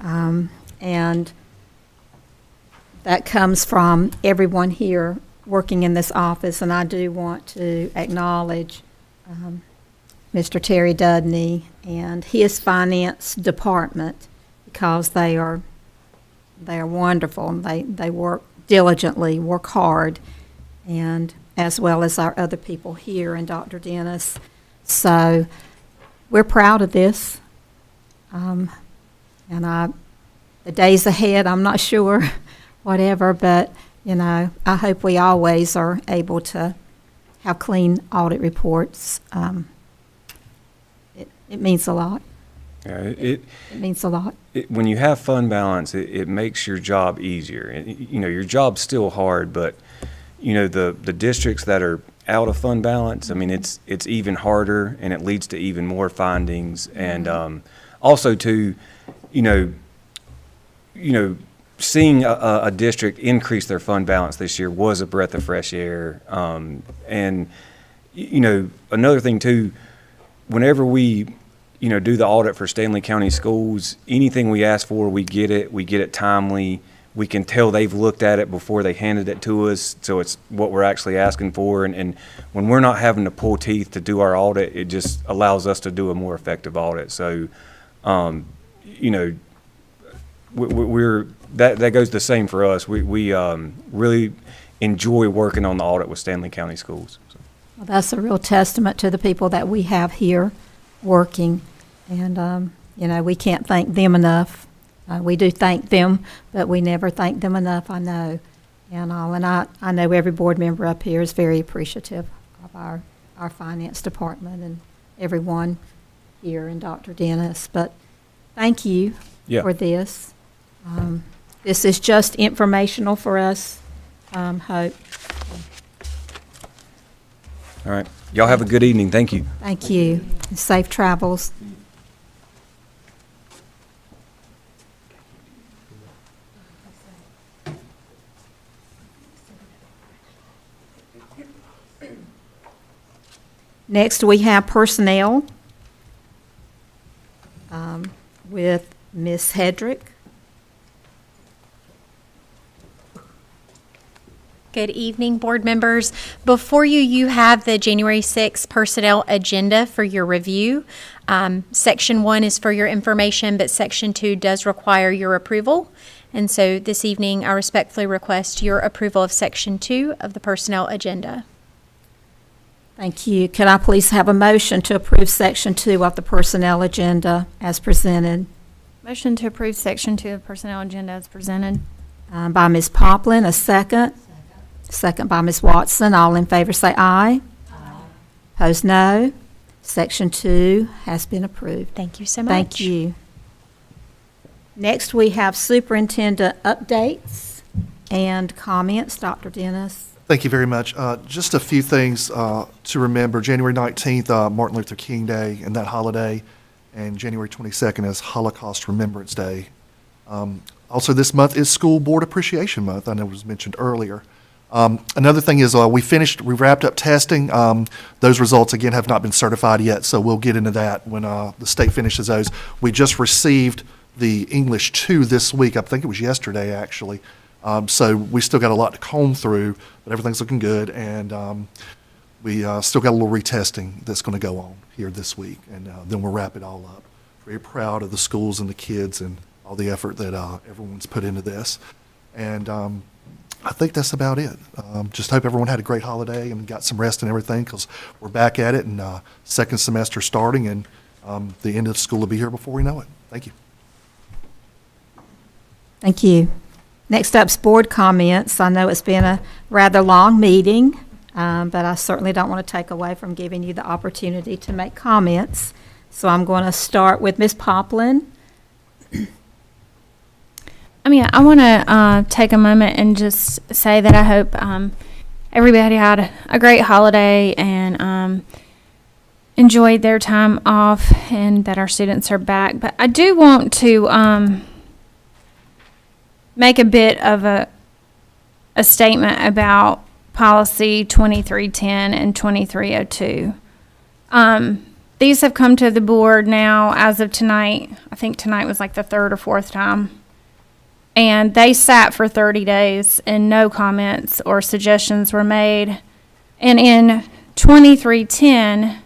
And that comes from everyone here working in this office, and I do want to acknowledge Mr. Terry Dudney and his finance department, because they are wonderful, and they work diligently, work hard, and as well as our other people here and Dr. Dennis. So we're proud of this. And the days ahead, I'm not sure, whatever, but, I hope we always are able to have clean audit reports. It means a lot. Yeah, It means a lot. when you have fund balance, it makes your job easier. Your job's still hard, but, the districts that are out of fund balance, I mean, it's even harder, and it leads to even more findings. And also too, seeing a district increase their fund balance this year was a breath of fresh air. And, another thing too, whenever we, do the audit for Stanley County Schools, anything we ask for, we get it timely. We can tell they've looked at it before they handed it to us, so it's what we're actually asking for. And when we're not having to pull teeth to do our audit, it just allows us to do a more effective audit. So, that goes the same for us. We really enjoy working on the audit with Stanley County Schools. So. Well, that's a real testament to the people that we have here working. And, we can't thank them enough. We do thank them, but we never thank them enough, I know. And I know every board member up here is very appreciative of our finance department and everyone here and Dr. Dennis. But thank you for this. This is just informational for us, Hope. All right. Y'all have a good evening. Thank you. Thank you. And safe travels. Next, we have personnel with Ms. Hedrick. Good evening, board members. Before you have the January 6th personnel agenda for your review. Section 1 is for your information, but Section 2 does require your approval. And so this evening, I respectfully request your approval of Section 2 of the personnel agenda. Thank you. Could I please have a motion to approve Section 2 of the personnel agenda as presented? Motion to approve Section 2 of personnel agenda as presented. By Ms. Poplin, a second. Second by Ms. Watson. All in favor say aye. Aye. Opposed, no. Section 2 has been approved. Thank you so much. Thank you. Next, we have superintendent updates and comments. Dr. Dennis. Thank you very much. Just a few things to remember. January 19th, Martin Luther King Day and that holiday, and January 22nd is Holocaust Remembrance Day. Also, this month is School Board Appreciation Month. I know it was mentioned earlier. Another thing is we wrapped up testing. Those results, again, have not been certified yet, so we'll get into that when the state finishes those. We just received the English 2 this week. I think it was yesterday, actually. So we still got a lot to comb through, but everything's looking good, and we still got a little retesting that's going to go on here this week, and then we'll wrap it all up. Very proud of the schools and the kids and all the effort that everyone's put into this. And I think that's about it. Just hope everyone had a great holiday and got some rest and everything, because we're back at it, and second semester starting, and the end of school will be here before we know it. Thank you. Thank you. Next up's board comments. I know it's been a rather long meeting, but I certainly don't want to take away from giving you the opportunity to make comments. So I'm going to start with Ms. Poplin. I want to take a moment and just say that I hope everybody had a great holiday and enjoyed their time off, and that our students are back. But I do want to make a bit of a statement about policy 2310 and 2302. These have come to the board now as of tonight. I think tonight was like the third or fourth time. And they sat for 30 days and no comments or suggestions were made. And in 2310,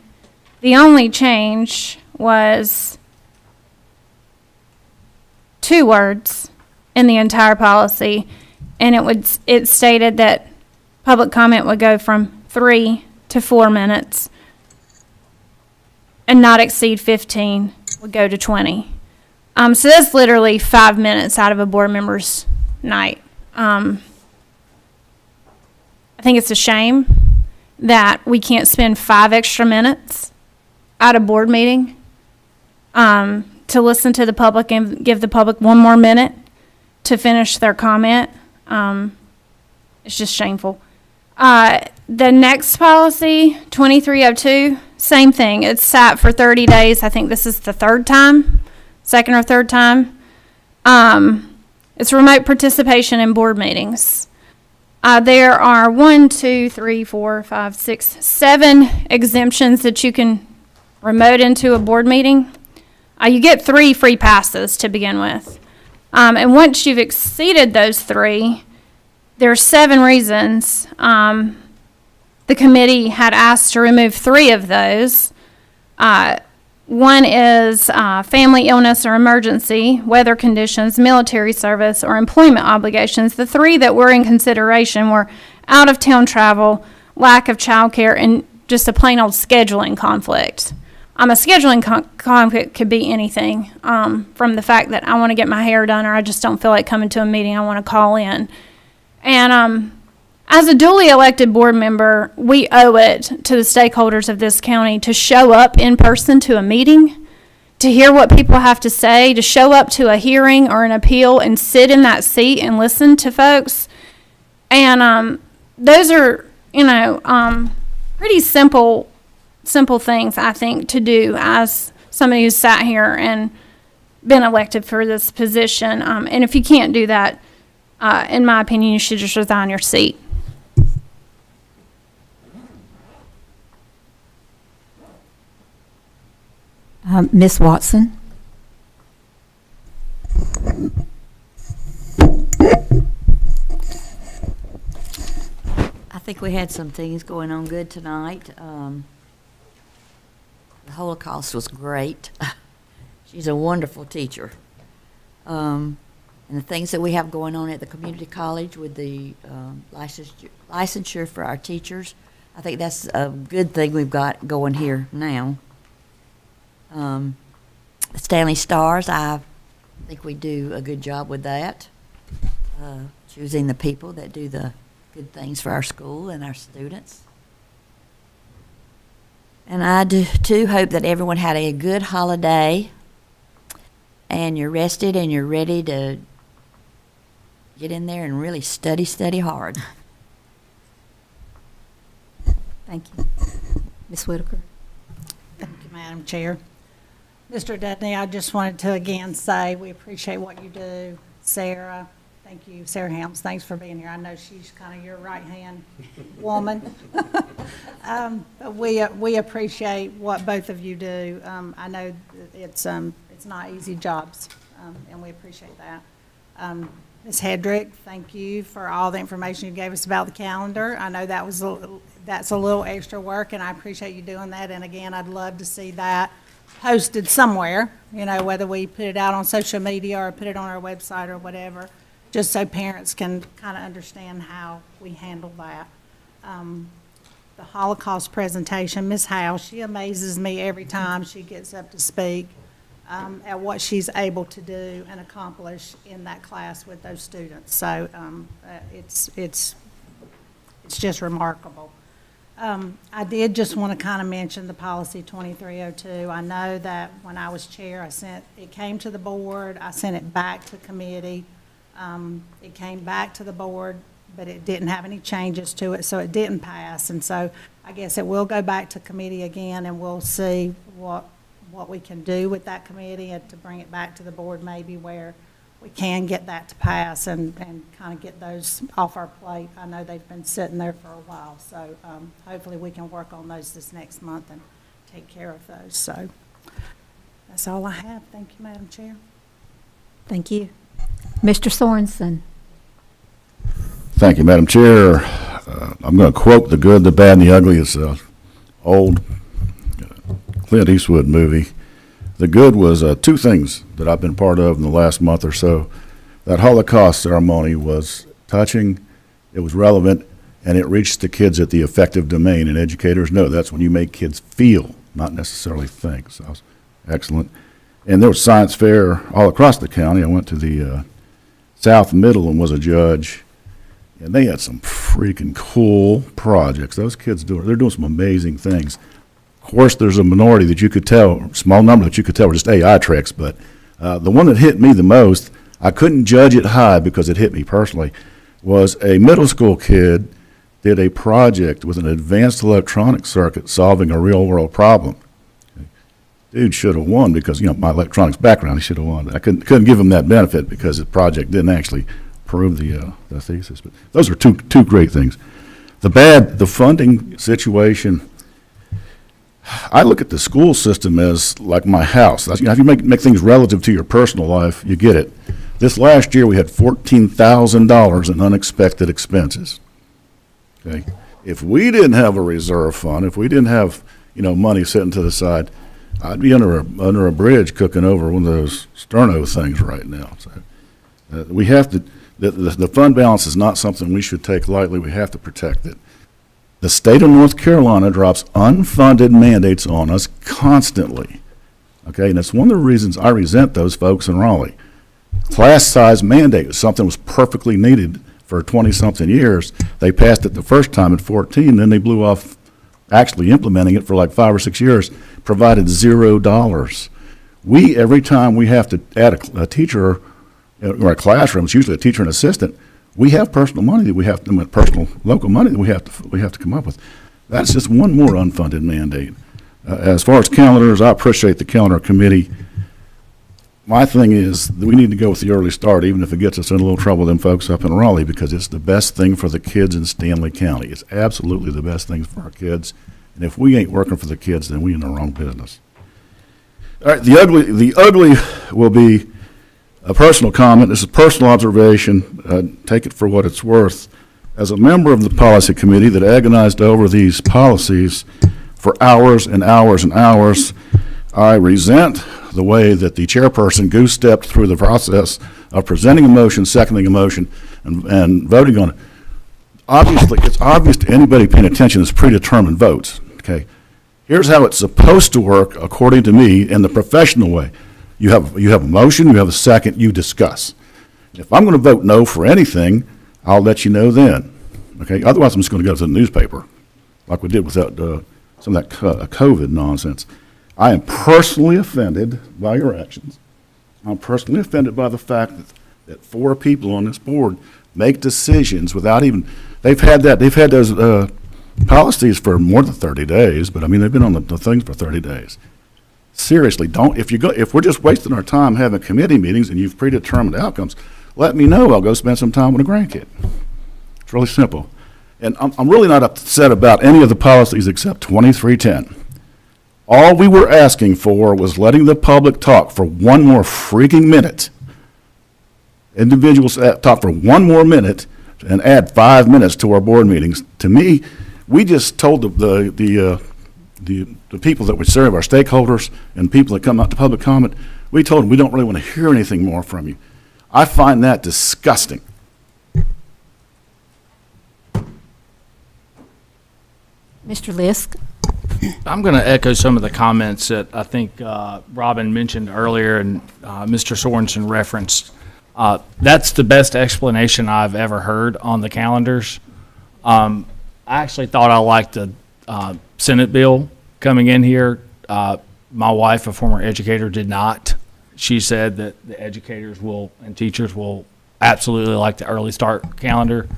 the only change was 2 words in the entire policy, and it stated that public comment would go from 3 to 4 minutes and not exceed 15 would go to 20. So that's literally 5 minutes out of a board member's night. I think it's a shame that we can't spend 5 extra minutes at a board meeting to listen to the public and give the public 1 more minute to finish their comment. It's just shameful. The next policy, 2302, same thing. It's sat for 30 days. I think this is the second or third time. It's remote participation in board meetings. There are 7 exemptions that you can remote into a board meeting. You get 3 free passes to begin with. And once you've exceeded those 3, there are 7 reasons. The committee had asked to remove 3 of those. One is family illness or emergency, weather conditions, military service, or employment obligations. The 3 that were in consideration were out-of-town travel, lack of childcare, and just a plain old scheduling conflict. A scheduling conflict could be anything, from the fact that I want to get my hair done or I just don't feel like coming to a meeting, I want to call in. And as a duly elected board member, we owe it to the stakeholders of this county to show up in person to a meeting, to hear what people have to say, to show up to a hearing or an appeal and sit in that seat and listen to folks. And those are, pretty simple things, I think, to do as somebody who's sat here and been elected for this position. And if you can't do that, in my opinion, you should just resign your seat. Ms. Watson? I think we had some things going on good tonight. The Holocaust was great. She's a wonderful teacher. And the things that we have going on at the community college with the licensure for our teachers, I think that's a good thing we've got going here now. The Stanley Stars, I think we do a good job with that, choosing the people that do the good things for our school and our students. And I do too hope that everyone had a good holiday and you're rested and you're ready to get in there and really study hard. Thank you. Ms. Whitaker? Thank you, Madam Chair. Mr. Dudney, I just wanted to again say we appreciate what you do. Sarah, thank you. Sarah Helms, thanks for being here. I know she's kind of your right-hand woman. But we appreciate what both of you do. I know it's not easy jobs, and we appreciate that. Ms. Hedrick, thank you for all the information you gave us about the calendar. I know that's a little extra work, and I appreciate you doing that. And again, I'd love to see that posted somewhere, whether we put it out on social media or put it on our website or whatever, just so parents can kind of understand how we handle that. The Holocaust presentation, Ms. Howe, she amazes me every time she gets up to speak at what she's able to do and accomplish in that class with those students. So it's just remarkable. I did just want to kind of mention the policy 2302. I know that when I was chair, it came to the board, I sent it back to committee. It came back to the board, but it didn't have any changes to it, so it didn't pass. And so I guess it will go back to committee again, and we'll see what we can do with that committee and to bring it back to the board maybe where we can get that to pass and kind of get those off our plate. I know they've been sitting there for a while, so hopefully we can work on those this next month and take care of those. So that's all I have. Thank you, Madam Chair. Thank you. Mr. Sorensen. Thank you, Madam Chair. I'm going to quote The Good, the Bad, and the Ugly. It's an old Clint Eastwood movie. The good was two things that I've been part of in the last month or so. That Holocaust ceremony was touching, it was relevant, and it reached the kids at the affective domain. And educators know that's when you make kids feel, not necessarily think. So that was excellent. And there was science fair all across the county. I went to the South Middle and was a judge. And they had some freaking cool projects. Those kids they're doing some amazing things. Of course, there's a minority that you could tell, small number that you could tell were just AI tricks, but the one that hit me the most, I couldn't judge it high because it hit me personally, was a middle school kid did a project with an advanced electronic circuit solving a real-world problem. Dude should have won because, my electronics background, he should have won. I couldn't give him that benefit because the project didn't actually prove the thesis. But those are two great things. The funding situation, I look at the school system as like my house. If you make things relative to your personal life, you get it. This last year, we had $14,000 in unexpected expenses. Okay, if we didn't have a reserve fund, if we didn't have money sitting to the side, I'd be under a bridge cooking over one of those sterno things right now. So we have to. The fund balance is not something we should take lightly. We have to protect it. The state of North Carolina drops unfunded mandates on us constantly. Okay, and it's one of the reasons I resent those folks in Raleigh. Class size mandate was something that was perfectly needed for 20-something years. They passed it the first time at 14, then they blew off actually implementing it for like 5 or 6 years, provided $0. Every time we have to add a teacher or a classroom, it's usually a teacher and assistant, we have personal money that we have to, personal local money that we have to come up with. That's just one more unfunded mandate. As far as calendars, I appreciate the calendar committee. My thing is that we need to go with the early start, even if it gets us in a little trouble with them folks up in Raleigh, because it's the best thing for the kids in Stanley County. It's absolutely the best thing for our kids. And if we ain't working for the kids, then we in the wrong business. All right, the ugly will be a personal comment. This is a personal observation. Take it for what it's worth. As a member of the policy committee that agonized over these policies for hours and hours and hours, I resent the way that the chairperson goose-stepped through the process of presenting a motion, seconding a motion, and voting on it. Obviously, it's obvious to anybody paying attention it's predetermined votes, okay? Here's how it's supposed to work, according to me, in the professional way. You have a motion, you have a second, you discuss. If I'm going to vote no for anything, I'll let you know then, okay? Otherwise, I'm just going to go to the newspaper, like we did with that, some of that COVID nonsense. I am personally offended by your actions. I'm personally offended by the fact that 4 people on this board make decisions without even, they've had those policies for more than 30 days, but I mean, they've been on the things for 30 days. Seriously, if we're just wasting our time having committee meetings and you've predetermined outcomes, let me know. I'll go spend some time with a grandkid. It's really simple. And I'm really not upset about any of the policies except 2310. All we were asking for was letting the public talk for one more freaking minute. Individuals talk for one more minute and add 5 minutes to our board meetings. To me, we just told the people that we serve, our stakeholders and people that come out to public comment, we told them we don't really want to hear anything more from you. I find that disgusting. Mr. Lisk. I'm going to echo some of the comments that I think Robin mentioned earlier and Mr. Sorensen referenced. That's the best explanation I've ever heard on the calendars. I actually thought I liked the Senate bill coming in here. My wife, a former educator, did not. She said that the educators and teachers will absolutely like the early start calendar.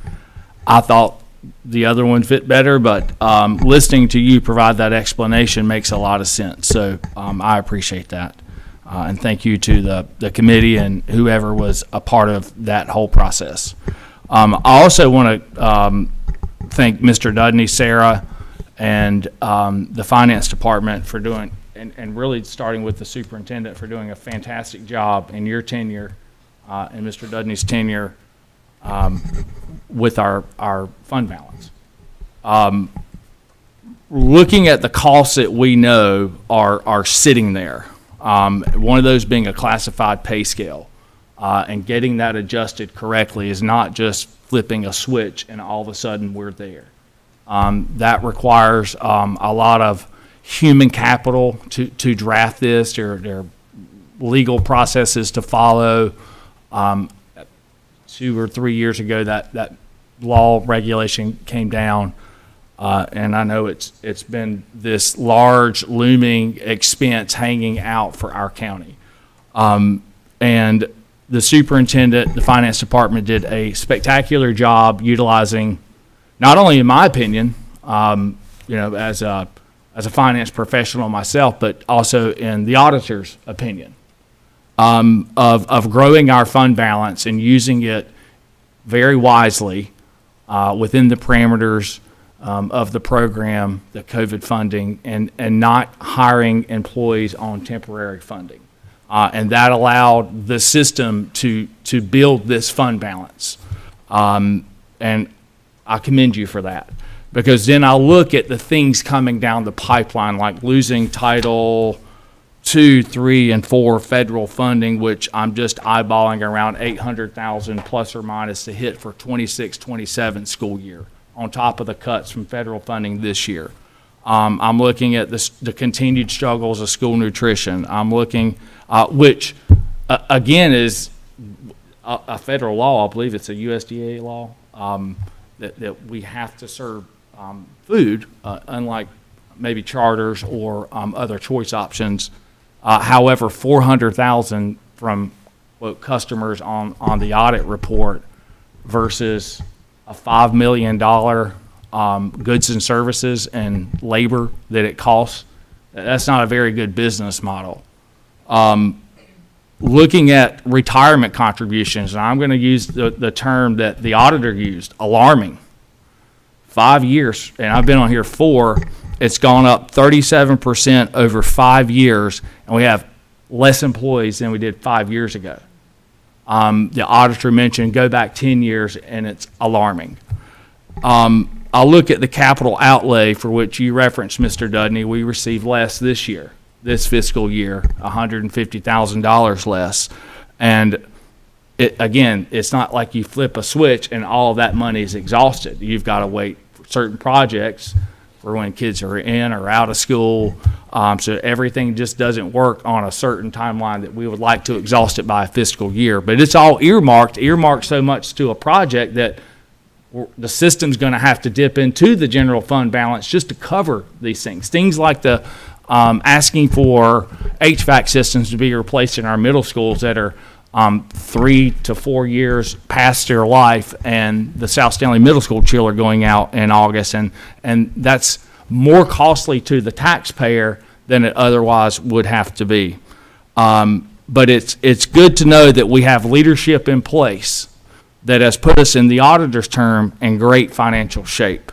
I thought the other one fit better, but listening to you provide that explanation makes a lot of sense. So I appreciate that. And thank you to the committee and whoever was a part of that whole process. I also want to thank Mr. Dudney, Sarah, and the finance department for doing, and really starting with the superintendent for doing a fantastic job in your tenure and Mr. Dudney's tenure with our fund balance. Looking at the costs that we know are sitting there, one of those being a classified pay scale, and getting that adjusted correctly is not just flipping a switch and all of a sudden we're there. That requires a lot of human capital to draft this. There are legal processes to follow. 2 or 3 years ago, that law regulation came down, and I know it's been this large looming expense hanging out for our county. And the superintendent, the finance department did a spectacular job utilizing, not only in my opinion, as a finance professional myself, but also in the auditor's opinion, of growing our fund balance and using it very wisely within the parameters of the program, the COVID funding, and not hiring employees on temporary funding. And that allowed the system to build this fund balance. And I commend you for that. Because then I look at the things coming down the pipeline, like losing Title II, III, and IV federal funding, which I'm just eyeballing around $800,000 plus or minus to hit for 26-27 school year, on top of the cuts from federal funding this year. I'm looking at the continued struggles of school nutrition. I'm looking, which again is a federal law. I believe it's a USDA law that we have to serve food, unlike maybe charters or other choice options. However, $400,000 from quote customers on the audit report versus a $5 million goods and services and labor that it costs. That's not a very good business model. Looking at retirement contributions, and I'm going to use the term that the auditor used, alarming. 5 years, and I've been on here 4, it's gone up 37% over 5 years, and we have less employees than we did 5 years ago. The auditor mentioned go back 10 years, and it's alarming. I'll look at the capital outlay for which you referenced, Mr. Dudney. We received less this year, this fiscal year, $150,000 less. And again, it's not like you flip a switch and all of that money is exhausted. You've got to wait for certain projects for when kids are in or out of school. So everything just doesn't work on a certain timeline that we would like to exhaust it by a fiscal year. But it's all earmarked so much to a project that the system's going to have to dip into the general fund balance just to cover these things. Things like the asking for HVAC systems to be replaced in our middle schools that are 3 to 4 years past their life, and the South Stanley Middle School chiller going out in August, and that's more costly to the taxpayer than it otherwise would have to be. But it's good to know that we have leadership in place that has put us, in the auditor's term, in great financial shape.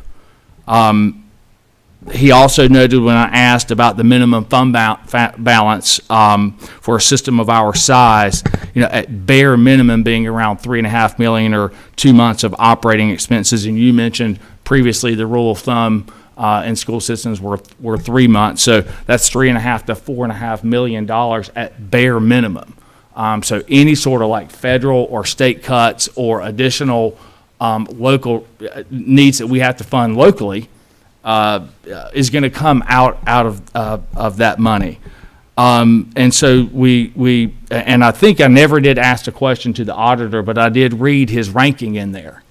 He also noted when I asked about the minimum fund balance for a system of our size, at bare minimum being around $3.5 million or 2 months of operating expenses. And you mentioned previously the rule of thumb in school systems were 3 months. So that's $3.5 to $4.5 million at bare minimum. So any sort of like federal or state cuts or additional local needs that we have to fund locally is going to come out of that money. And so we and I think I never did ask a question to the auditor, but I did read his ranking in there.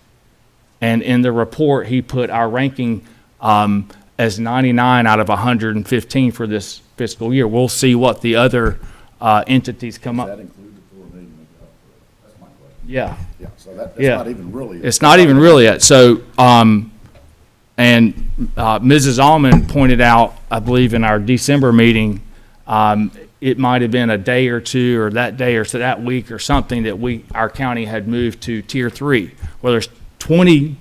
And in the report, he put our ranking as 99 out of 115 for this fiscal year. We'll see what the other entities come up. Does that include the $4 million? That's my question. Yeah. Yeah, so that's Yeah. not even really. It's not even really it. So, and Mrs. Allman pointed out, I believe in our December meeting, it might have been a day or two or that day or so that week or something that our county had moved to Tier 3. Well, there's 20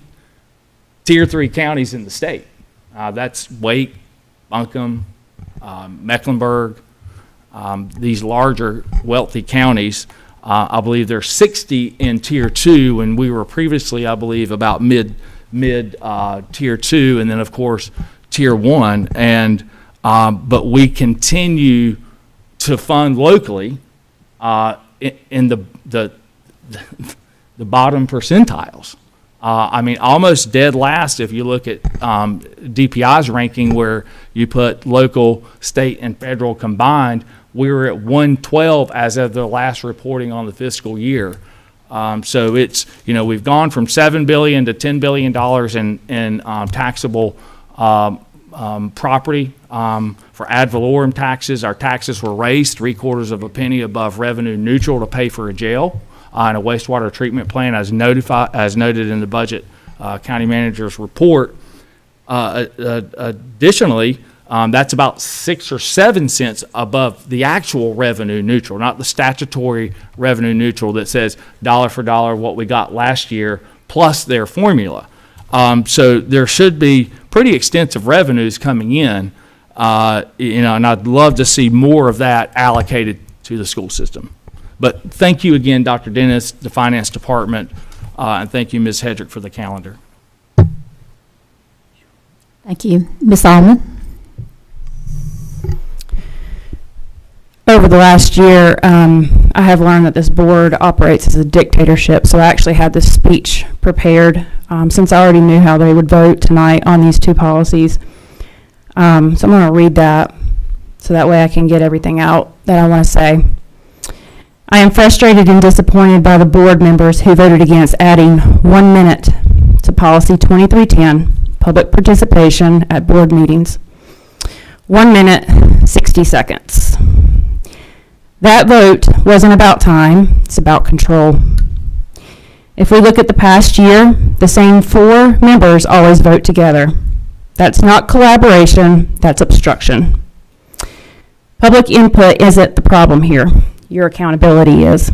Tier 3 counties in the state. That's Wake, Buncombe, Mecklenburg, these larger wealthy counties. I believe there's 60 in Tier 2, and we were previously, I believe, about mid Tier 2, and then, of course, Tier 1. And but we continue to fund locally in the bottom percentiles. I mean, almost dead last if you look at DPI's ranking, where you put local, state, and federal combined. We were at 112 as of the last reporting on the fiscal year. So it's, we've gone from $7 billion to $10 billion in taxable property. For ad valorem taxes, our taxes were raised 3/4 of a penny above revenue neutral to pay for a jail and a wastewater treatment plant, as noted in the budget county manager's report. Additionally, that's about 6 or 7 cents above the actual revenue neutral, not the statutory revenue neutral that says dollar for dollar what we got last year plus their formula. So there should be pretty extensive revenues coming in, and I'd love to see more of that allocated to the school system. But thank you again, Dr. Dennis, the Finance Department, and thank you, Ms. Hedrick, for the calendar. Thank you. Ms. Almond? Over the last year, I have learned that this board operates as a dictatorship, so I actually had this speech prepared since I already knew how they would vote tonight on these two policies. So I'm going to read that so that way I can get everything out that I want to say. I am frustrated and disappointed by the board members who voted against adding 1 minute to Policy 2310, public participation at board meetings. 1 minute, 60 seconds. That vote wasn't about time, it's about control. If we look at the past year, the same 4 members always vote together. That's not collaboration, that's obstruction. Public input isn't the problem here. Your accountability is.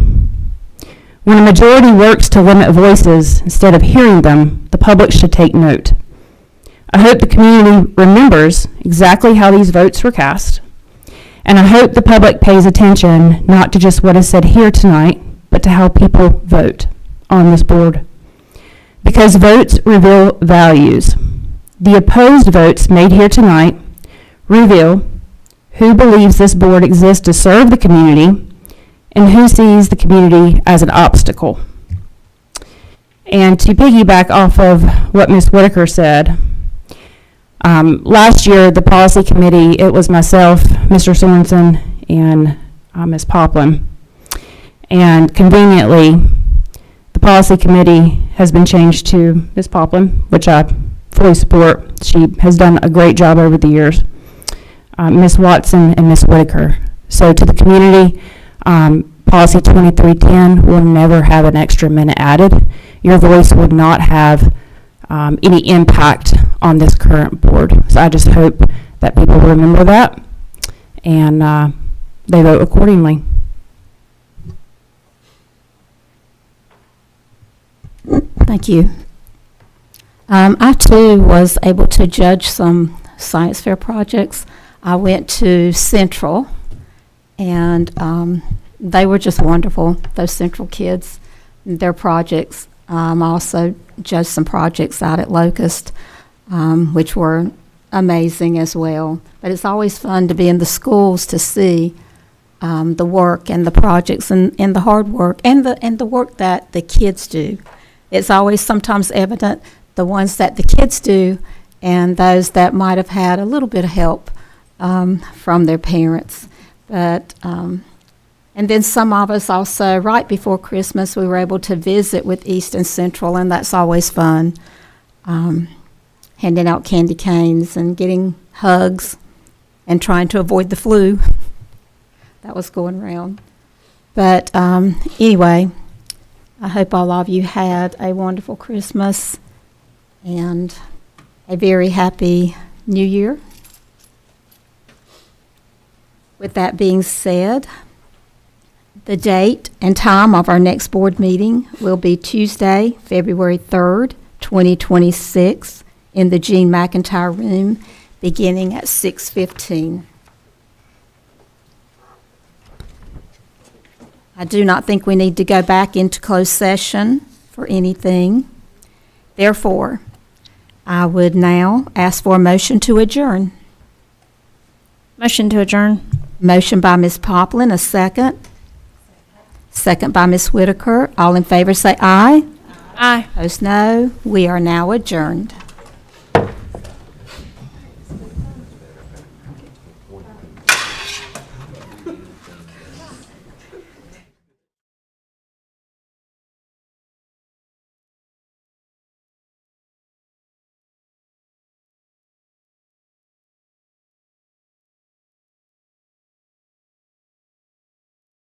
When a majority works to limit voices instead of hearing them, the public should take note. I hope the community remembers exactly how these votes were cast, and I hope the public pays attention not to just what is said here tonight, but to how people vote on this board. Because votes reveal values. The opposed votes made here tonight reveal who believes this board exists to serve the community and who sees the community as an obstacle. And to piggyback off of what Ms. Whitaker said, last year, the policy committee, it was myself, Mr. Sorensen, and Ms. Poplin. And conveniently, the policy committee has been changed to Ms. Poplin, which I fully support. She has done a great job over the years. Ms. Watson and Ms. Whitaker. So to the community, Policy 2310 will never have an extra minute added. Your voice would not have any impact on this current board. So I just hope that people remember that and they vote accordingly. Thank you. I too was able to judge some science fair projects. I went to Central, and they were just wonderful, those Central kids, their projects. I also judged some projects out at Locust, which were amazing as well. But it's always fun to be in the schools to see the work and the projects and the hard work and the work that the kids do. It's always sometimes evident the ones that the kids do and those that might have had a little bit of help from their parents. But and then some of us also, right before Christmas, we were able to visit with East and Central, and that's always fun. Handing out candy canes and getting hugs and trying to avoid the flu. That was going around. But anyway, I hope all of you had a wonderful Christmas and a very happy New Year. With that being said, the date and time of our next board meeting will be Tuesday, February 3rd, 2026, in the Gene McIntyre Room, beginning at 6:15. I do not think we need to go back into closed session for anything. Therefore, I would now ask for a motion to adjourn. Motion to adjourn. Motion by Ms. Poplin, a second. Second by Ms. Whitaker. All in favor say aye. Aye. Opposed, no. We are now adjourned.